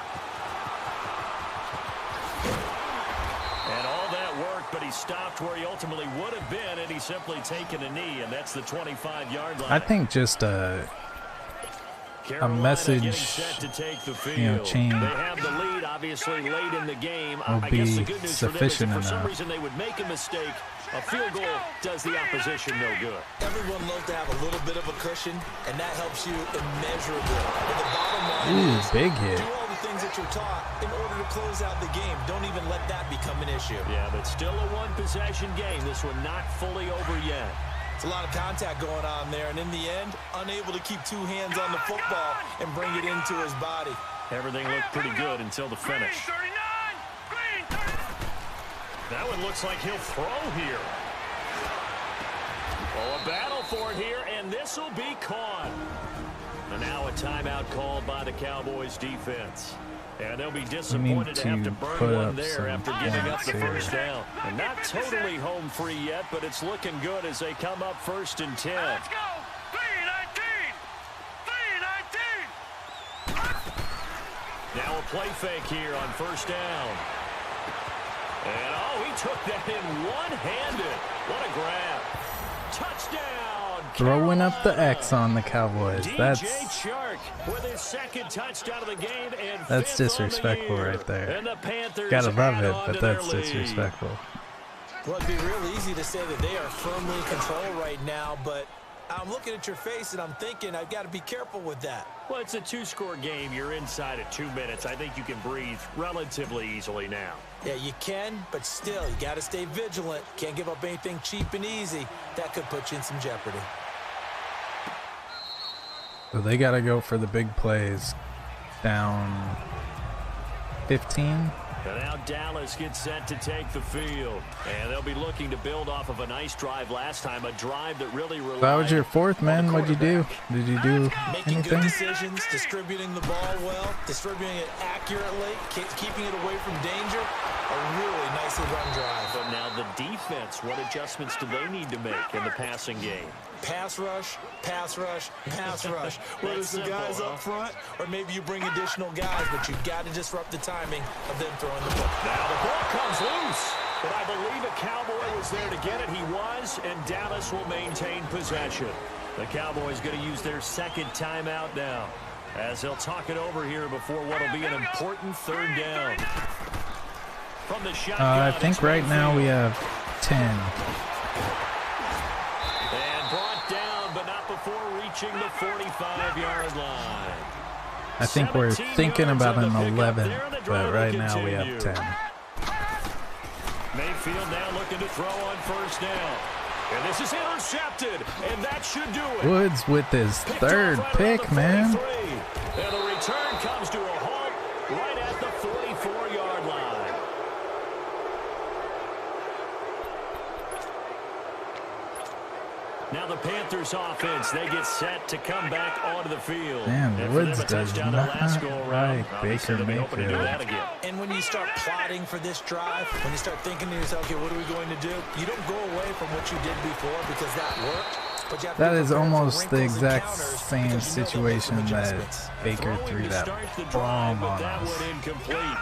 And all that work, but he stopped where he ultimately would have been, and he's simply taken a knee, and that's the 25-yard line. I think just Carolina message, getting set to take the field. you know, chain They have the lead, obviously, late in the game. will I guess the be good news sufficient for them is if for some enough. reason they would make a mistake, A field goal does the opposition no good. Everyone loves to have a little bit of a cushion, and that helps you immeasurably. But the bottom line is, big hit. do all the things that you're taught in order to close out the game. Don't even let that become an issue. Yeah, but still a one-possession game. This one not fully over yet. It's a lot of contact going on there, and in the end, unable to keep two hands on the football and bring it into his body. Everything looked pretty good until the finish. That one looks like he'll throw here. Oh, a battle for it here, and this will be caught. And now a timeout called by the Cowboys defense. And they'll be disappointed to have to burn one there after giving up the first down. And not totally home free yet, but it's looking good as they come up 1st and 10. Let's go. 3-19. 3-19. Now a play fake here on 1st down. And, oh, he took that in one-handed. What a grab. Touchdown. Throwing up the X on the Cowboys. DJ Chark with his 2nd touchdown of the game and That's 5th disrespectful on the year. right there. And the Panthers Gotta love add it, on but to their that's lead. disrespectful. Well, it'd be real easy to say that they are firmly in control right now, but I'm looking at your face and I'm thinking I've got to be careful with that. Well, it's a 2-score game. You're inside at 2 minutes. I think you can breathe relatively easily now. Yeah, you can, but still, you got to stay vigilant. Can't give up anything cheap and easy. That could put you in some jeopardy. So they gotta go for the big plays. Down 15. And now Dallas gets set to take the field. And they'll be looking to build off of a nice drive last time, a drive that really relied. That was your 4th, man. What'd you do? Did you do Making anything? good decisions, distributing the ball well, distributing it accurately, keeping it away from danger. A really nicely run drive. But now the defense, what adjustments do they need to make in the passing game? Pass rush, pass rush, pass rush. Whether it's the That's guys simple, up front or maybe you bring additional guys, but you've got to disrupt the timing of them throwing the ball. Now the ball comes loose. But I believe a Cowboy was there to get it. He was, and Dallas will maintain possession. The Cowboys going to use their 2nd timeout now, as they'll talk it over here before what will be an important 3rd down. From the shotgun, I think right now we have 10. And brought down, but not before reaching the 45-yard line. I think we're 17 thinking yards about on an the pickup 11, there, and the drive but will right now we have continue. 10. Mayfield now looking to throw on 1st down. And this is intercepted, and that should do it. Woods with his Picked 3rd off right pick, around the man. 43. And the return comes to a halt right at the 44-yard line. Now the Panthers offense, they get set to come back onto the field. Man, And for them, Woods a does touchdown not the last go around. like Obviously, Baker they'll be hoping to do Mayfield. that again. And when you start plotting for this drive, when you start thinking to yourself, okay, what are we going to do? You don't go away from what you did before because that worked. But you have to That be is prepared for almost the wrinkles and exact counters same because you know they'll make some situation that adjustments. Baker Throwing threw to that start the drive, bomb but on that us. one incomplete.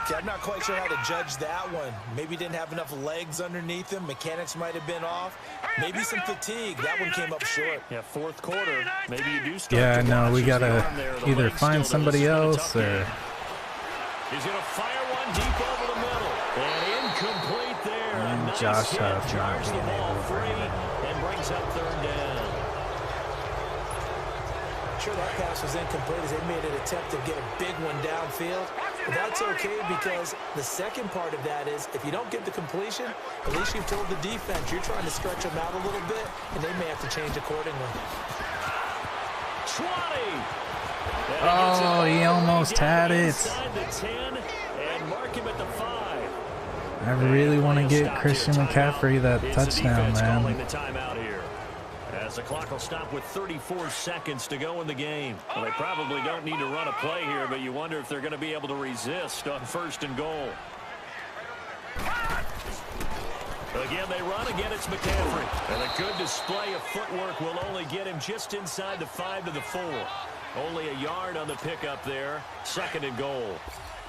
See, I'm not quite sure how to judge that one. Maybe didn't have enough legs underneath him. Mechanics might have been off. Maybe some fatigue. That one came up short. Yeah, 4th quarter. Maybe you do start Yeah, to no, watch we as gotta the arm there, the either legs find still, this somebody has been a else tough or game. He's going to fire one deep over the middle. And incomplete there. A And nice Josh hit, Huff not drives the being ball able to bring free, it in. and brings up 3rd down. Sure, that pass was incomplete as they made an attempt to get a big one downfield. But that's okay because the second part of that is if you don't get the completion, at least you've told the defense you're trying to stretch them out a little bit, and they may have to change accordingly. 20. Oh, he almost had it. Inside the 10 and mark him at the 5. I really want to get Christian McCaffrey that It's touchdown, the defense calling man. the timeout here. As the clock will stop with 34 seconds to go in the game. Well, they probably don't need to run a play here, but you wonder if they're going to be able to resist on 1st and goal. Again, they run. Again, it's McCaffrey. And a good display of footwork will only get him just inside the 5 to the 4. Only a yard on the pickup there. 2nd and goal.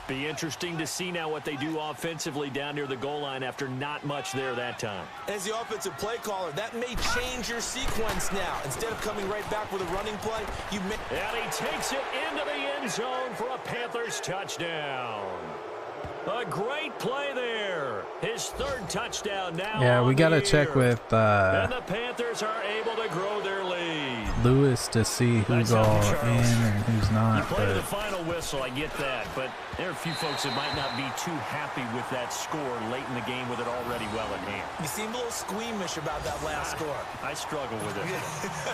Be interesting to see now what they do offensively down near the goal line after not much there that time. As the offensive play caller, that may change your sequence now. Instead of coming right back with a running play, you may... And he takes it into the end zone for a Panthers touchdown. A great play there. His third touchdown now. Yeah, we got to on the check year. with And the Panthers are able to grow their lead. Lewis to see who's Nice all help, in Charles. and who's You not. play to the But final whistle, I get that, but there are a few folks that might not be too happy with that score late in the game with it already well in hand. You seem a little squeamish about that last score. I struggle with it.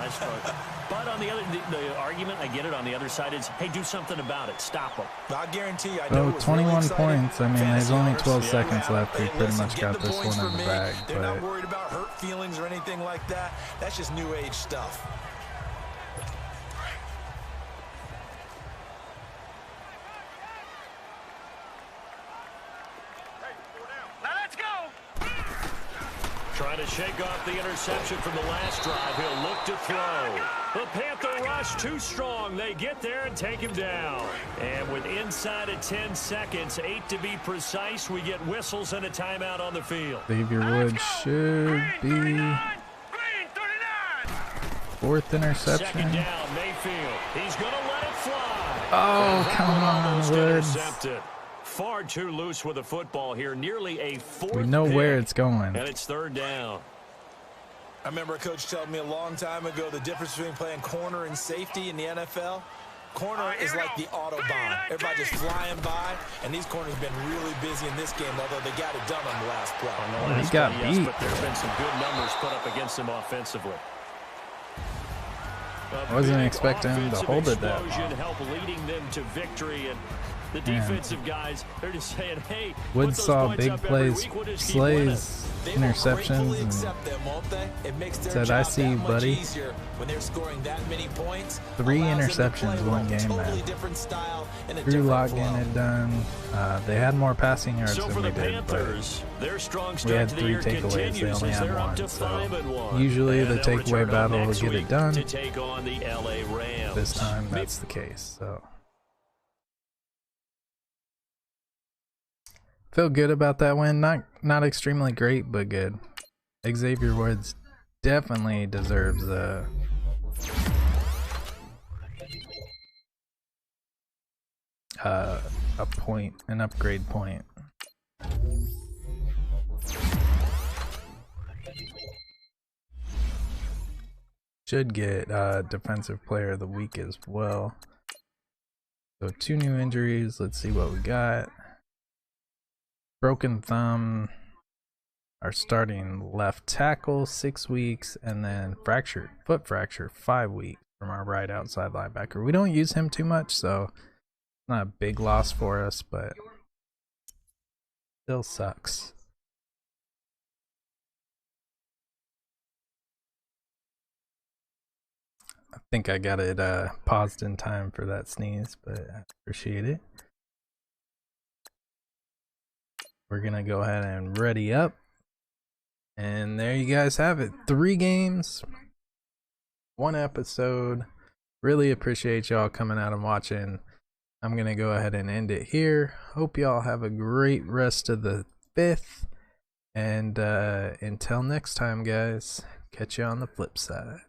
I struggle. But on the other, the argument, I get it, on the other side is, hey, do something about it. Stop them. I guarantee you, I know oh, it was 21 really exciting. points. I mean, there's Fantasy only owners, 12 yeah, seconds left. We hey, pretty listen, much getting got the this points one in for the me, bag. They're not But worried about hurt feelings or anything like that. That's just new age stuff. Now let's go. Trying to shake off the interception from the last drive. He'll look to throw. The Panther rush too strong. They get there and take him down. And with inside of 10 seconds, 8 to be precise, we get whistles and a timeout on the field. Xavier Woods should be Green 39. fourth Second interception. down, Mayfield. He's going to let it fly. Oh, That come one on, almost Woods. intercepted. Far too loose with the football here. Nearly a fourth We know where pick, it's going. and it's third down. I remember a coach telling me a long time ago the difference between playing corner and safety in the NFL. Corner is like the Autobahn. Everybody just flying by, and these corners have been really busy in this game, although they got it done on the last play. On the Oh, he last got play, yes, beat. but there have been some good numbers put up against him offensively. A Wasn't big expecting him to offensive hold it that explosion long. help leading them to victory, and the Man. defensive guys, they're just saying, hey, put Woods those saw points big up every plays, week, we'll just keep winning. Slays, They will interceptions, gratefully and accept them, won't they? It makes their said, "I job see that you, much buddy." easier when they're scoring that many points. 3 Allows them to interceptions play one with a game, totally man. different style and a Drew different Lock flow. getting it done. They had more passing yards So than for we the did, but Panthers, their strong we start had to the 3 year takeaways. They continues only as had they're up 1. to So 5-1. usually And the they'll takeaway return home battle will next get week it done. to take on the LA Rams. This time that's the case. So feel good about that win. Not extremely great, but good. Xavier Woods definitely deserves a point, an upgrade point. Should get defensive player of the week as well. So 2 new injuries. Let's see what we got. Broken thumb. Our starting left tackle 6 weeks, and then foot fracture 5 weeks from our right outside linebacker. We don't use him too much, so it's not a big loss for us, but still sucks. I think I got it paused in time for that sneeze, but I appreciate it. We're gonna go ahead and ready up. And there you guys have it. 3 games, 1 episode. Really appreciate y'all coming out and watching. I'm going to go ahead and end it here. Hope y'all have a great rest of the 5th. And until next time, guys, catch you on the flip side.